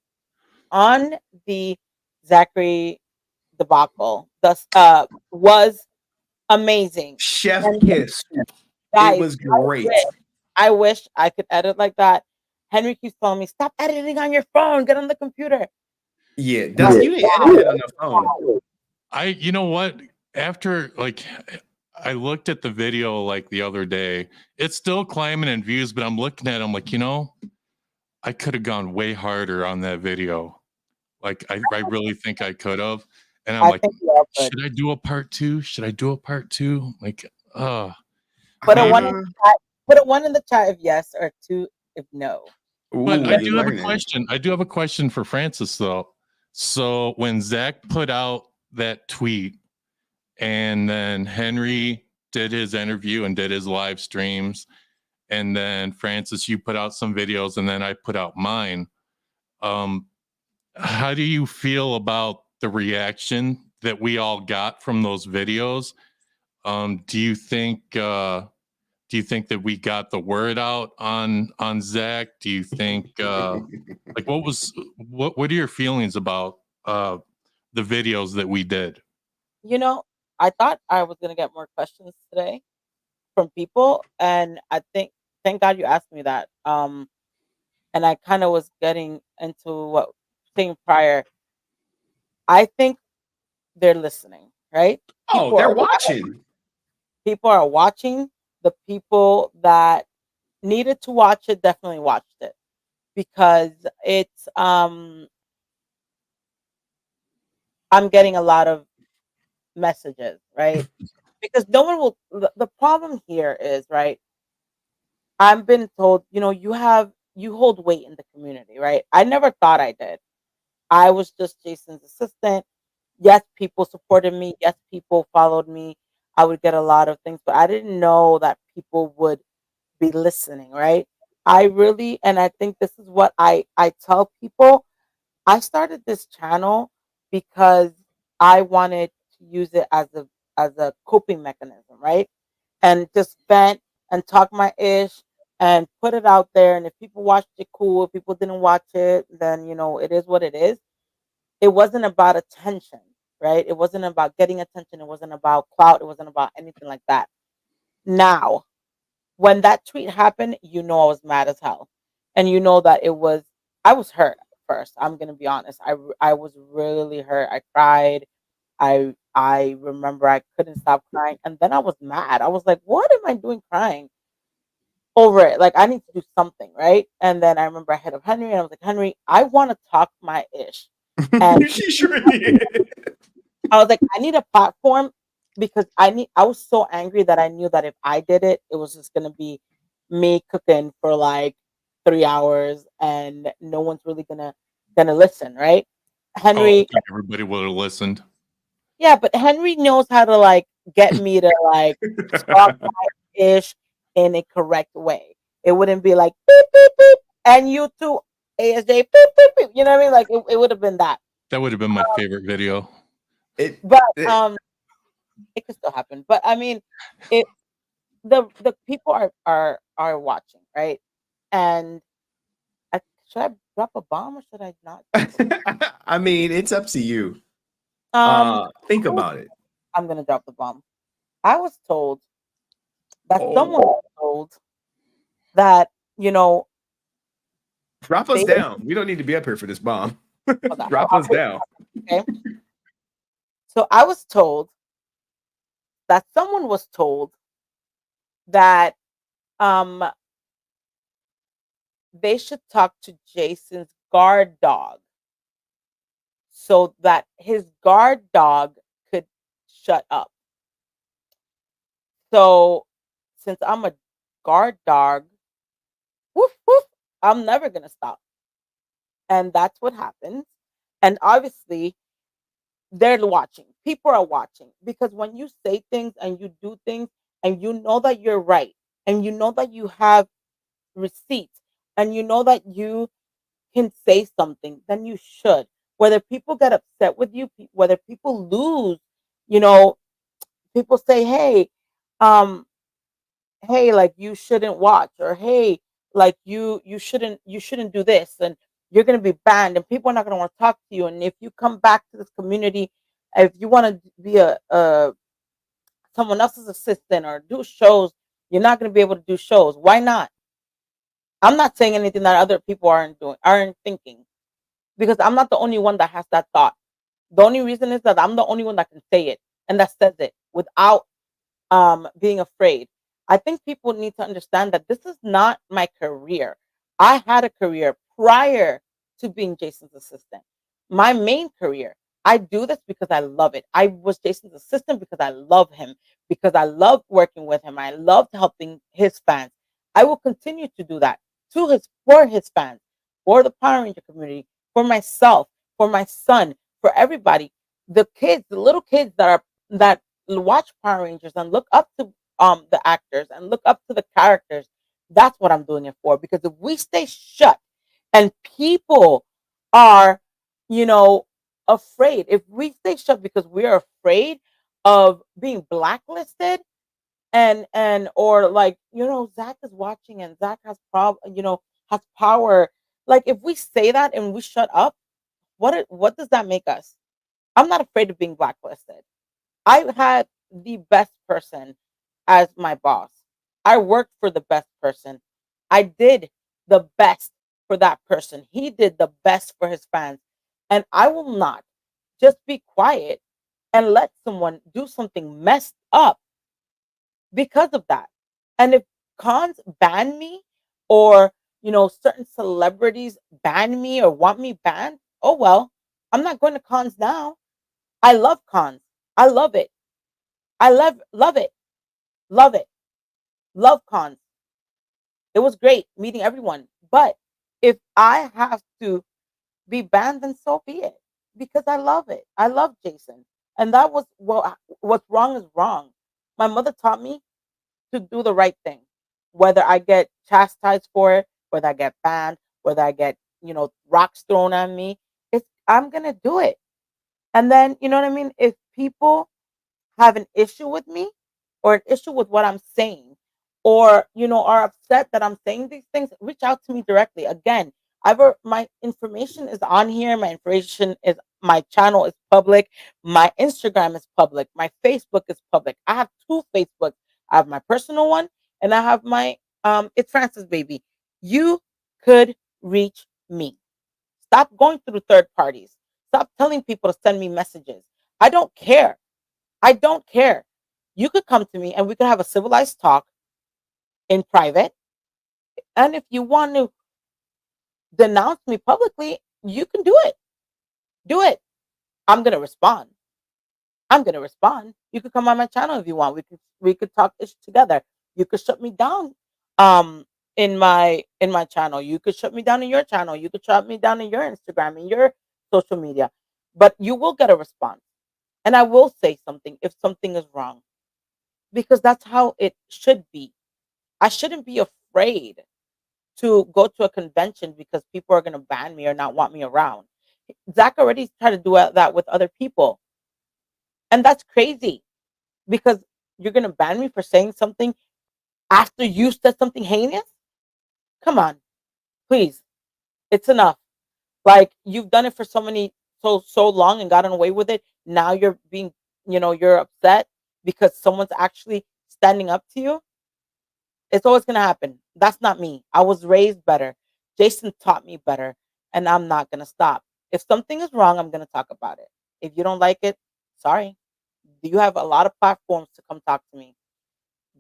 on the Zachary debacle was amazing. Chef kiss. Guys, it was great. I wish I could edit like that. Henry keeps telling me, stop editing on your phone, get on the computer. Yeah, you didn't edit it on the phone. You know what? After I looked at the video like the other day, it's still climbing in views, but I'm looking at it, I'm like, I could have gone way harder on that video. Like I really think I could have. And I'm like, should I do a part 2? Should I do a part 2? Like, Put a 1 in the chat. Put a 1 in the chat if yes, or 2 if no. But I do have a question. I do have a question for Francis though. So when Zach put out that tweet, and then Henry did his interview and did his live streams, and then Francis, you put out some videos, and then I put out mine. How do you feel about the reaction that we all got from those videos? Do you think that we got the word out on Zach? Do you think what are your feelings about the videos that we did? I thought I was gonna get more questions today from people, and thank God you asked me that. And I kind of was getting into what saying prior. I think they're listening, right? They're watching. People are watching. The people that needed to watch it definitely watched it because it's I'm getting a lot of messages, right? because no one will. The problem here is, right, I've been told, you hold weight in the community, right? I never thought I did. I was just Jason's assistant. Yes, people supported me. Yes, people followed me. I would get a lot of things, but I didn't know that people would be listening, right? I really, and I think this is what I tell people. I started this channel because I wanted to use it as a coping mechanism, right? And just vent and talk my ish and put it out there. And if people watched it, cool. If people didn't watch it, then it is what it is. It wasn't about attention, right? It wasn't about getting attention. It wasn't about clout. It wasn't about anything like that. Now, when that tweet happened, I was mad as hell, and that I was hurt first. I'm gonna be honest. I was really hurt. I cried. I remember I couldn't stop crying, and then I was mad. I was like, "What am I doing crying over it? Like, I need to do something, right?" And then I remember I hit up Henry, and I was like, "Henry, I want to talk my ish," and She sure did. I was like, "I need a platform." Because I was so angry that I knew that if I did it, it was just gonna be me cooking for like 3 hours, and no one's really gonna listen, right? Oh, I Henry, think everybody would have listened. yeah, but Henry knows how to like get me to like talk my ish in a correct way. It wouldn't be like beep beep beep, and you too, ASJ beep beep beep. You know what I mean? Like it would have been that. That would have been my favorite video. But it could still happen. But I mean, it the people are watching, right? And should I drop a bomb or should I not? I mean, it's up to you. Um, Think about it. I'm gonna drop the bomb. I was told that Oh. someone was told that Drop us they- down. We don't need to be up here for this bomb. Hold on, Drop I'll us put it down. Okay. So I was told that someone was told that they should talk to Jason's guard dog so that his guard dog could shut up. So since I'm a guard dog, woof woof, I'm never gonna stop. And that's what happens. And obviously they're watching. People are watching because when you say things and you do things and you know that you're right and you know that you have receipts and you know that you can say something, then you should. Whether people get upset with you, whether people lose, people say, hey, like you shouldn't watch, or hey, like you shouldn't do this, and you're gonna be banned, and people are not gonna want to talk to you. And if you come back to this community, if you want to be a someone else's assistant or do shows, you're not gonna be able to do shows. Why not? I'm not saying anything that other people aren't thinking, because I'm not the only one that has that thought. The only reason is that I'm the only one that can say it and that says it without being afraid. I think people need to understand that this is not my career. I had a career prior to being Jason's assistant. My main career. I do this because I love it. I was Jason's assistant because I love him, because I love working with him. I loved helping his fans. I will continue to do that for his fans, for the Power Ranger community, for myself, for my son, for everybody. The kids, the little kids that watch Power Rangers and look up to the actors and look up to the characters. That's what I'm doing it for. Because if we stay shut and people are, afraid, if we stay shut because we're afraid of being blacklisted, or like, Zach is watching and Zach has power. Like if we say that and we shut up, what does that make us? I'm not afraid of being blacklisted. I had the best person as my boss. I worked for the best person. I did the best for that person. He did the best for his fans. And I will not just be quiet and let someone do something messed up because of that. And if cons ban me, or certain celebrities ban me or want me banned, oh well, I'm not going to cons now. I love cons. I love it. I love it, love it, love cons. It was great meeting everyone. But if I have to be banned, then so be it. Because I love it. I love Jason. And that was what's wrong is wrong. My mother taught me to do the right thing. Whether I get chastised for it, whether I get banned, whether I get, rocks thrown at me, I'm gonna do it. And then, you know what I mean? If people have an issue with me or an issue with what I'm saying, or are upset that I'm saying these things, reach out to me directly. Again, my information is on here. My channel is public. My Instagram is public. My Facebook is public. I have two Facebooks. I have my personal one and I have my It's Francis Baby. You could reach me. Stop going through third parties. Stop telling people to send me messages. I don't care. I don't care. You could come to me and we could have a civilized talk in private. And if you want to denounce me publicly, you can do it. Do it. I'm gonna respond. I'm gonna respond. You could come on my channel if you want. We could talk this together. You could shut me down in my channel. You could shut me down in your channel. You could shut me down in your Instagram, in your social media. But you will get a response. And I will say something if something is wrong. Because that's how it should be. I shouldn't be afraid to go to a convention because people are going to ban me or not want me around. Zach already tried to do that with other people. And that's crazy because you're going to ban me for saying something after you said something heinous? Come on, please. It's enough. Like you've done it for so long and gotten away with it. Now you're being, you're upset because someone's actually standing up to you. It's always going to happen. That's not me. I was raised better. Jason taught me better, and I'm not going to stop. If something is wrong, I'm going to talk about it. If you don't like it, sorry. You have a lot of platforms to come talk to me.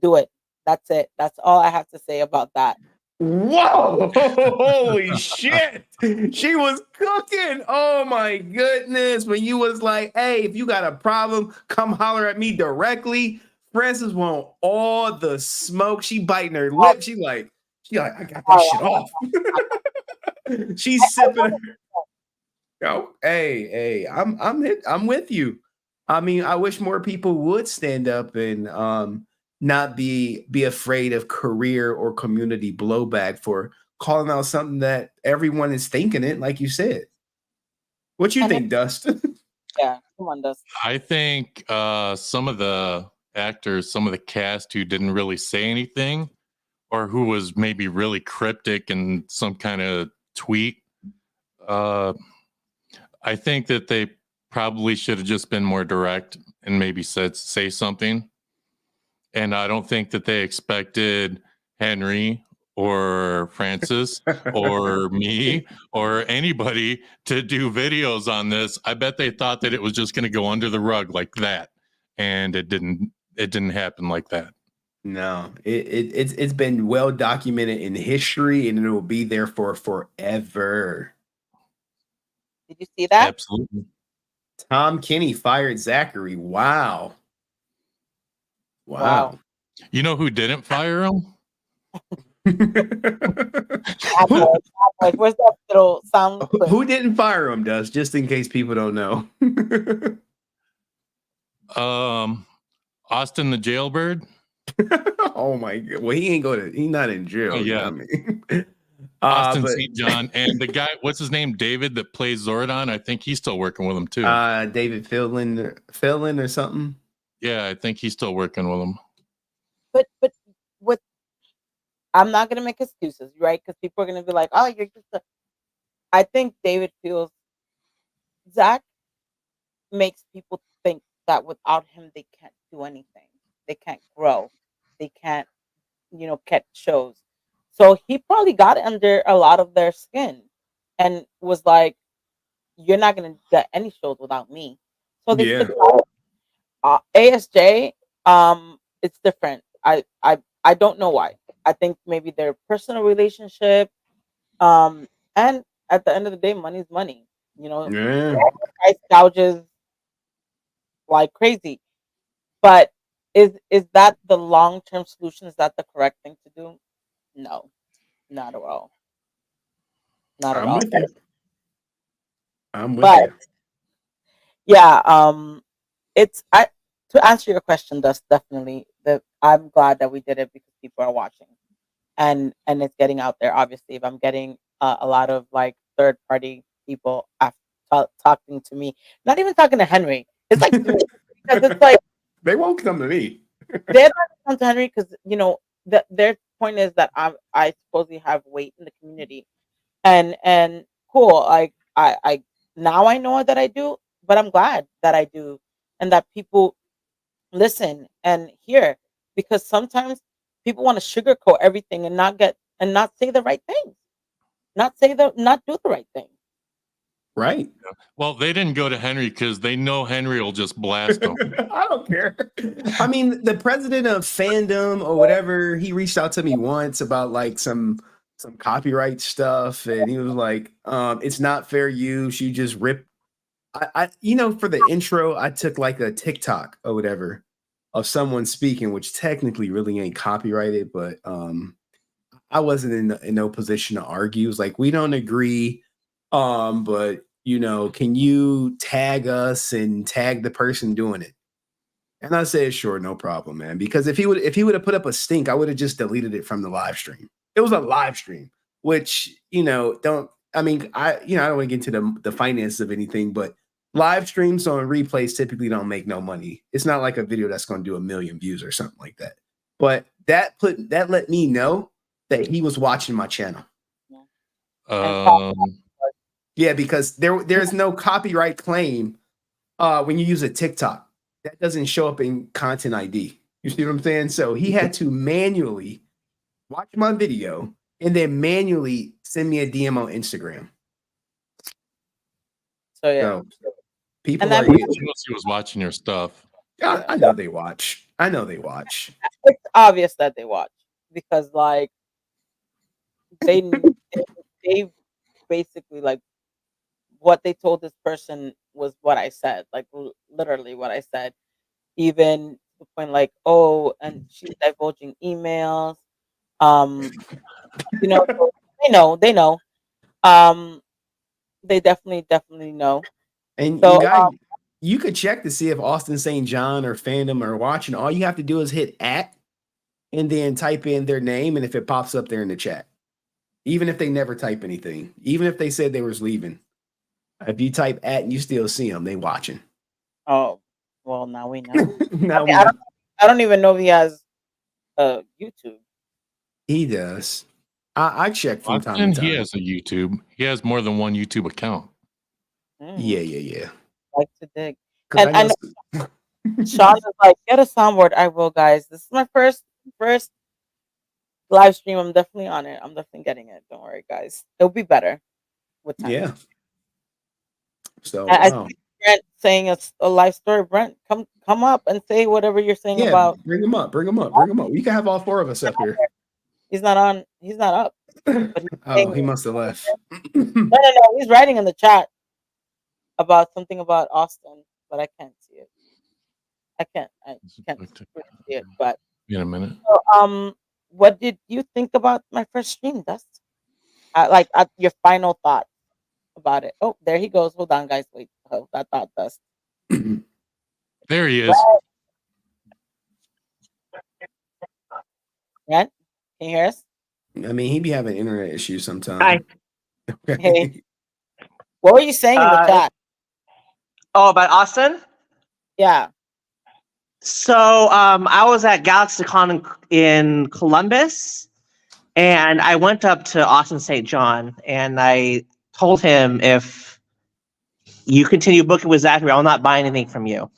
Do it. That's it. That's all I have to say about that. Whoa! Holy shit! She was cooking. Oh my goodness! When you was like, "Hey, if you got a problem, come holler at me directly." Francis want all the smoke. She biting her lip. She like, I got that shit off. She's sipping. Yo, hey, I'm with you. I mean, I wish more people would stand up and not be afraid of career or community blowback for calling out something that everyone is thinking it, like you said. What you think, Dust? Yeah, come on, Dust. I think some of the actors, some of the cast who didn't really say anything or who was maybe really cryptic in some kind of tweet, I think that they probably should have just been more direct and maybe say something. And I don't think that they expected Henry or Francis or me or anybody to do videos on this. I bet they thought that it was just going to go under the rug like that. And it didn't happen like that. No, it's been well documented in history and it will be there for forever. Did you see that? Absolutely. Tom Kenny fired Zachary. Wow. You know who didn't fire him? Where's that little sound clip? Who didn't fire him, Does? Just in case people don't know. Austin the Jailbird. Oh my god. Well, he's not in jail. Oh, yeah. I mean. Austin St. John and the guy, what's his name? David that plays Zordon. I think he's still working with him too. David Philin or something. Yeah, I think he's still working with him. But what? I'm not gonna make excuses, right? Because people are gonna be like, "Oh, you're just." I think David feels Zach makes people think that without him they can't do anything. They can't grow. They can't, catch shows. So he probably got under a lot of their skin and was like, "You're not gonna get any shows without me." So they stick out. ASJ, it's different. I don't know why. I think maybe their personal relationship, and at the end of the day, money's money. Yeah. Price gouges like crazy. But Is that the long-term solution? Is that the correct thing to do? No, not at all. Not at I'm all. with you. I'm with But you. yeah, it's I to answer your question, that's definitely the I'm glad that we did it because people are watching and it's getting out there. Obviously, if I'm getting a lot of like third party people after talking to me, not even talking to Henry, it's like to me, because it's like They won't come to me. they're not gonna come to Henry because their point is that I supposedly have weight in the community, and cool. Like I now I know that I do, but I'm glad that I do, and that people listen and hear, because sometimes people want to sugarcoat everything and not say the right thing, not do the right thing. Right. Well, they didn't go to Henry because they know Henry will just blast them. I don't care. I mean, the president of fandom or whatever, he reached out to me once about like some copyright stuff, and he was like, it's not fair use. You just rip. I for the intro, I took like a TikTok or whatever of someone speaking, which technically really ain't copyrighted, but I wasn't in no position to argue. It was like, we don't agree. But can you tag us and tag the person doing it? And I said, sure, no problem, man. Because if he would have put up a stink, I would have just deleted it from the live stream. It was a live stream, which I don't want to get into the finances of anything, but live streams on replays typically don't make no money. It's not like a video that's going to do 1 million views or something like that. But that let me know that he was watching my channel. Yeah, because there's no copyright claim when you use a TikTok. That doesn't show up in content ID. You see what I'm saying? So he had to manually watch my video and then manually send me a DM on Instagram. So yeah, People are. He was watching your stuff. Yeah, I know they watch. It's obvious that they watch because like they basically like what they told this person was what I said, like literally what I said, even to the point like, oh, and she's divulging emails. They know. They definitely know. And So, you could check to see if Austin St. John or fandom are watching. All you have to do is hit @ and then type in their name, and if it pops up there in the chat, even if they never type anything, even if they said they was leaving, if you type @ and you still see them, they watching. Oh, well, now we know. I don't even know if he has YouTube. He does. I check from time to time. He has a YouTube. He has more than one YouTube account. Yeah. Like to dig. And I know Sean is like, get a soundboard. I will, guys. This is my first live stream. I'm definitely on it. I'm definitely getting it. Don't worry, guys. It'll be better with time. Yeah. So I see Brent saying a life story. Brent, come up and say whatever you're saying about. Bring him up. We can have all 4 of us up here. He's not on. He's not up. Oh, he must have left. No. He's writing in the chat about something about Austin, but I can't see it. I can't see it. But in a minute. So, what did you think about my first stream, Dust? Your final thought about it. Oh, there he goes. Hold on, guys. Wait. Hold that thought, Dust. There he is. Brent, can you hear us? I mean, he be having internet issues sometimes. Hi. Hey. What were you saying in the chat? Oh, about Austin? Yeah. So I was at GalaxyCon in Columbus, and I went up to Austin St. John, and I told him, if you continue booking with Zachary, I'll not buy anything from you.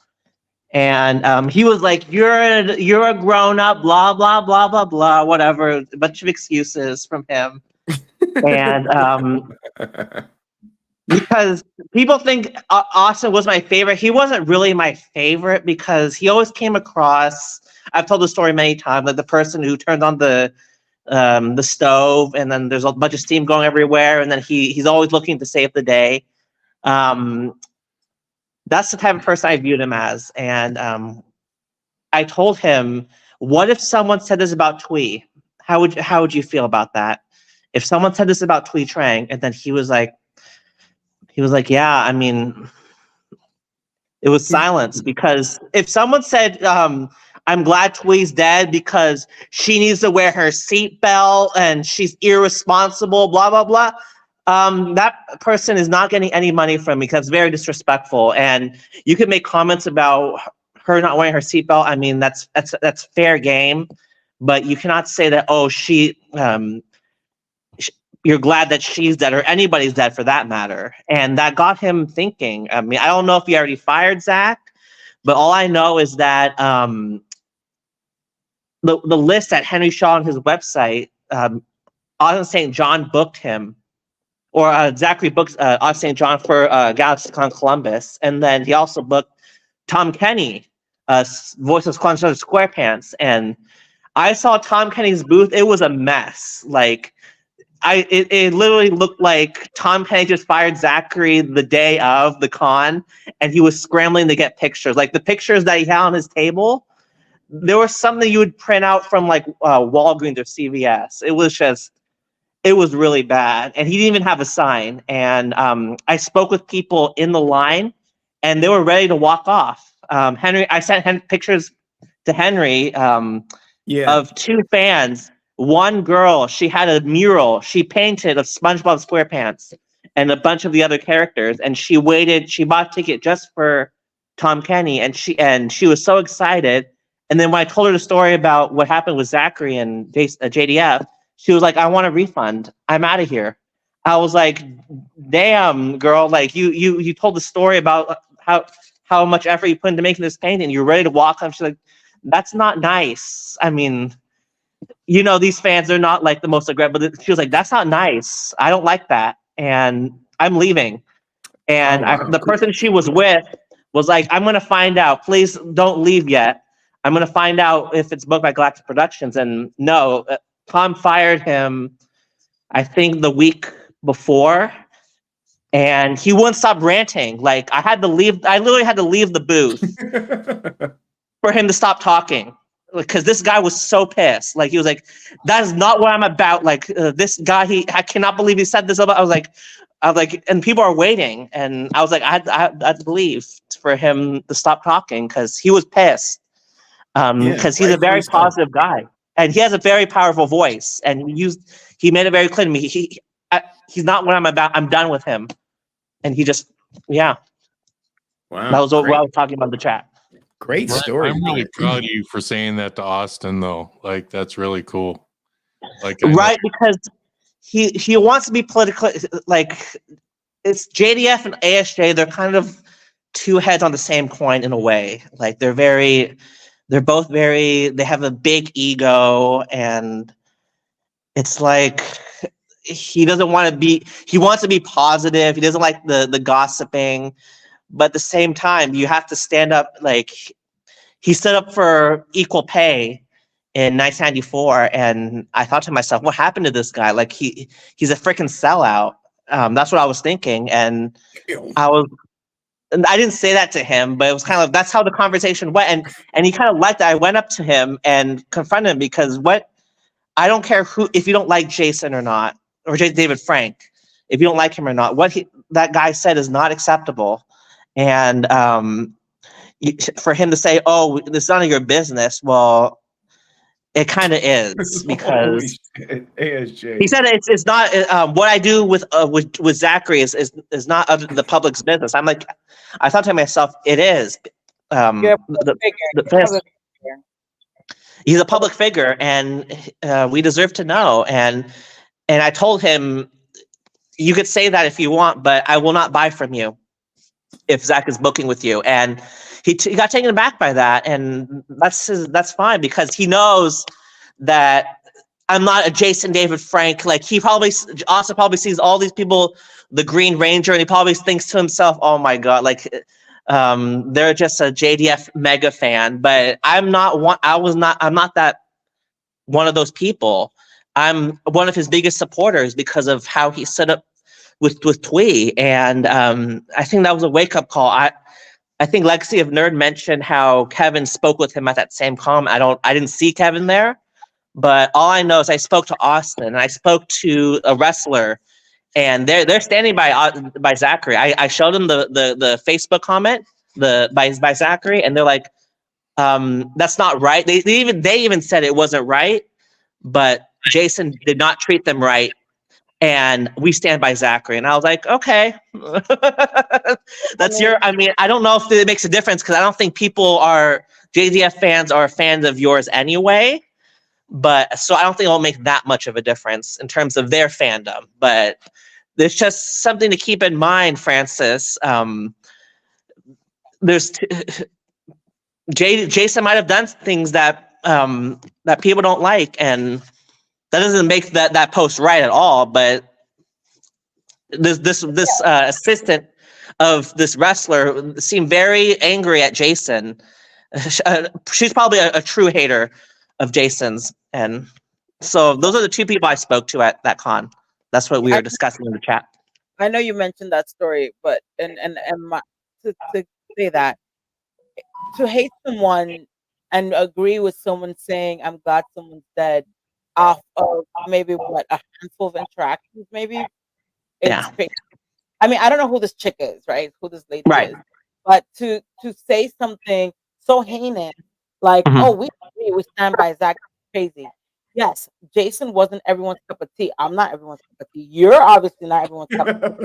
And he was like, you're a grown-up, blah, blah, blah, blah, blah, whatever, a bunch of excuses from him. And because people think Austin was my favorite. He wasn't really my favorite because he always came across, I've told the story many times, like the person who turned on the stove and then there's a bunch of steam going everywhere, and then he's always looking to save the day. That's the type of person I viewed him as. And I told him, what if someone said this about Twee? How would you feel about that? If someone said this about Twee Trang, and then he was like, yeah, I mean, it was silence, because if someone said, I'm glad Twee's dead because she needs to wear her seatbelt and she's irresponsible, blah, blah, blah, that person is not getting any money from me, because it's very disrespectful. And you can make comments about her not wearing her seatbelt. I mean, that's fair game, but you cannot say that, oh, you're glad that she's dead, or anybody's dead for that matter. And that got him thinking. I mean, I don't know if he already fired Zach, but all I know is that the list that Henry Shaw on his website, Austin St. John booked him, or Zachary booked Austin St. John for GalaxyCon Columbus. And then he also booked Tom Kenny, voice of SquarePants. And I saw Tom Kenny's booth. It was a mess. Like, it literally looked like Tom Kenny just fired Zachary the day of the con, and he was scrambling to get pictures. Like, the pictures that he had on his table, there was something you would print out from like Walgreens or CVS. It was really bad. And he didn't even have a sign. And I spoke with people in the line, and they were ready to walk off. Henry, I sent pictures to Henry of two fans. One girl, she had a mural she painted of SpongeBob SquarePants and a bunch of the other characters, and she bought a ticket just for Tom Kenny, and she was so excited. And then when I told her the story about what happened with Zachary and JDF, she was like, I want a refund. I'm out of here. I was like, damn, girl, like you told the story about how much effort you put into making this painting. You're ready to walk off. She's like, that's not nice. I mean, you know, these fans are not like the most aggressive, but she was like, that's not nice. I don't like that. And I'm leaving. And the person she was with was like, I'm going to find out. Please don't leave yet. I'm going to find out if it's booked by Galactic Productions. And no, Tom fired him, I think, the week before. And he wouldn't stop ranting. Like, I literally had to leave the booth for him to stop talking. Because this guy was so pissed. Like, he was like, that is not what I'm about. Like, this guy, I cannot believe he said this about. I was like, and people are waiting. And I was like, I had to leave for him to stop talking, because he was pissed. Because he's a very positive guy. And he has a very powerful voice. And he made it very clear to me. He's not what I'm about. I'm done with him. And he just, yeah. Wow. That was what I was talking about in the chat. Great story. I'm really proud of you for saying that to Austin, though. Like, that's really cool. Like, right, because he wants to be political. Like, it's JDF and ASJ. They're kind of two heads on the same coin in a way. Like, they're both very. They have a big ego, and it's like he doesn't want to be. He wants to be positive. He doesn't like the gossiping. But at the same time, you have to stand up. Like, he stood up for equal pay in 1994, and I thought to myself, what happened to this guy? Like, he's a freaking sellout. That's what I was thinking, and I didn't say that to him, but it was kind of, that's how the conversation went, and he kind of liked that. I went up to him and confronted him, because I don't care if you don't like Jason or not, or David Frank, if you don't like him or not, that guy said is not acceptable. And for him to say, "Oh, it's none of your business," well, it kind of is, because he said it's not what I do with Zachary is not of the public's business. I'm like, I thought to myself, it is. He's a public figure, and we deserve to know. And I told him, you could say that if you want, but I will not buy from you if Zach is booking with you. And he got taken aback by that, and that's fine, because he knows that I'm not a Jason David Frank. Like, he also probably sees all these people, the Green Ranger, and he probably thinks to himself, oh my God, like they're just a JDF mega fan. But I'm not that one of those people. I'm one of his biggest supporters because of how he set up with Twee, and I think that was a wake-up call. I think Legacy of Nerd mentioned how Kevin spoke with him at that same con. I didn't see Kevin there, but all I know is I spoke to Austin and I spoke to a wrestler, and they're standing by Zachary. I showed them the Facebook comment by Zachary, and they're like, that's not right. They even said it wasn't right, but Jason did not treat them right. And we stand by Zachary. And I was like, okay, that's I mean, I don't know if it makes a difference because I don't think JDF fans are fans of yours anyway. But so I don't think it'll make that much of a difference in terms of their fandom. But there's just something to keep in mind, Francis. Jason might have done things that that people don't like, and that doesn't make that post right at all. But this assistant of this wrestler seemed very angry at Jason. She's probably a true hater of Jason's, and so those are the two people I spoke to at that con. That's what we were discussing in the chat. I know you mentioned that story, but to say that, to hate someone and agree with someone saying I'm glad someone's dead off of maybe a handful of interactions, maybe it's crazy. I mean, I don't know who this chick is, right? Who this lady is, but to say something so heinous like, oh, we stand by Zach, crazy. Yes, Jason wasn't everyone's cup of tea. I'm not everyone's cup of tea. You're obviously not everyone's cup of tea.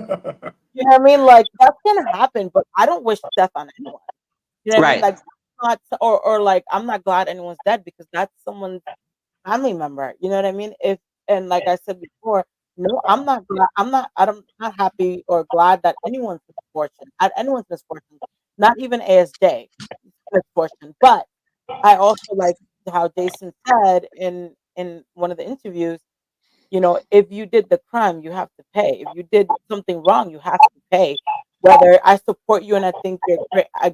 You know what I mean? Like, that's gonna happen, but I don't wish death on anyone. You know what I mean? Like, not or like, I'm not glad anyone's dead because that's someone's family member. You know what I mean? And like I said before, no, I'm not glad. I'm not happy or glad that anyone's misfortune, not even ASJ misfortune. But I also like how Jason said in one of the interviews, you know, if you did the crime, you have to pay. If you did something wrong, you have to pay. Whether I support you and I think I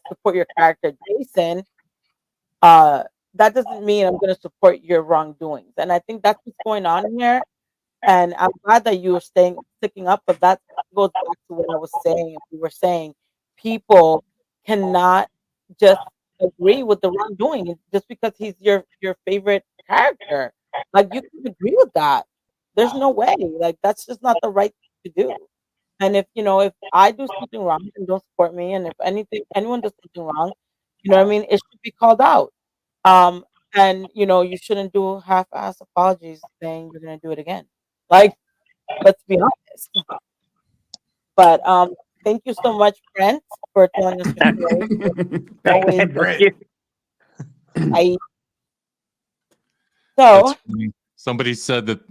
support your character, Jason, that doesn't mean I'm going to support your wrongdoings. And I think that's what's going on here. And I'm glad that you were sticking up, but that goes back to what I was saying. We were saying people cannot just agree with the wrongdoing just because he's your favorite character. Like, you can agree with that. There's no way. Like, that's just not the right thing to do. And if I do something wrong, then don't support me. And if anyone does something wrong, you know what I mean, it should be called out. And you shouldn't do half-ass apologies saying you're gonna do it again. Like, let's be honest. But thank you so much, Brent, for telling us your story. Thank you. So somebody said that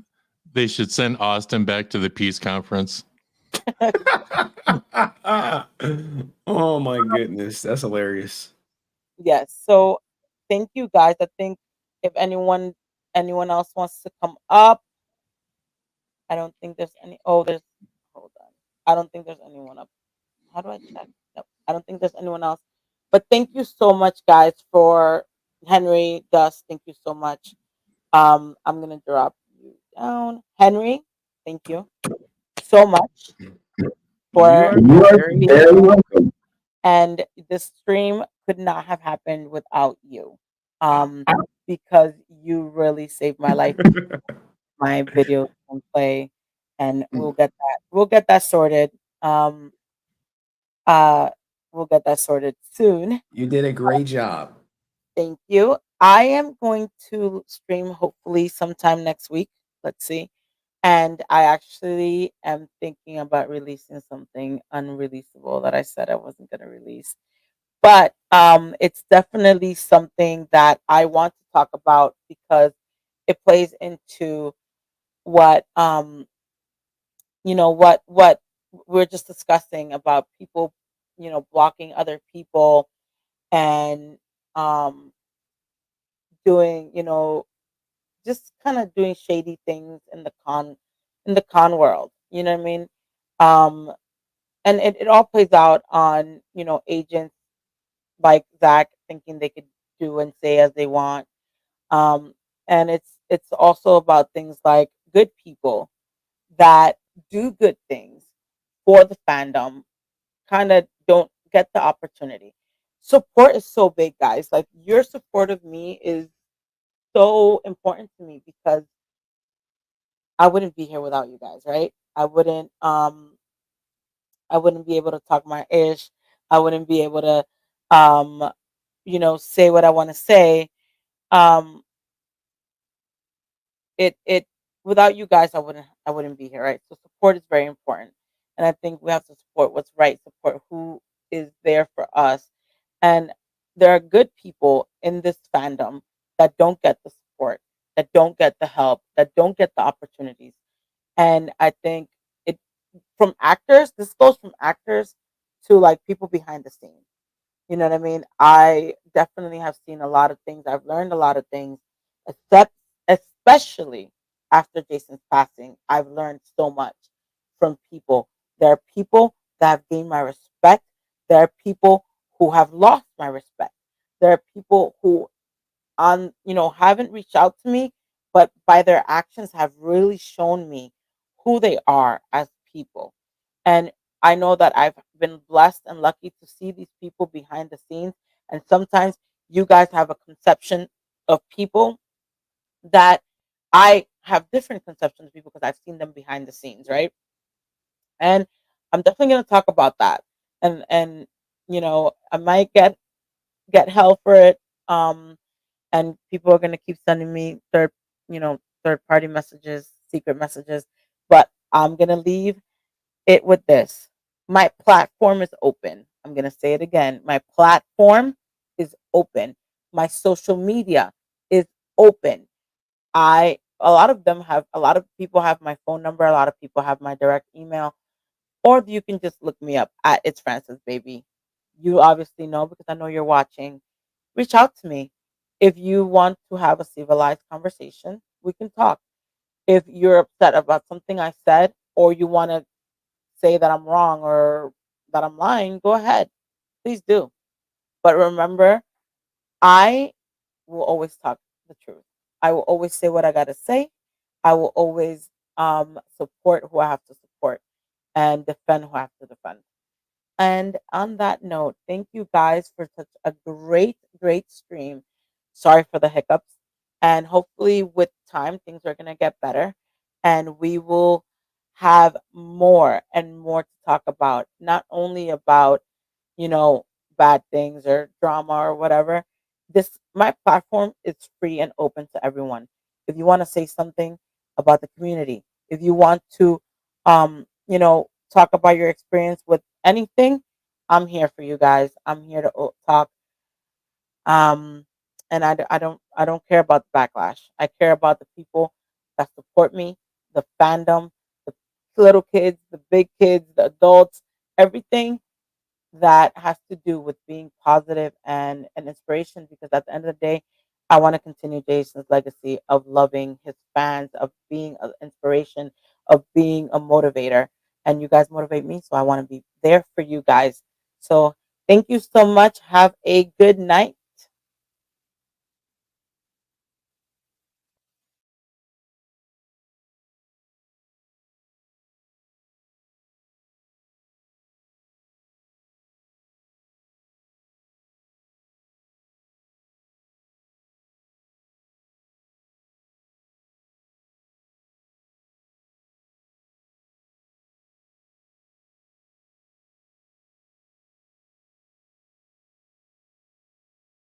they should send Austin back to the peace conference. Oh my goodness, that's hilarious. Yes. So thank you, guys. I think if anyone else wants to come up, I don't think there's any. Hold on. I don't think there's anyone up. How do I check? No, I don't think there's anyone else. But thank you so much, guys, for Henry, Gus. Thank you so much. I'm gonna drop you down, Henry. Thank you so much for very welcome. And this stream could not have happened without you, because you really saved my life. My videos can play, and we'll get that sorted. We'll get that sorted soon. You did a great job. Thank you. I am going to stream hopefully sometime next week. Let's see. And I actually am thinking about releasing something unreleasable that I said I wasn't going to release. But it's definitely something that I want to talk about because it plays into what what we're just discussing about people, blocking other people and doing, just kind of doing shady things in the con world. You know what I mean? And it all plays out on, agents like Zach thinking they could do and say as they want. And it's also about things like good people that do good things for the fandom kind of don't get the opportunity. Support is so big, guys. Like, your support of me is so important to me because I wouldn't be here without you guys, right? I wouldn't be able to talk my ish. I wouldn't be able to um say what I want to say. Um it Without you guys, I wouldn't be here, right? So support is very important. And I think we have to support what's right, support who is there for us. And there are good people in this fandom that don't get the support, that don't get the help, that don't get the opportunities. And I think it from actors, this goes from actors to like people behind the scenes. You know what I mean? I definitely have seen a lot of things. I've learned a lot of things, except especially after Jason's passing. I've learned so much from people. There are people that have gained my respect. There are people who have lost my respect. There are people who haven't reached out to me, but by their actions have really shown me who they are as people. And I know that I've been blessed and lucky to see these people behind the scenes. And sometimes you guys have a conception of people that I have different conceptions of people because I've seen them behind the scenes, right? And I'm definitely going to talk about that. And I might get hell for it. And people are going to keep sending me third party messages, secret messages, but I'm going to leave it with this. My platform is open. I'm going to say it again. My platform is open. My social media is open. A lot of people have my phone number. A lot of people have my direct email, or you can just look me up at It's Francis Baby. You obviously know because I know you're watching. Reach out to me. If you want to have a civilized conversation, we can talk. If you're upset about something I said, or you want to say that I'm wrong or that I'm lying, go ahead. Please do. But remember, I will always talk the truth. I will always say what I got to say. I will always support who I have to support and defend who I have to defend. And on that note, thank you guys for such a great, great stream. Sorry for the hiccups. And hopefully, with time, things are going to get better. And we will have more and more to talk about, not only about, you know, bad things or drama or whatever. My platform is free and open to everyone. If you want to say something about the community, if you want to, talk about your experience with anything, I'm here for you guys. I'm here to talk. Um, and I don't care about the backlash. I care about the people that support me, the fandom, the little kids, the big kids, the adults, everything that has to do with being positive and an inspiration. Because at the end of the day, I want to continue Jason's legacy of loving his fans, of being an inspiration, of being a motivator. And you guys motivate me, so I want to be there for you guys. So thank you so much. Have a good night.